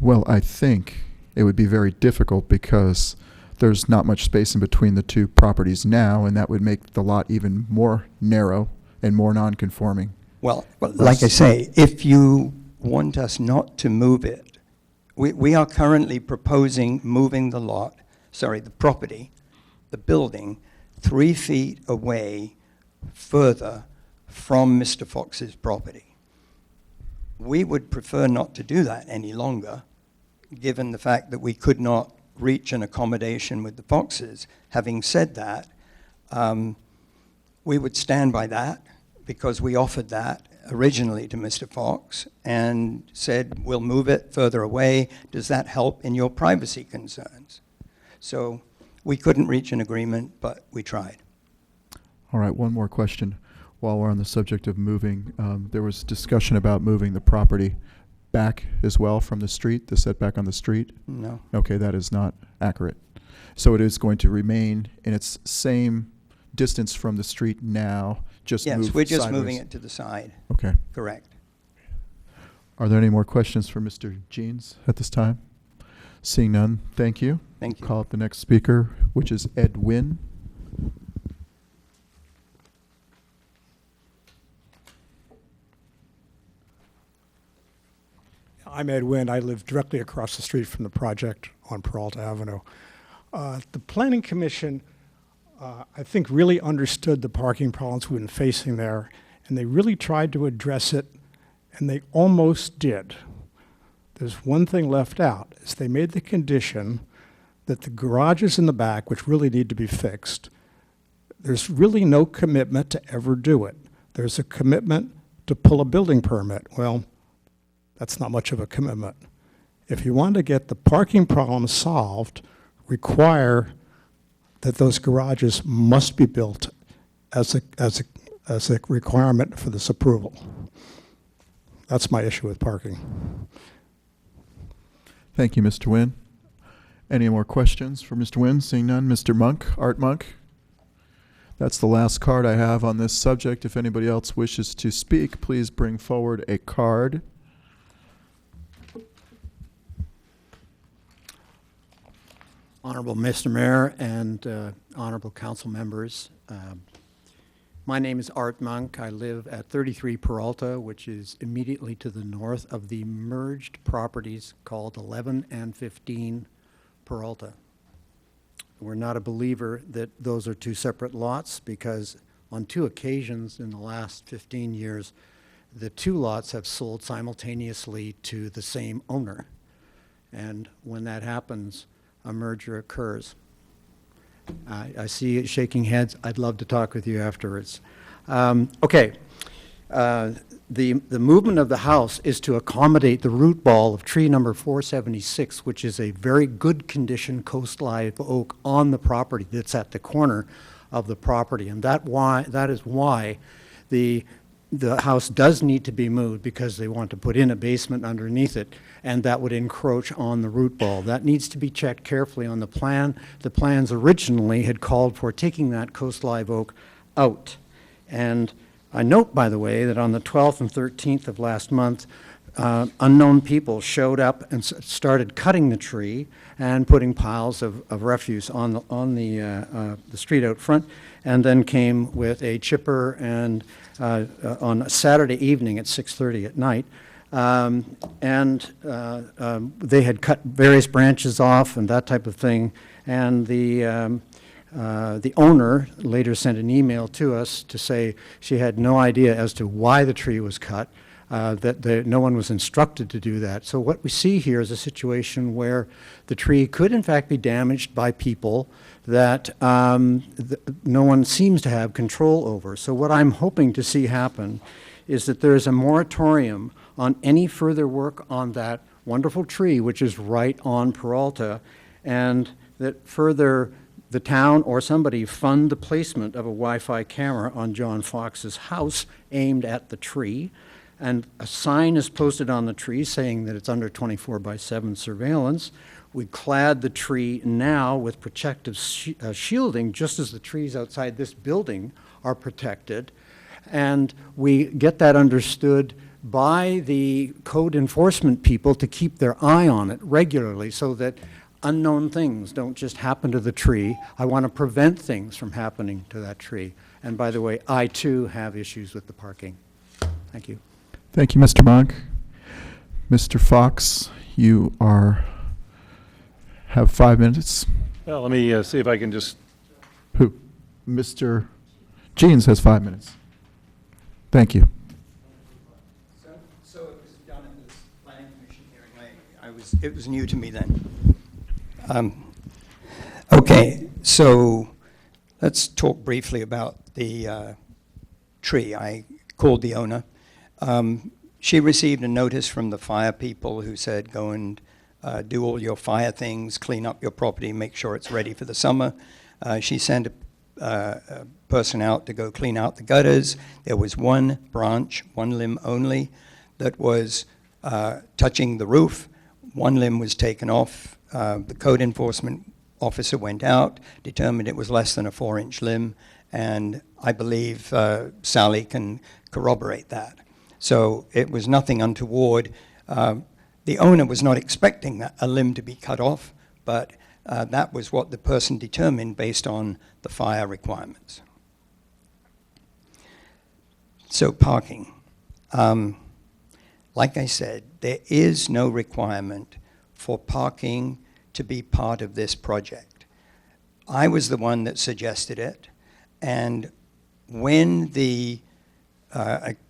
Well, I think it would be very difficult because there's not much space in between the 2 properties now, and that would make the lot even more narrow and more non-conforming. Well, like I say, if you want us not to move it, we are currently proposing moving the property, the building, 3 feet away further from Mr. Fox's property. We would prefer not to do that any longer, given the fact that we could not reach an accommodation with the Foxes. Having said that, we would stand by that because we offered that originally to Mr. Fox and said, we'll move it further away. Does that help in your privacy concerns? So we couldn't reach an agreement, but we tried. All right, one more question. While we're on the subject of moving, there was discussion about moving the property back as well from the street, the setback on the street? No. Okay, that is not accurate. So it is going to remain in its same distance from the street now, just move Yes, we're just sideways. moving it to the side. Okay. Correct. Are there any more questions for Mr. Jeans at this time? Seeing none, thank you. Thank you. Call up the next speaker, which is Ed Wynn. I'm Ed Wynn. I live directly across the street from the project on Peralta Avenue. The Planning Commission I think, really understood the parking problems we've been facing there, and they really tried to address it, and they almost did. There's one thing left out, is they made the condition that the garages in the back, which really need to be fixed, there's really no commitment to ever do it. There's a commitment to pull a building permit. Well, that's not much of a commitment. If you want to get the parking problem solved, require that those garages must be built as a requirement for this approval. That's my issue with parking. Thank you, Mr. Nguyen. Any more questions for Mr. Nguyen? Seeing none, Mr. Monk, Art Monk. That's the last card I have on this subject. If anybody else wishes to speak, please bring forward a card. Honorable Mr. Mayor and honorable council members, my name is Art Monk. I live at 33 Peralta, which is immediately to the north of the merged properties called 11 and 15 Peralta. We're not a believer that those are two separate lots because on 2 occasions in the last 15 years, the 2 lots have sold simultaneously to the same owner. And when that happens, a merger occurs. I see you shaking heads. I'd love to talk with you afterwards. Okay. The movement of the house is to accommodate the root ball of tree number 476, which is a very good condition coast live oak on the property that's at the corner of the property. And that is why the house does need to be moved, because they want to put in a basement underneath it, and that would encroach on the root ball. That needs to be checked carefully on the plan. The plans originally had called for taking that coast live oak out. And I note, by the way, that on the 12th and 13th of last month, unknown people showed up and started cutting the tree and putting piles of refuse on the street out front, and then came with a chipper and on a Saturday evening at 6:30 at night. They had cut various branches off and that type of thing, and the owner later sent an email to us to say she had no idea as to why the tree was cut, that no one was instructed to do that. So what we see here is a situation where the tree could in fact be damaged by people that no one seems to have control over. So what I'm hoping to see happen is that there is a moratorium on any further work on that wonderful tree, which is right on Peralta, and that further the town or somebody fund the placement of a Wi-Fi camera on John Fox's house aimed at the tree. And a sign is posted on the tree saying that it's under 24/7 surveillance. We clad the tree now with protective shielding, just as the trees outside this building are protected. And we get that understood by the code enforcement people to keep their eye on it regularly so that unknown things don't just happen to the tree. I want to prevent things from happening to that tree. And by the way, I too have issues with the parking. Thank you. Thank you, Mr. Monk. Mr. Fox, you have 5 minutes. Well, let me see if I can just... Who? Mr. Jeans has 5 minutes. Thank you. So it was done at this planning commission hearing. It was new to me then. Okay, so let's talk briefly about the tree. I called the owner. She received a notice from the fire people who said, go and do all your fire things, clean up your property, make sure it's ready for the summer. She sent a person out to go clean out the gutters. There was one branch, one limb only, that was touching the roof. One limb was taken off. The code enforcement officer went out, determined it was less than a 4-inch limb, and I believe Sally can corroborate that. So it was nothing untoward. The owner was not expecting a limb to be cut off, but that was what the person determined based on the fire requirements. So parking. Like I said, there is no requirement for parking to be part of this project. I was the one that suggested it. And when the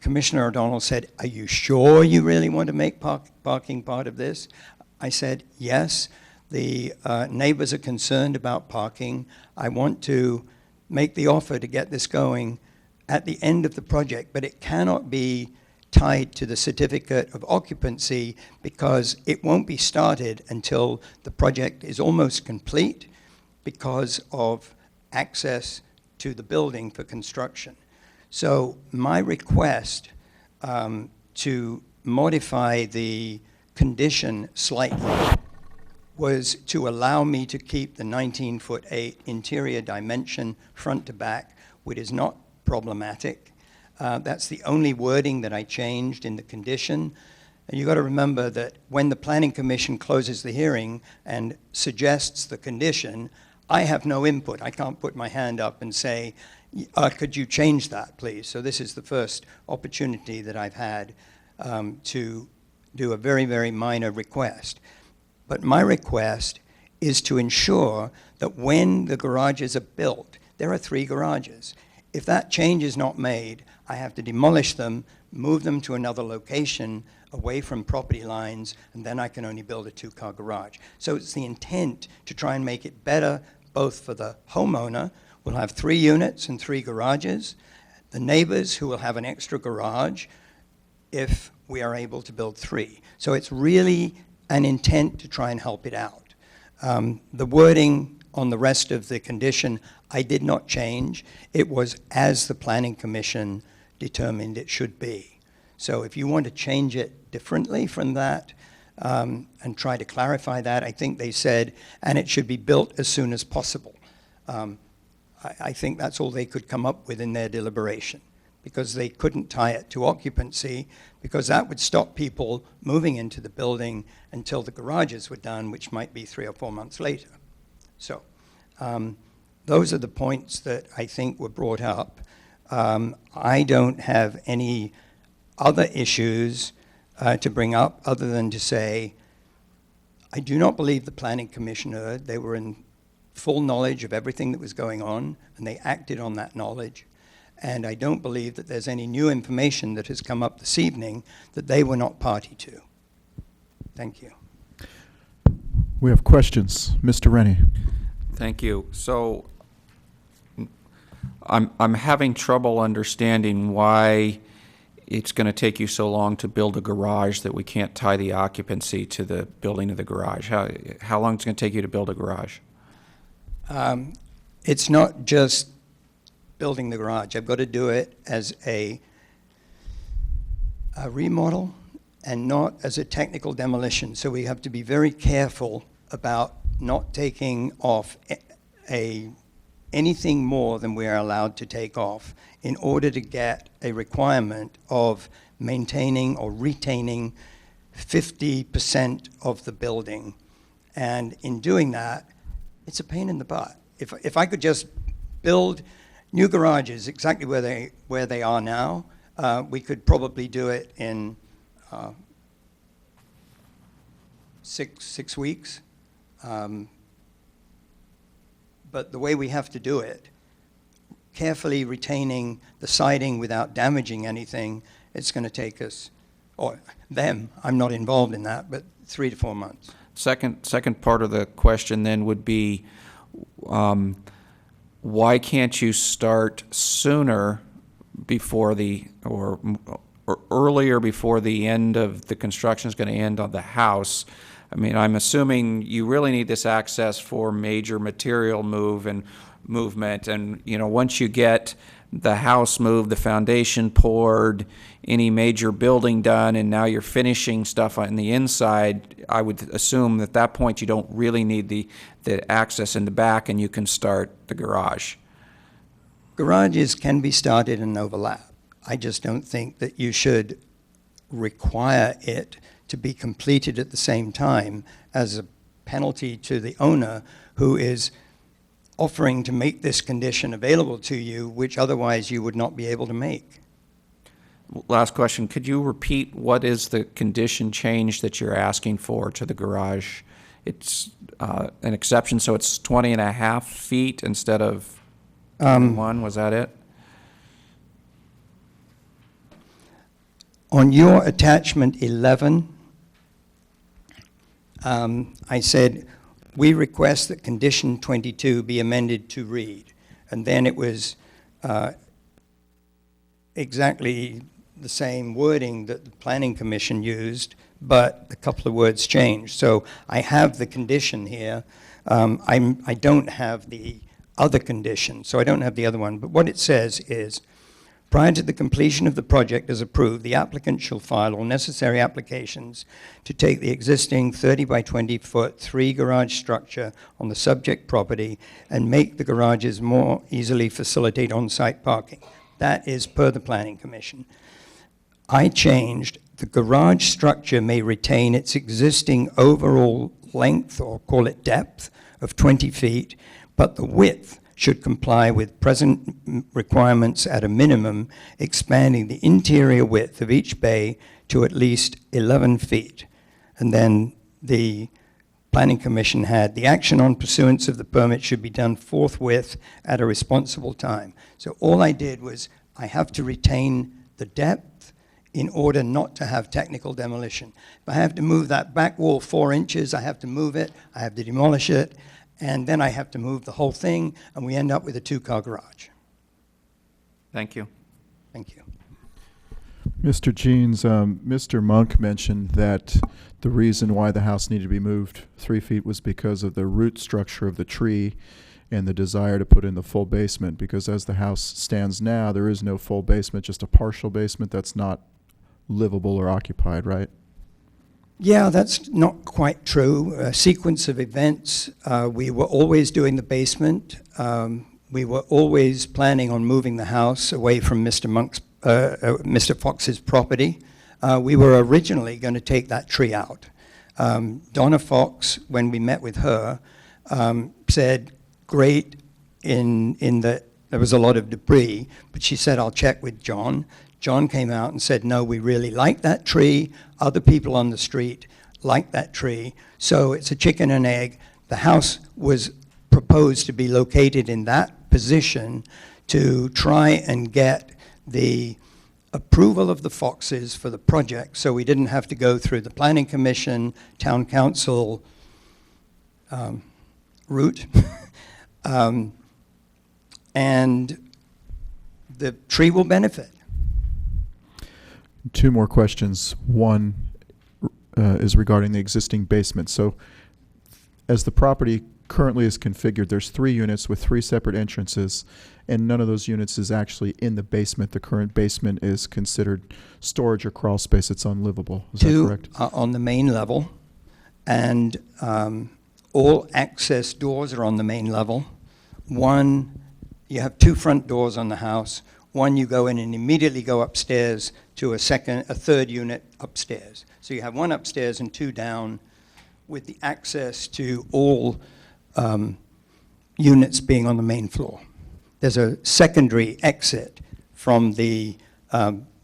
Commissioner O'Donnell said, "Are you sure you really want to make parking part of this?" I said, "Yes, the neighbors are concerned about parking. I want to make the offer to get this going at the end of the project, but it cannot be tied to the certificate of occupancy because it won't be started until the project is almost complete because of access to the building for construction." So my request to modify the condition slightly was to allow me to keep the 19'8" interior dimension front to back, which is not problematic. That's the only wording that I changed in the condition. And you've got to remember that when the Planning Commission closes the hearing and suggests the condition, I have no input. I can't put my hand up and say, could you change that, please? So this is the first opportunity that I've had to do a very, very minor request. But my request is to ensure that when the garages are built, there are 3 garages. If that change is not made, I have to demolish them, move them to another location away from property lines, and then I can only build a 2-car garage. So it's the intent to try and make it better both for the homeowner, we'll have 3 units and 3 garages, the neighbors who will have an extra garage if we are able to build 3. So it's really an intent to try and help it out. The wording on the rest of the condition, I did not change. It was as the Planning Commission determined it should be. So if you want to change it differently from that and try to clarify that, I think they said, and it should be built as soon as possible. I think that's all they could come up with in their deliberation, because they couldn't tie it to occupancy, because that would stop people moving into the building until the garages were done, which might be 3 or 4 months later. So those are the points that I think were brought up. I don't have any other issues to bring up other than to say, I do not believe the Planning Commission erred. They were in full knowledge of everything that was going on, and they acted on that knowledge. And I don't believe that there's any new information that has come up this evening that they were not party to. Thank you. We have questions. Mr. Rennie. Thank you. So I'm having trouble understanding why it's going to take you so long to build a garage that we can't tie the occupancy to the building of the garage. How long is it going to take you to build a garage? It's not just building the garage. I've got to do it as a remodel and not as a technical demolition. So we have to be very careful about not taking off anything more than we are allowed to take off in order to get a requirement of maintaining or retaining 50% of the building. And in doing that, it's a pain in the butt. If I could just build new garages exactly where they are now, we could probably do it in 6 weeks. But the way we have to do it, carefully retaining the siding without damaging anything, it's going to take us, or them, I'm not involved in that, but 3 to 4 months. Second part of the question then would be, why can't you start sooner before or earlier before the end of the construction is going to end on the house? I mean, I'm assuming you really need this access for major material movement, and once you get the house moved, the foundation poured, any major building done, and now you're finishing stuff on the inside, I would assume at that point you don't really need the access in the back and you can start the garage. Garages can be started and overlap. I just don't think that you should require it to be completed at the same time as a penalty to the owner who is offering to make this condition available to you, which otherwise you would not be able to make. Last question, could you repeat what is the condition change that you're asking for to the garage? it's an exception, so it's 20 and a half feet instead of 21, was that it? On your attachment 11, I said, we request that condition 22 be amended to read. And then it was exactly the same wording that the Planning Commission used, but a couple of words changed. So I have the condition here. I don't have the other condition, so I don't have the other one. But what it says is, prior to the completion of the project as approved, the applicant shall file all necessary applications to take the existing 30 by 20 foot 3 garage structure on the subject property and make the garages more easily facilitate on-site parking. That is per the Planning Commission. I changed, the garage structure may retain its existing overall length, or call it depth, of 20 feet, but the width should comply with present requirements at a minimum, expanding the interior width of each bay to at least 11 feet. And then the Planning Commission had, the action on pursuance of the permit should be done forthwith at a responsible time. So all I did was, I have to retain the depth in order not to have technical demolition. If I have to move that back wall 4 inches, I have to move it, I have to demolish it, and then I have to move the whole thing, and we end up with a 2-car garage. Thank you. Thank you. Mr. Jeans, Mr. Monk mentioned that the reason why the house needed to be moved 3 feet was because of the root structure of the tree and the desire to put in the full basement, because as the house stands now, there is no full basement, just a partial basement that's not livable or occupied, right? Yeah, that's not quite true. A sequence of events. We were always doing the basement. We were always planning on moving the house away from Mr. Fox's property. We were originally going to take that tree out. Donna Fox, when we met with her, said, great, in that there was a lot of debris, but she said, I'll check with John. John came out and said, no, we really like that tree. Other people on the street like that tree. So it's a chicken and egg. The house was proposed to be located in that position to try and get the approval of the Foxes for the project, so we didn't have to go through the Planning Commission, Town Council route. And the tree will benefit. 2 more questions. One is regarding the existing basement. So as the property currently is configured, there's 3 units with 3 separate entrances, and none of those units is actually in the basement. The current basement is considered storage or crawl space. It's unlivable. Is that correct? 2 are on the main level, and all access doors are on the main level. 1, you have 2 front doors on the house. 1, you go in and immediately go upstairs to a 3rd unit upstairs. So you have 1 upstairs and 2 down, with the access to all units being on the main floor. There's a secondary exit from the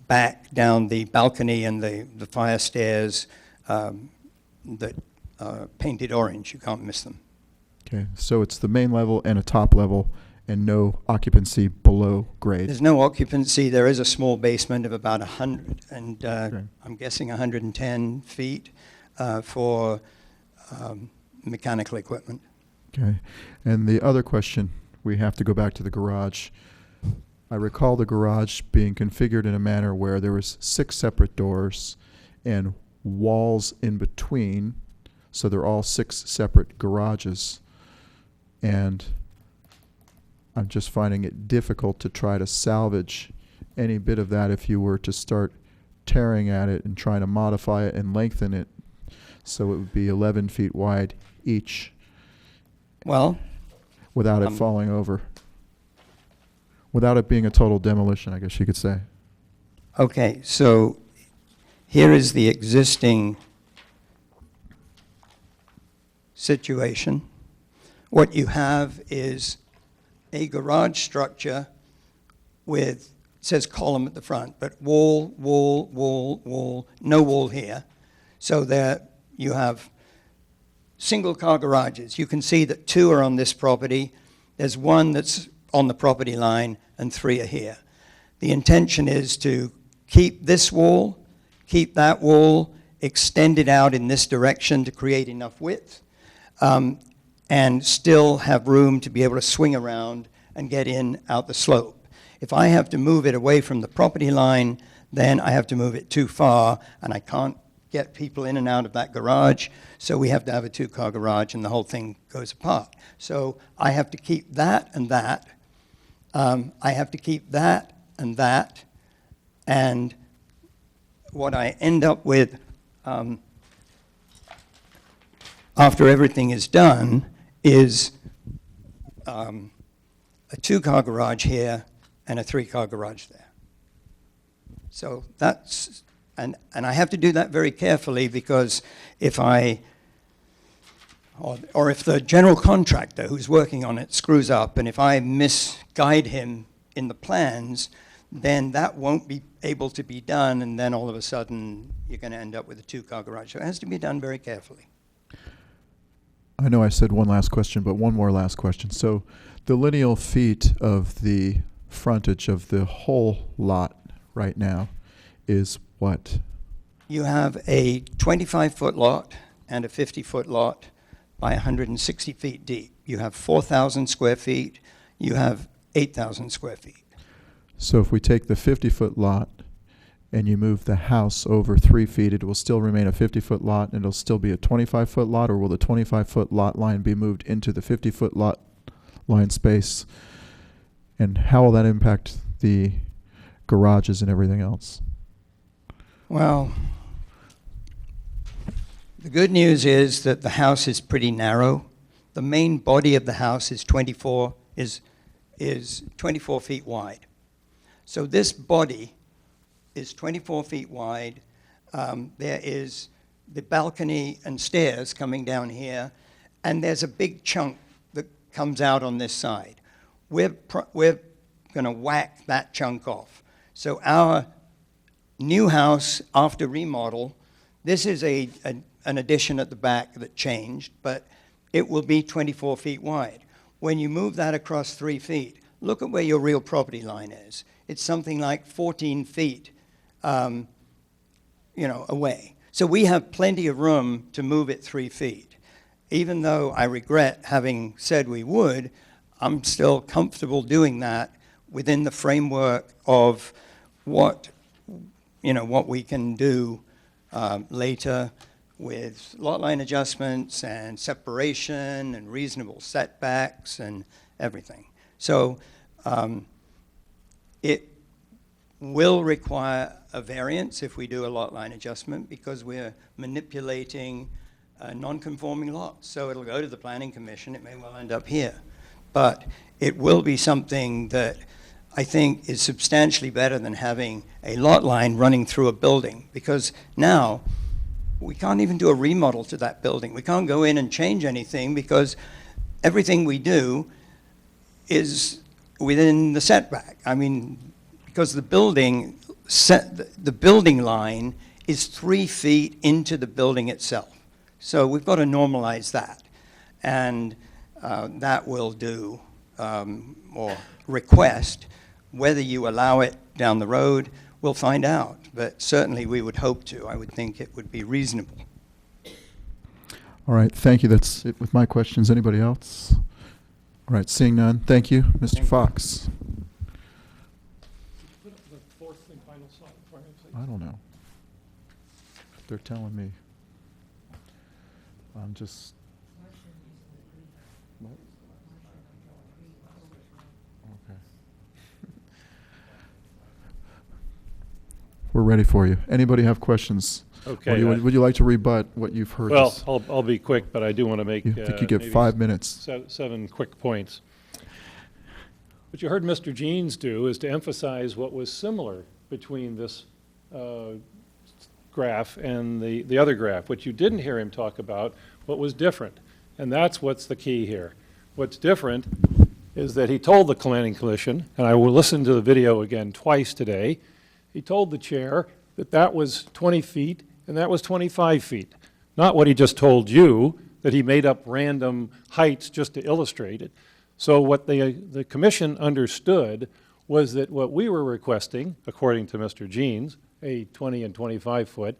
back down the balcony and the fire stairs that are painted orange. You can't miss them. Okay, so it's the main level and a top level, and no occupancy below grade. There's no occupancy. There is a small basement of about 100, and I'm guessing 110 feet for mechanical equipment. Okay, and the other question, we have to go back to the garage. I recall the garage being configured in a manner where there was 6 separate doors and walls in between, so they're all 6 separate garages. And I'm just finding it difficult to try to salvage any bit of that if you were to start tearing at it and trying to modify it and lengthen it so it would be 11 feet wide each. Well, without it falling over. Without it being a total demolition, I guess you could say. Okay, so here is the existing situation. What you have is a garage structure with, it says column at the front, but wall, wall, wall, wall, no wall here. So there you have single-car garages. You can see that 2 are on this property. There's 1 that's on the property line, and 3 are here. The intention is to keep this wall, keep that wall, extend it out in this direction to create enough width, and still have room to be able to swing around and get in out the slope. If I have to move it away from the property line, then I have to move it too far, and I can't get people in and out of that garage, so we have to have a 2-car garage, and the whole thing goes apart. So I have to keep that and that. I have to keep that and that, and what I end up with after everything is done is a 2-car garage here and a 3-car garage there. So that's, and I have to do that very carefully, because if I, or if the general contractor who's working on it screws up, and if I misguide him in the plans, then that won't be able to be done, and then all of a sudden you're going to end up with a 2-car garage. So it has to be done very carefully. I know I said one last question, but one more last question. So the lineal feet of the frontage of the whole lot right now is what? You have a 25-foot lot and a 50-foot lot by 160 feet deep. You have 4,000 square feet. You have 8,000 square feet. So if we take the 50-foot lot and you move the house over 3 feet, it will still remain a 50-foot lot, and it'll still be a 25-foot lot, or will the 25-foot lot line be moved into the 50-foot lot line space? And how will that impact the garages and everything else? Well, the good news is that the house is pretty narrow. The main body of the house is 24 feet wide. So this body is 24 feet wide. There is the balcony and stairs coming down here, and there's a big chunk that comes out on this side. We're going to whack that chunk off. So our new house after remodel, this is an addition at the back that changed, but it will be 24 feet wide. When you move that across 3 feet, look at where your real property line is. It's something like 14 feet away. So we have plenty of room to move it 3 feet. Even though I regret having said we would, I'm still comfortable doing that within the framework of what we can do later with lot line adjustments and separation and reasonable setbacks and everything. So it will require a variance if we do a lot line adjustment, because we're manipulating non-conforming lots. So it'll go to the Planning Commission. It may well end up here. But it will be something that I think is substantially better than having a lot line running through a building, because now we can't even do a remodel to that building. We can't go in and change anything, because everything we do is within the setback. I mean, because the building line is 3 feet into the building itself. So we've got to normalize that. And that will do, or request. Whether you allow it down the road, we'll find out. But certainly we would hope to. I would think it would be reasonable. All right, thank you. That's it with my questions. Anybody else? All right, seeing none. Thank you. Mr. Fox. I don't know. They're telling me. I'm just... What? Okay. We're ready for you. Anybody have questions? Okay. Would you like to rebut what you've heard? Well, I'll be quick, but I do want to make You think you get maybe 5 minutes. 7 quick points. What you heard Mr. Jeans do is to emphasize what was similar between this graph and the other graph. What you didn't hear him talk about, what was different. And that's what's the key here. What's different is that he told the Planning Commission, and I will listen to the video again twice today, he told the chair that that was 20 feet and that was 25 feet. Not what he just told you, that he made up random heights just to illustrate it. So what the commission understood was that what we were requesting, according to Mr. Jeans, a 20 and 25 foot,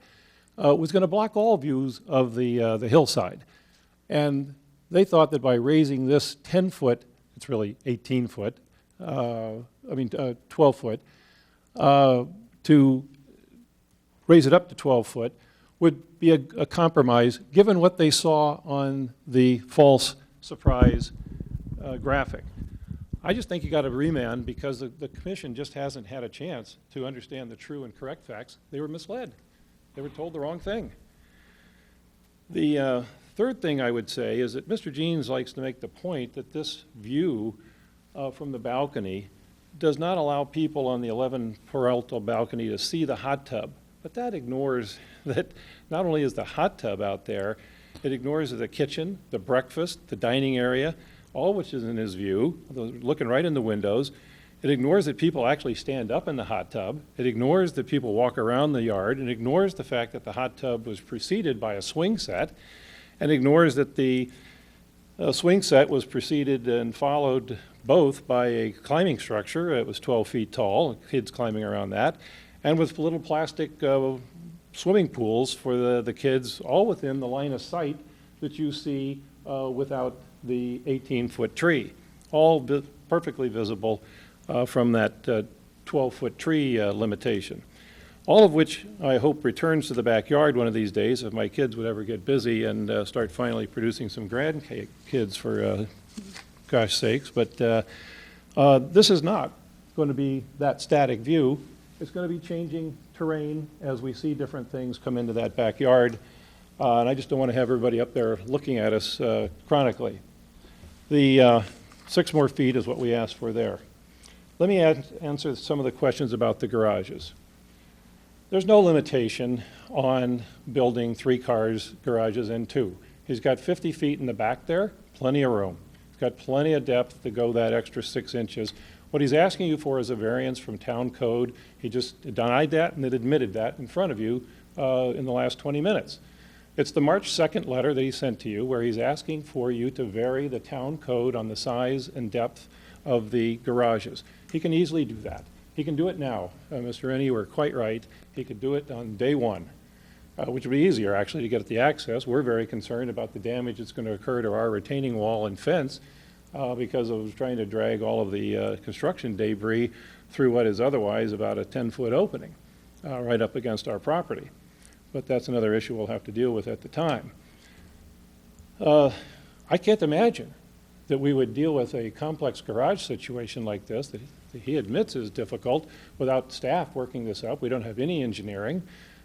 was going to block all views of the hillside. And they thought that by raising this 10 foot, it's really 18 foot, 12 foot, to raise it up to 12 foot would be a compromise, given what they saw on the false surprise graphic. I just think you got to remand because the commission just hasn't had a chance to understand the true and correct facts. They were misled. They were told the wrong thing. The third thing I would say is that Mr. Jeans likes to make the point that this view from the balcony does not allow people on the 11 Peralta balcony to see the hot tub. But that ignores that not only is the hot tub out there, it ignores the kitchen, the breakfast, the dining area, all which is in his view, looking right in the windows. It ignores that people actually stand up in the hot tub. It ignores that people walk around the yard. It ignores the fact that the hot tub was preceded by a swing set, and ignores that the swing set was preceded and followed both by a climbing structure. It was 12 feet tall, kids climbing around that, and with little plastic swimming pools for the kids, all within the line of sight that you see without the 18-foot tree, all perfectly visible from that 12-foot tree limitation. All of which I hope returns to the backyard one of these days if my kids would ever get busy and start finally producing some grandkids for gosh sakes. But this is not going to be that static view. It's going to be changing terrain as we see different things come into that backyard. And I just don't want to have everybody up there looking at us chronically. The 6 more feet is what we asked for there. Let me answer some of the questions about the garages. There's no limitation on building 3 cars garages and 2. He's got 50 feet in the back there, plenty of room. He's got plenty of depth to go that extra 6 inches. What he's asking you for is a variance from town code. He just denied that and then admitted that in front of you in the last 20 minutes. It's the March 2nd letter that he sent to you where he's asking for you to vary the town code on the size and depth of the garages. He can easily do that. He can do it now. Mr. Rennie, you were quite right. He could do it on day one, which would be easier actually to get at the access. We're very concerned about the damage that's going to occur to our retaining wall and fence because of trying to drag all of the construction debris through what is otherwise about a 10-foot opening right up against our property. But that's another issue we'll have to deal with at the time. I can't imagine that we would deal with a complex garage situation like this that he admits is difficult without staff working this up. We don't have any engineering.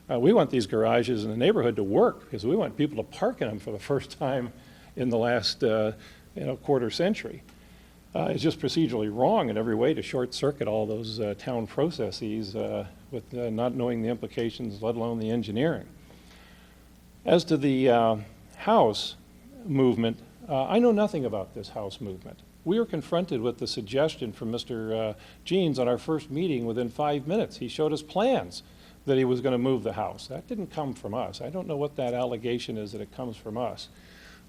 We want these garages in the neighborhood to work because we want people to park in them for the first time in the last quarter century. It's just procedurally wrong in every way to short circuit all those town processes with not knowing the implications, let alone the engineering. As to the house movement, I know nothing about this house movement. We were confronted with the suggestion from Mr. Jeans on our first meeting within 5 minutes. He showed us plans that he was going to move the house. That didn't come from us. I don't know what that allegation is that it comes from us.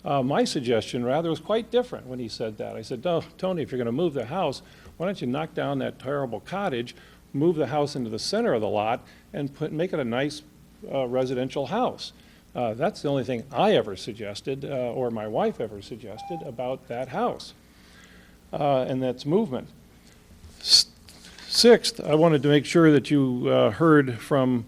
My suggestion, rather, was quite different when he said that. I said, "No, Tony, if you're going to move the house, why don't you knock down that terrible cottage, move the house into the center of the lot, and make it a nice residential house?" That's the only thing I ever suggested, or my wife ever suggested, about that house. And that's movement. Sixth, I wanted to make sure that you heard from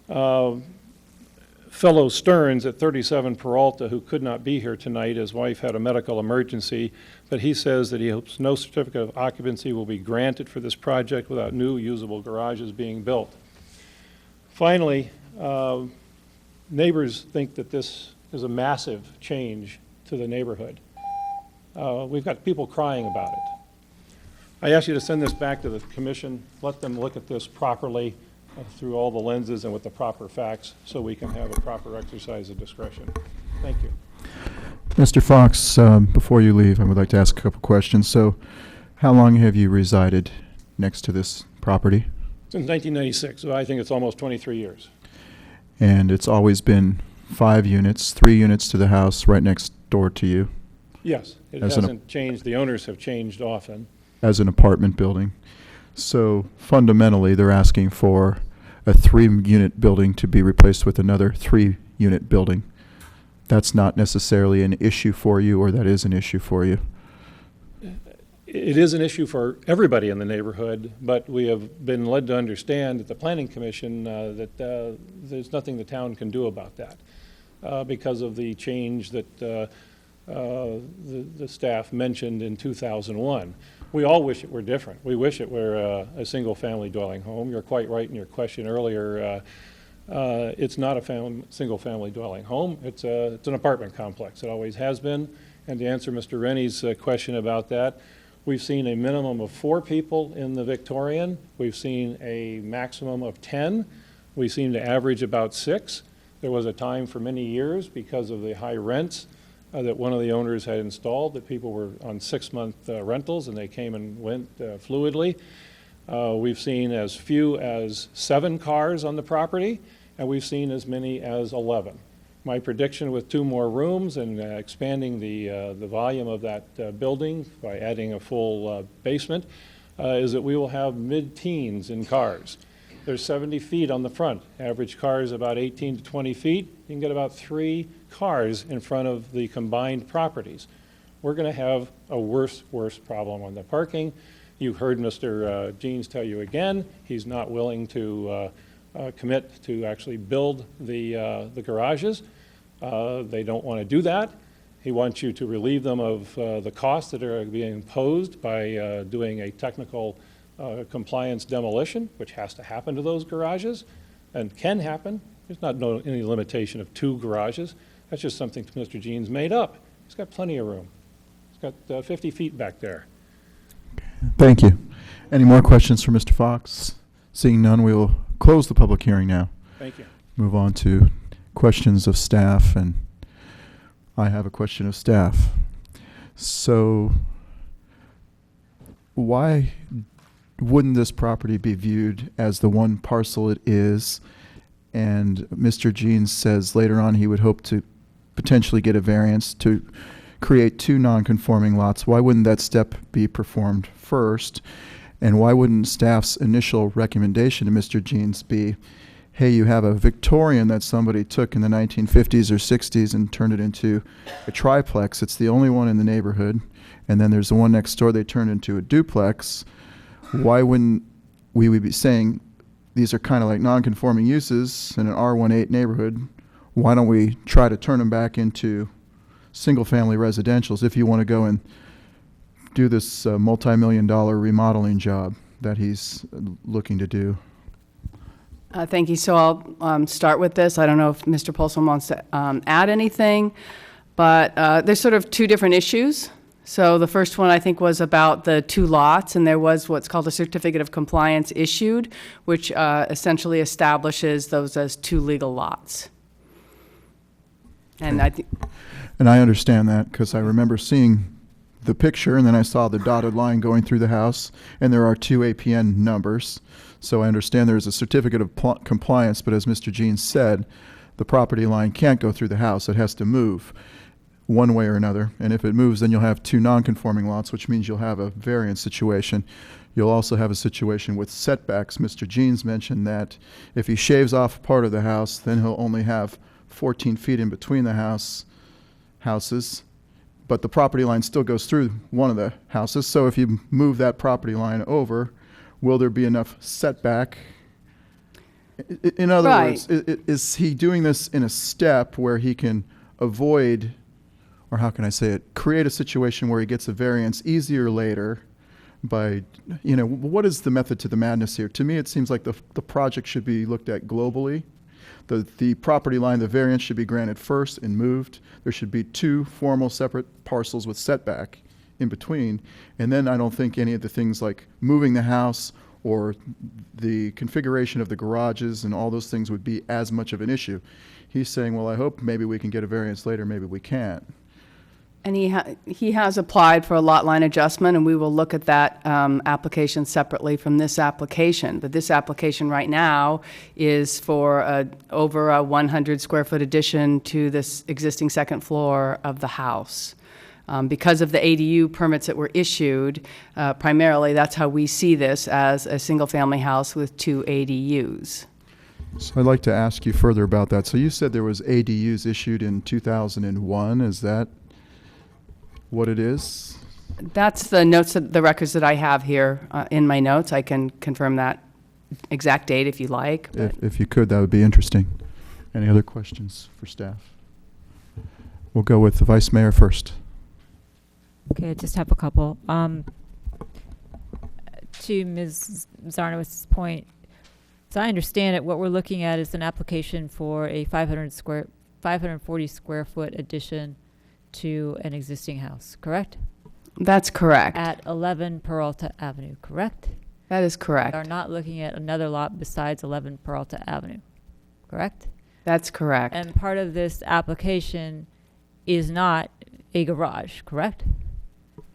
fellow Stearns at 37 Peralta, who could not be here tonight. His wife had a medical emergency, but he says that he hopes no certificate of occupancy will be granted for this project without new usable garages being built. Finally, neighbors think that this is a massive change to the neighborhood. We've got people crying about it. I ask you to send this back to the commission, let them look at this properly through all the lenses and with the proper facts so we can have a proper exercise of discretion. Thank you. Mr. Fox, before you leave, I would like to ask a couple questions. So how long have you resided next to this property? Since 1996, so I think it's almost 23 years. And it's always been 5 units, 3 units to the house right next door to you Yes, it As an- hasn't changed. The owners have changed often. as an apartment building. So fundamentally, they're asking for a 3-unit building to be replaced with another 3-unit building. That's not necessarily an issue for you, or that is an issue for you. It is an issue for everybody in the neighborhood, but we have been led to understand at the Planning Commission that there's nothing the town can do about that because of the change that the staff mentioned in 2001. We all wish it were different. We wish it were a single-family dwelling home. You're quite right in your question earlier. It's not a single-family dwelling home. It's an apartment complex. It always has been. And to answer Mr. Rennie's question about that, we've seen a minimum of 4 people in the Victorian. We've seen a maximum of 10. We seem to average about 6. There was a time for many years, because of the high rents that one of the owners had installed, that people were on 6-month rentals, and they came and went fluidly. We've seen as few as 7 cars on the property, and we've seen as many as 11. My prediction with 2 more rooms and expanding the volume of that building by adding a full basement is that we will have mid-teens in cars. There's 70 feet on the front. Average car is about 18 to 20 feet. You can get about 3 cars in front of the combined properties. We're going to have a worse problem on the parking. You heard Mr. Jeans tell you again, he's not willing to commit to actually build the garages. They don't want to do that. He wants you to relieve them of the costs that are being imposed by doing a technical compliance demolition, which has to happen to those garages and can happen. There's not any limitation of 2 garages. That's just something Mr. Jeans made up. He's got plenty of room. He's got 50 feet back there. Thank you. Any more questions for Mr. Fox? Seeing none, we will close the public hearing now. Thank you. Move on to questions of staff, and I have a question of staff. So why wouldn't this property be viewed as the one parcel it is? And Mr. Jeans says later on he would hope to potentially get a variance to create 2 non-conforming lots. Why wouldn't that step be performed first? And why wouldn't staff's initial recommendation to Mr. Jeans be, hey, you have a Victorian that somebody took in the 1950s or 60s and turned it into a triplex. It's the only one in the neighborhood. And then there's the one next door they turned into a duplex. Why wouldn't we be saying these are kind of like non-conforming uses in an R18 neighborhood? Why don't we try to turn them back into single-family residentials if you want to go and do this multi-million-dollar remodeling job that he's looking to do? Thank you. So I'll start with this. I don't know if Mr. Polson wants to add anything, but there's sort of 2 different issues. So the first one, I think, was about the 2 lots, and there was what's called a certificate of compliance issued, which essentially establishes those as 2 legal lots. And I understand that because I remember seeing the picture, and then I saw the dotted line going through the house, and there are 2 APN numbers. So I understand there is a certificate of compliance, but as Mr. Jeans said, the property line can't go through the house. It has to move one way or another. And if it moves, then you'll have 2 non-conforming lots, which means you'll have a variance situation. You'll also have a situation with setbacks. Mr. Jeans mentioned that if he shaves off part of the house, then he'll only have 14 feet in between the houses, but the property line still goes through one of the houses. So if you move that property line over, will there be enough setback? In other words, is he doing this in a step where he can avoid, or how can I say it, create a situation where he gets a variance easier later by, what is the method to the madness here? To me, it seems like the project should be looked at globally. The property line, the variance should be granted first and moved. There should be 2 formal separate parcels with setback in between. And then I don't think any of the things like moving the house or the configuration of the garages and all those things would be as much of an issue. He's saying, well, I hope maybe we can get a variance later, maybe we can't. And he has applied for a lot line adjustment, and we will look at that application separately from this application. But this application right now is for over a 100 square foot addition to this existing second floor of the house. Because of the ADU permits that were issued, primarily that's how we see this, as a single-family house with 2 ADUs. So I'd like to ask you further about that. So you said there was ADUs issued in 2001. Is that what it is? That's the notes, the records that I have here in my notes. I can confirm that exact date if you like. If you could, that would be interesting. Any other questions for staff? We'll go with the Vice Mayor first. Okay, I just have a couple. To Ms. Zarnowitz's point, as I understand it, what we're looking at is an application for a 540 square foot addition to an existing house, correct? That's correct. At 11 Peralta Avenue, correct? That is correct. We are not looking at another lot besides 11 Peralta Avenue, correct? That's correct. And part of this application is not a garage, correct?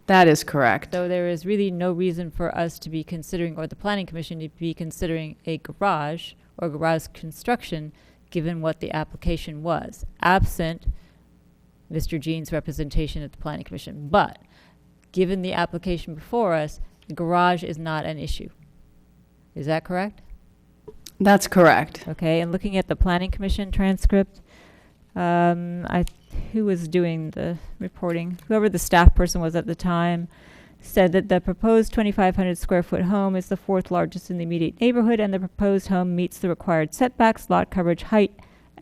That is correct. So there is really no reason for us to be considering, or the Planning Commission to be considering, a garage or garage construction, given what the application was, absent Mr. Jean's representation at the Planning Commission. But given the application before us, the garage is not an issue. Is that correct? That's correct. Okay, and looking at the Planning Commission transcript, who was doing the reporting? Whoever the staff person was at the time said that the proposed 2,500 square foot home is the 4th largest in the immediate neighborhood, and the proposed home meets the required setbacks, lot coverage, height,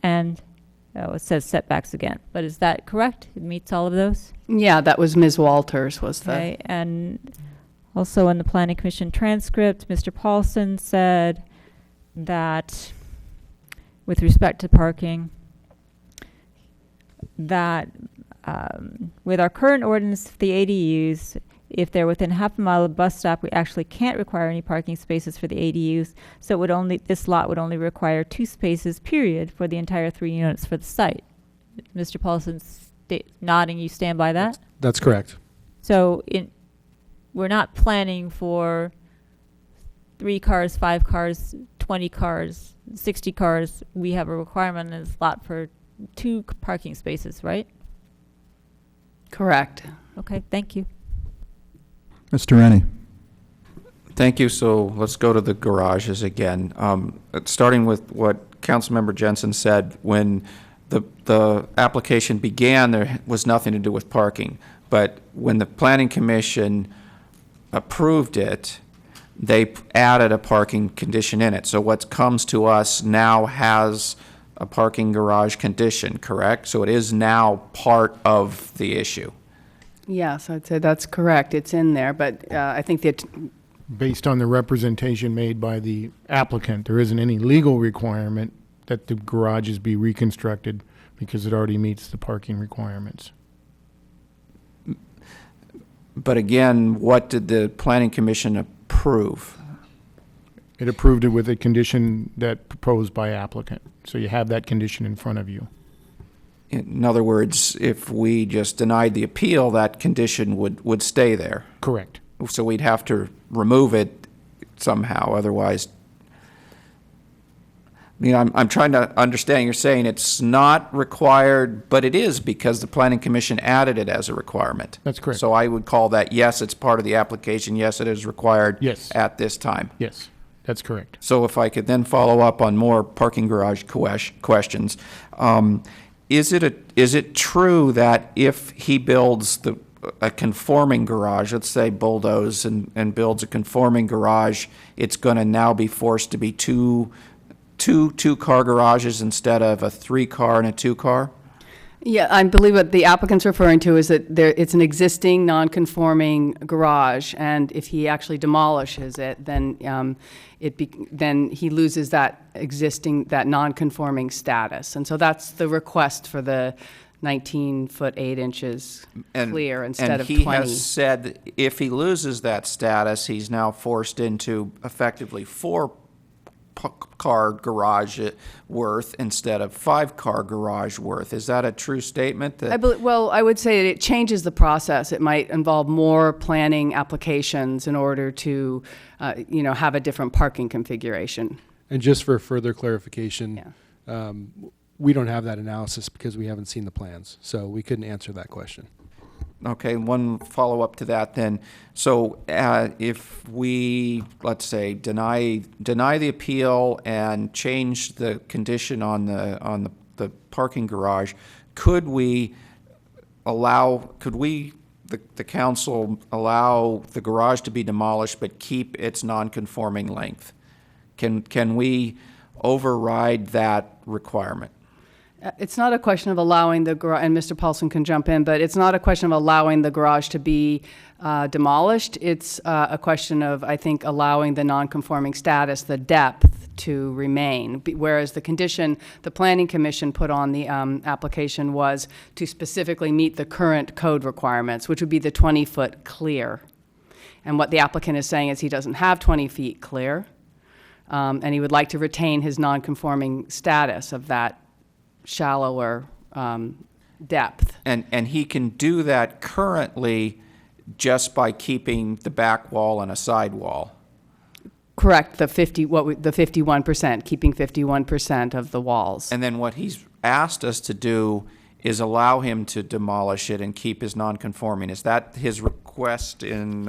and it says setbacks again. But is that correct? It meets all of those? Yeah, that was Ms. Walters was the... Okay, and also in the Planning Commission transcript, Mr. Paulson said that with respect to parking, that with our current ordinance, the ADUs, if they're within half a mile of a bus stop, we actually can't require any parking spaces for the ADUs. So this lot would only require 2 spaces, period, for the entire 3 units for the site. Mr. Paulson nodding, you stand by that? That's correct. So we're not planning for 3 cars, 5 cars, 20 cars, 60 cars. We have a requirement in this lot for 2 parking spaces, right? Correct. Okay, thank you. Mr. Rennie. Thank you. So let's go to the garages again. Starting with what Councilmember Jensen said, when the application began, there was nothing to do with parking. But when the Planning Commission approved it, they added a parking condition in it. So what comes to us now has a parking garage condition, correct? So it is now part of the issue. Yes, I'd say that's correct. It's in there, but I think that Based on the representation made by the applicant, there isn't any legal requirement that the garages be reconstructed because it already meets the parking requirements. But again, what did the Planning Commission approve? It approved it with a condition that proposed by applicant. So you have that condition in front of you. In other words, if we just denied the appeal, that condition would stay there. Correct. So we'd have to remove it somehow, otherwise. I mean, I'm trying to understand, you're saying it's not required, but it is because the Planning Commission added it as a requirement. That's correct. So I would call that, yes, it's part of the application, yes, it is required. Yes. At this time. Yes, that's correct. So if I could then follow up on more parking garage questions. Is it true that if he builds a conforming garage, let's say bulldoze and builds a conforming garage, it's going to now be forced to be two car garages instead of a 3-car and a 2-car? Yeah, I believe what the applicant's referring to is that it's an existing non-conforming garage, and if he actually demolishes it, then then he loses that non-conforming status. And so that's the request for the 19 foot 8 inches clear instead of 20. And he has said if he loses that status, he's now forced into effectively 4 car garage worth instead of 5-car garage worth. Is that a true statement? Well, I would say it changes the process. It might involve more planning applications in order to, have a different parking configuration. And just for further clarification, we don't have that analysis because we haven't seen the plans, so we couldn't answer that question. Okay, one follow-up to that then. So if we, let's say, deny the appeal and change the condition on the parking garage, could the council allow the garage to be demolished but keep its non-conforming length? Can we override that requirement? It's not a question of allowing the garage, and Mr. Paulson can jump in, but it's not a question of allowing the garage to be demolished. It's a question of, I think, allowing the non-conforming status, the depth, to remain. Whereas the condition the Planning Commission put on the application was to specifically meet the current code requirements, which would be the 20-foot clear. And what the applicant is saying is he doesn't have 20 feet clear, and he would like to retain his non-conforming status of that shallower depth. And he can do that currently just by keeping the back wall and a side wall. Correct, the 51%, keeping 51% of the walls. And then what he's asked us to do is allow him to demolish it and keep his non-conforming. Is that his request in,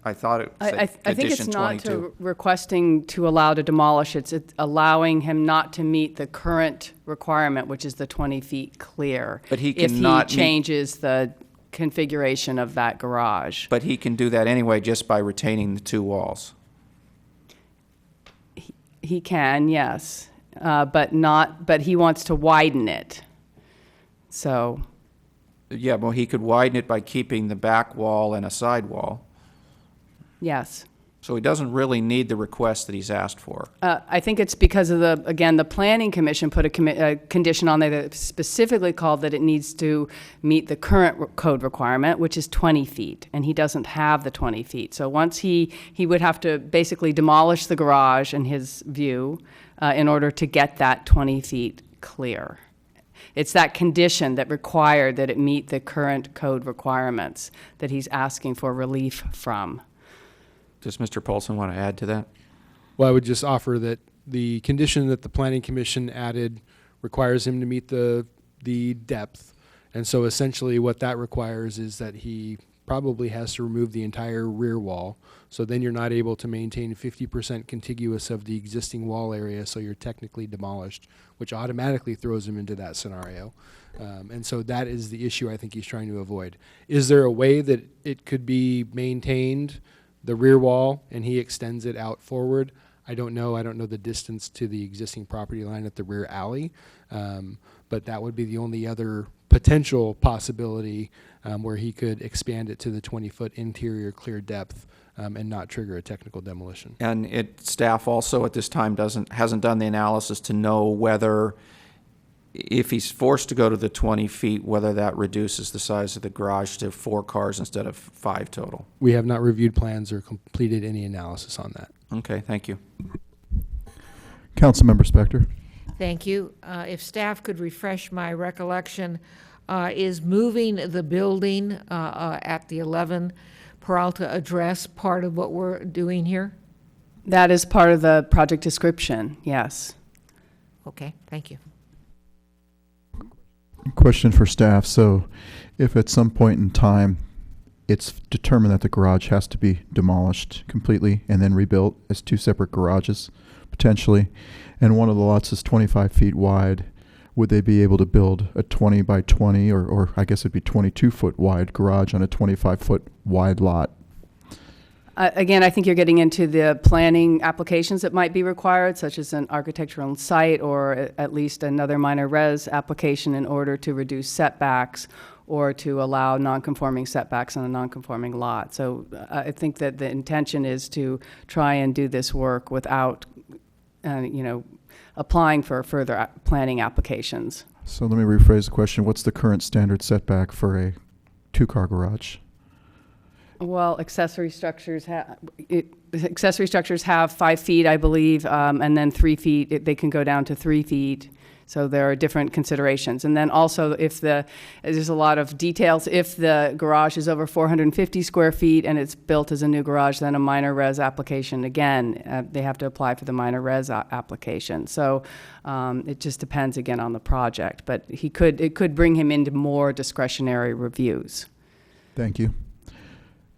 I thought it said I think it's condition not 22. requesting to allow to demolish, it's allowing him not to meet the current requirement, which is the 20 feet clear. But he if cannot he changes the configuration of that garage. But he can do that anyway just by retaining the 2 walls. He can, yes, but he wants to widen it. So. Yeah, well, he could widen it by keeping the back wall and a side wall. Yes. So he doesn't really need the request that he's asked for. I think it's because of the Planning Commission put a condition on there that specifically called that it needs to meet the current code requirement, which is 20 feet, and he doesn't have the 20 feet. So once he would have to basically demolish the garage, in his view, in order to get that 20 feet clear. It's that condition that required that it meet the current code requirements that he's asking for relief from. Does Mr. Paulson want to add to that? Well, I would just offer that the condition that the Planning Commission added requires him to meet the depth. And so essentially what that requires is that he probably has to remove the entire rear wall. So then you're not able to maintain 50% contiguous of the existing wall area, so you're technically demolished, which automatically throws him into that scenario. And so that is the issue I think he's trying to avoid. Is there a way that it could be maintained, the rear wall, and he extends it out forward? I don't know. I don't know the distance to the existing property line at the rear alley, but that would be the only other potential possibility where he could expand it to the 20-foot interior clear depth and not trigger a technical demolition. And staff also at this time hasn't done the analysis to know whether, if he's forced to go to the 20 feet, whether that reduces the size of the garage to 4 cars instead of 5 total. We have not reviewed plans or completed any analysis on that. Okay, thank you. Councilmember Spector. Thank you. If staff could refresh my recollection, is moving the building at the 11 Peralta address part of what we're doing here? That is part of the project description, yes. Okay, thank you. Question for staff. So if at some point in time it's determined that the garage has to be demolished completely and then rebuilt as 2 separate garages, potentially, and one of the lots is 25 feet wide, would they be able to build a 20 by 20 or I guess it'd be 22 foot wide garage on a 25 foot wide lot? Again, I think you're getting into the planning applications that might be required, such as an architectural site or at least another minor res application in order to reduce setbacks or to allow non-conforming setbacks on a non-conforming lot. So I think that the intention is to try and do this work without, applying for further planning applications. So let me rephrase the question. What's the current standard setback for a 2-car garage? Well, accessory structures have 5 feet, I believe, and then 3 feet, they can go down to 3 feet. So there are different considerations. And then also, there's a lot of details, if the garage is over 450 square feet and it's built as a new garage, then a minor res application, again, they have to apply for the minor res application. So it just depends, again, on the project. But it could bring him into more discretionary reviews. Thank you.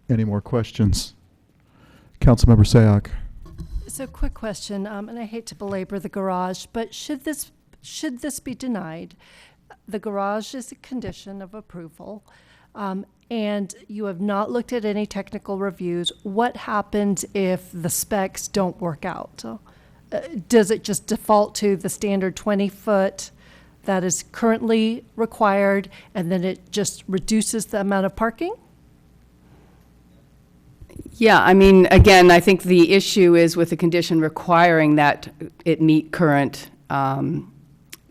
Any more questions? Councilmember Sayak. So quick question, and I hate to belabor the garage, but should this be denied, the garage is a condition of approval, and you have not looked at any technical reviews. What happens if the specs don't work out? Does it just default to the standard 20-foot that is currently required, and then it just reduces the amount of parking? Yeah, I mean, again, I think the issue is with the condition requiring that it meet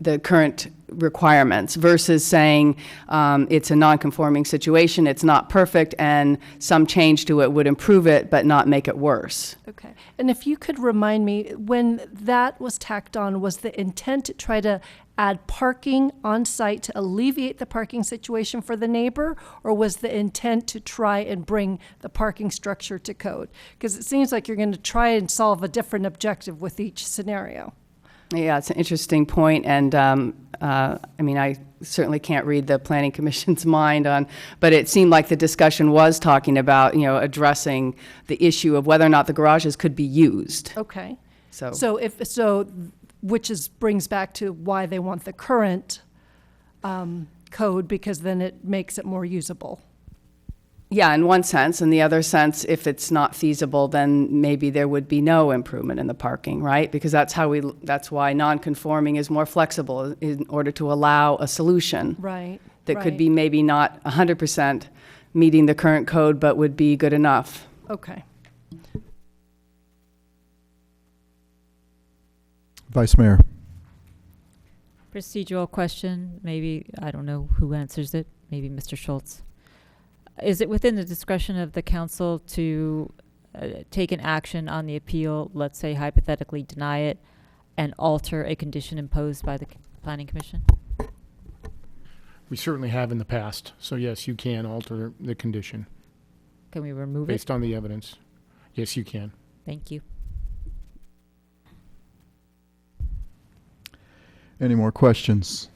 the current requirements versus saying it's a non-conforming situation, it's not perfect, and some change to it would improve it but not make it worse. Okay. And if you could remind me, when that was tacked on, was the intent to try to add parking on site to alleviate the parking situation for the neighbor, or was the intent to try and bring the parking structure to code? Because it seems like you're going to try and solve a different objective with each scenario. Yeah, it's an interesting point, and I mean, I certainly can't read the Planning Commission's mind on, but it seemed like the discussion was talking about, addressing the issue of whether or not the garages could be used. Okay. So which brings back to why they want the current code, because then it makes it more usable. Yeah, in one sense. In the other sense, if it's not feasible, then maybe there would be no improvement in the parking, right? Because that's why non-conforming is more flexible, in order to allow a solution. Right. That could be maybe not 100% meeting the current code, but would be good enough. Okay. Vice Mayor. Procedural question, maybe, I don't know who answers it, maybe Mr. Schultz. Is it within the discretion of the council to take an action on the appeal, let's say hypothetically deny it, and alter a condition imposed by the Planning Commission? We certainly have in the past, so yes, you can alter the condition. Can we remove it? Based on the evidence. Yes, you can. Thank you. Any more questions?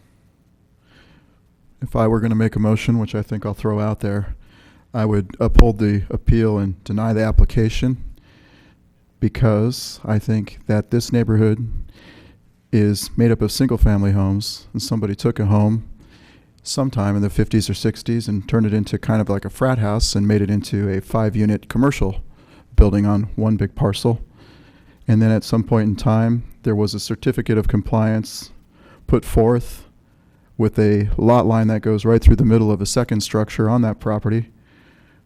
If I were going to make a motion, which I think I'll throw out there, I would uphold the appeal and deny the application, because I think that this neighborhood is made up of single-family homes, and somebody took a home sometime in the 50s or 60s and turned it into kind of like a frat house and made it into a 5-unit commercial building on one big parcel. And then at some point in time, there was a certificate of compliance put forth with a lot line that goes right through the middle of a second structure on that property,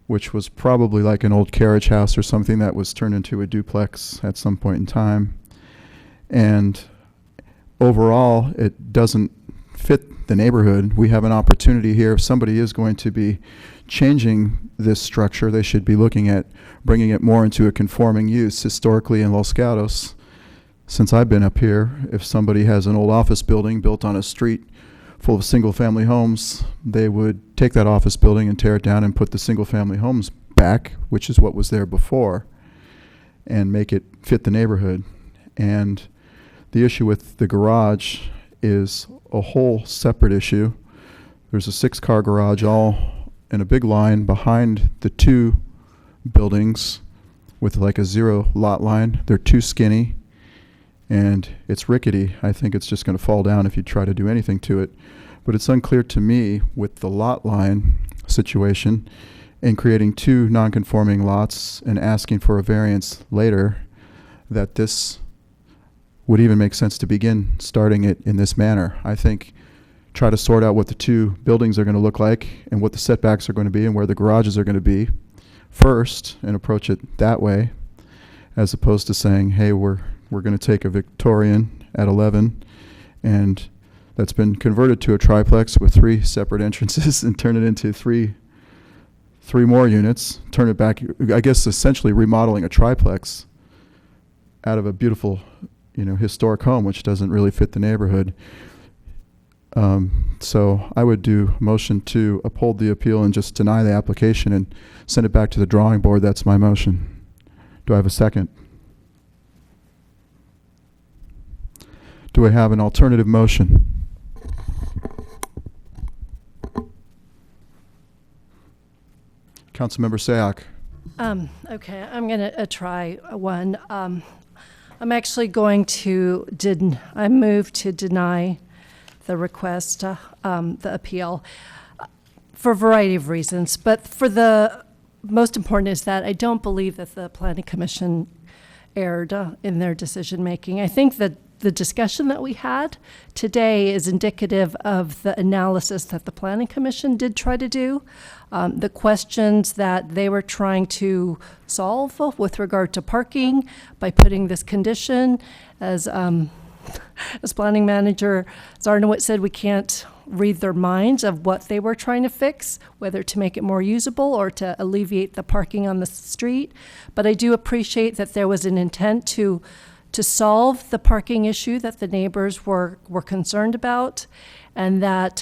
which was probably like an old carriage house or something that was turned into a duplex at some point in time. And overall, it doesn't fit the neighborhood. We have an opportunity here. If somebody is going to be changing this structure, they should be looking at bringing it more into a conforming use. Historically in Los Gatos, since I've been up here, if somebody has an old office building built on a street full of single-family homes, they would take that office building and tear it down and put the single-family homes back, which is what was there before, and make it fit the neighborhood. And the issue with the garage is a whole separate issue. There's a 6-car garage all in a big line behind the 2 buildings with like a 0 lot line. They're too skinny, and it's rickety. I think it's just going to fall down if you try to do anything to it. But it's unclear to me with the lot line situation and creating 2 non-conforming lots and asking for a variance later that this would even make sense to begin starting it in this manner. I think try to sort out what the 2 buildings are going to look like and what the setbacks are going to be and where the garages are going to be first, and approach it that way, as opposed to saying, hey, we're going to take a Victorian at 11 and that's been converted to a triplex with 3 separate entrances and turn it into 3 3 more units, turn it back, I guess essentially remodeling a triplex out of a beautiful, historic home, which doesn't really fit the neighborhood. So I would do a motion to uphold the appeal and just deny the application and send it back to the drawing board. That's my motion. Do I have a second? Do I have an alternative motion? Councilmember Sayak. Okay, I'm going to try one. I'm actually going to, I move to deny the request, the appeal, for a variety of reasons. But for the most important is that I don't believe that the Planning Commission erred in their decision-making. I think that the discussion that we had today is indicative of the analysis that the Planning Commission did try to do. The questions that they were trying to solve with regard to parking by putting this condition, as Planning Manager Zarnowitz said, we can't read their minds of what they were trying to fix, whether to make it more usable or to alleviate the parking on the street. But I do appreciate that there was an intent to solve the parking issue that the neighbors were concerned about, and that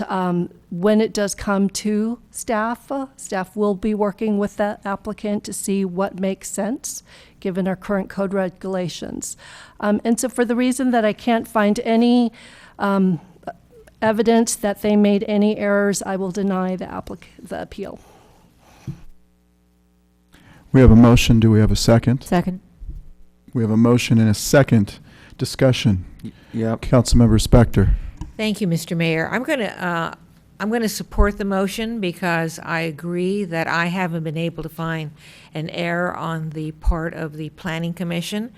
when it does come to staff, staff will be working with the applicant to see what makes sense given our current code regulations. And so for the reason that I can't find any evidence that they made any errors, I will deny the appeal. We have a motion. Do we have a second? Second. We have a motion and a second. Discussion. Yep. Councilmember Spector. Thank you, Mr. Mayor. I'm going to support the motion because I agree that I haven't been able to find an error on the part of the Planning Commission.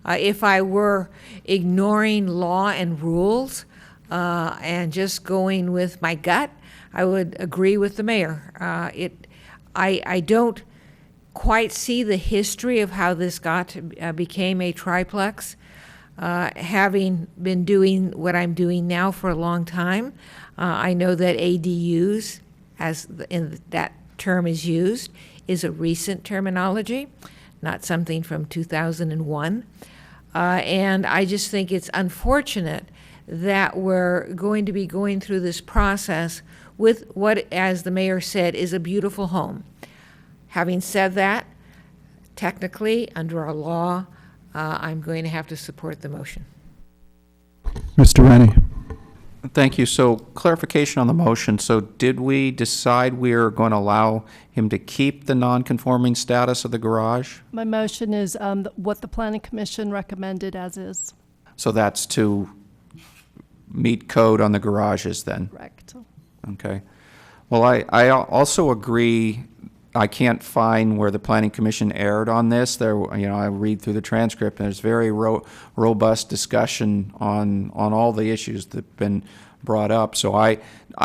If I were ignoring law and rules and just going with my gut, I would agree with the mayor. I don't quite see the history of how this became a triplex. Having been doing what I'm doing now for a long time, I know that ADUs, as that term is used, is a recent terminology, not something from 2001. And I just think it's unfortunate that we're going to be going through this process with what, as the mayor said, is a beautiful home. Having said that, technically, under our law, I'm going to have to support the motion. Mr. Rennie. Thank you. So clarification on the motion. So did we decide we're going to allow him to keep the non-conforming status of the garage? My motion is what the Planning Commission recommended as is. So that's to meet code on the garages then? Correct. Okay. Well, I also agree. I can't find where the Planning Commission erred on this. I read through the transcript, and there's very robust discussion on all the issues that have been brought up. So I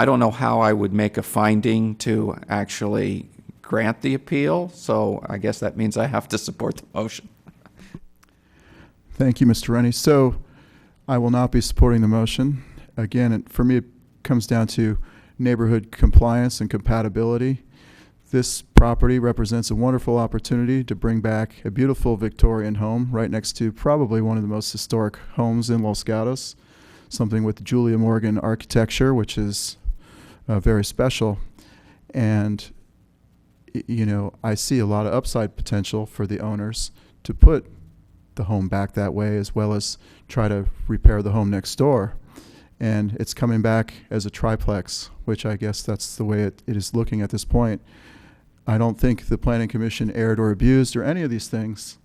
don't know how I would make a finding to actually grant the appeal. So I guess that means I have to support the motion. Thank you, Mr. Rennie. So I will not be supporting the motion. Again, for me, it comes down to neighborhood compliance and compatibility. This property represents a wonderful opportunity to bring back a beautiful Victorian home right next to probably one of the most historic homes in Los Gatos, something with Julia Morgan architecture, which is very special. And, I see a lot of upside potential for the owners to put the home back that way, as well as try to repair the home next door. And it's coming back as a triplex, which I guess that's the way it is looking at this point. I don't think the Planning Commission erred or abused or any of these things,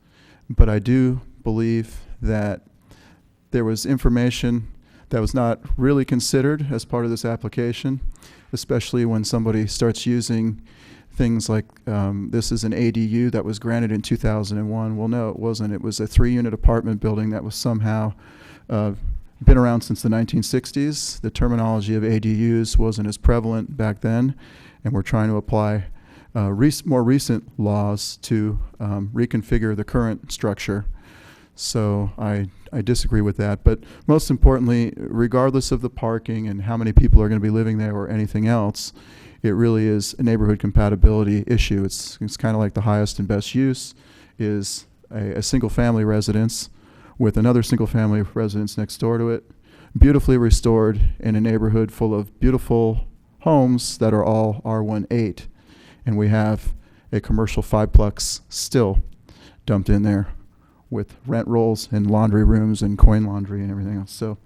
but I do believe that there was information that was not really considered as part of this application, especially when somebody starts using things like this is an ADU that was granted in 2001. Well, no, it wasn't. It was a 3-unit apartment building that was somehow been around since the 1960s. The terminology of ADUs wasn't as prevalent back then, and we're trying to apply more recent laws to reconfigure the current structure. So I disagree with that. But most importantly, regardless of the parking and how many people are going to be living there or anything else, it really is a neighborhood compatibility issue. It's kind of like the highest and best use is a single-family residence with another single-family residence next door to it, beautifully restored in a neighborhood full of beautiful homes that are all R18. And we have a commercial fiveplex still dumped in there with rent rolls and laundry rooms and coin laundry and everything else. So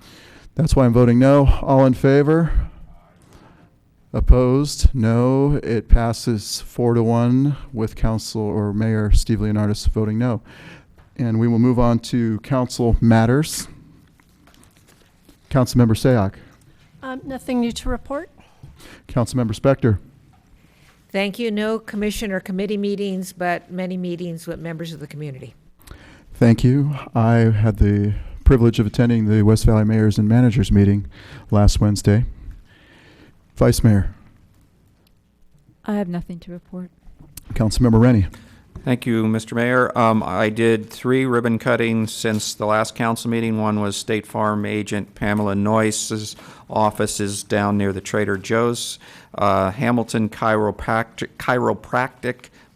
that's why I'm voting no. All in favor? Opposed? No. It passes 4-1 with Council or Mayor Steve Leonardis voting no. And we will move on to council matters. Councilmember Sayoc. Nothing new to report. Councilmember Spector. Thank you. No commission or committee meetings, but many meetings with members of the community. Thank you. I had the privilege of attending the West Valley Mayors and Managers meeting last Wednesday. Vice Mayor. I have nothing to report. Councilmember Rennie. Thank you, Mr. Mayor. I did 3 ribbon cuttings since the last council meeting. One was State Farm agent Pamela Noyce's office is down near the Trader Joe's. Hamilton Chiropractic,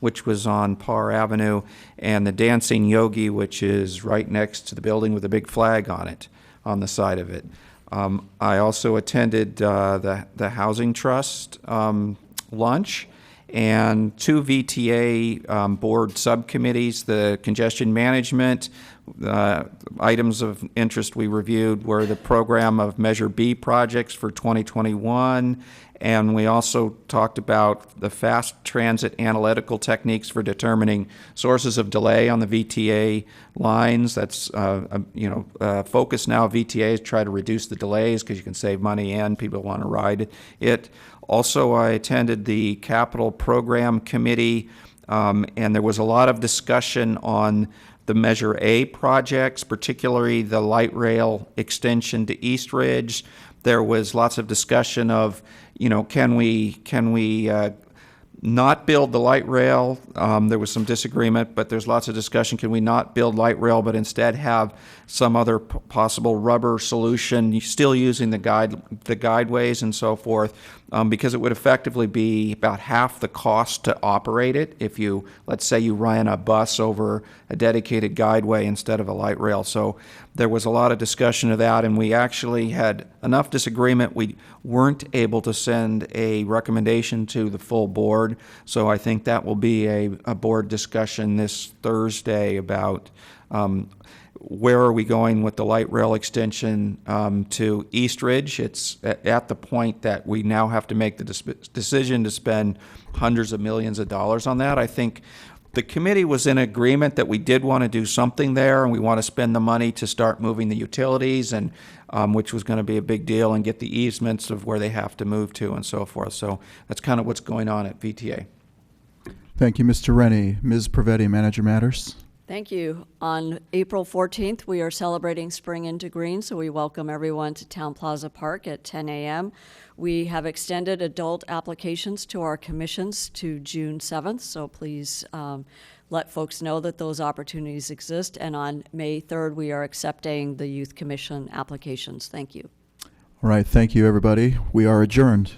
which was on Parr Avenue, and the Dancing Yogi, which is right next to the building with a big flag on it, on the side of it. I also attended the Housing Trust lunch, and 2 VTA board subcommittees. The congestion management items of interest we reviewed were the program of Measure B projects for 2021, and we also talked about the fast transit analytical techniques for determining sources of delay on the VTA lines. That's focus now of VTA is try to reduce the delays because you can save money and people want to ride it. Also, I attended the Capital Program Committee, and there was a lot of discussion on the Measure A projects, particularly the light rail extension to East Ridge. There was lots of discussion of, can we not build the light rail? There was some disagreement, but there's lots of discussion. Can we not build light rail, but instead have some other possible rubber solution, still using the guideways and so forth, because it would effectively be about half the cost to operate it if you, let's say you ran a bus over a dedicated guideway instead of a light rail. So there was a lot of discussion of that, and we actually had enough disagreement we weren't able to send a recommendation to the full board. So I think that will be a board discussion this Thursday about where are we going with the light rail extension to East Ridge. It's at the point that we now have to make the decision to spend hundreds of millions of dollars on that. I think the committee was in agreement that we did want to do something there, and we want to spend the money to start moving the utilities, and which was going to be a big deal, and get the easements of where they have to move to and so forth. So that's kind of what's going on at VTA. Thank you, Mr. Rennie. Ms. Pravetti, Manager Matters. Thank you. On April 14th, we are celebrating Spring into Green, so we welcome everyone to Town Plaza Park at 10 a.m. We have extended adult applications to our commissions to June 7th, so please let folks know that those opportunities exist. And on May 3rd, we are accepting the Youth Commission applications. Thank you. All right, thank you, everybody. We are adjourned.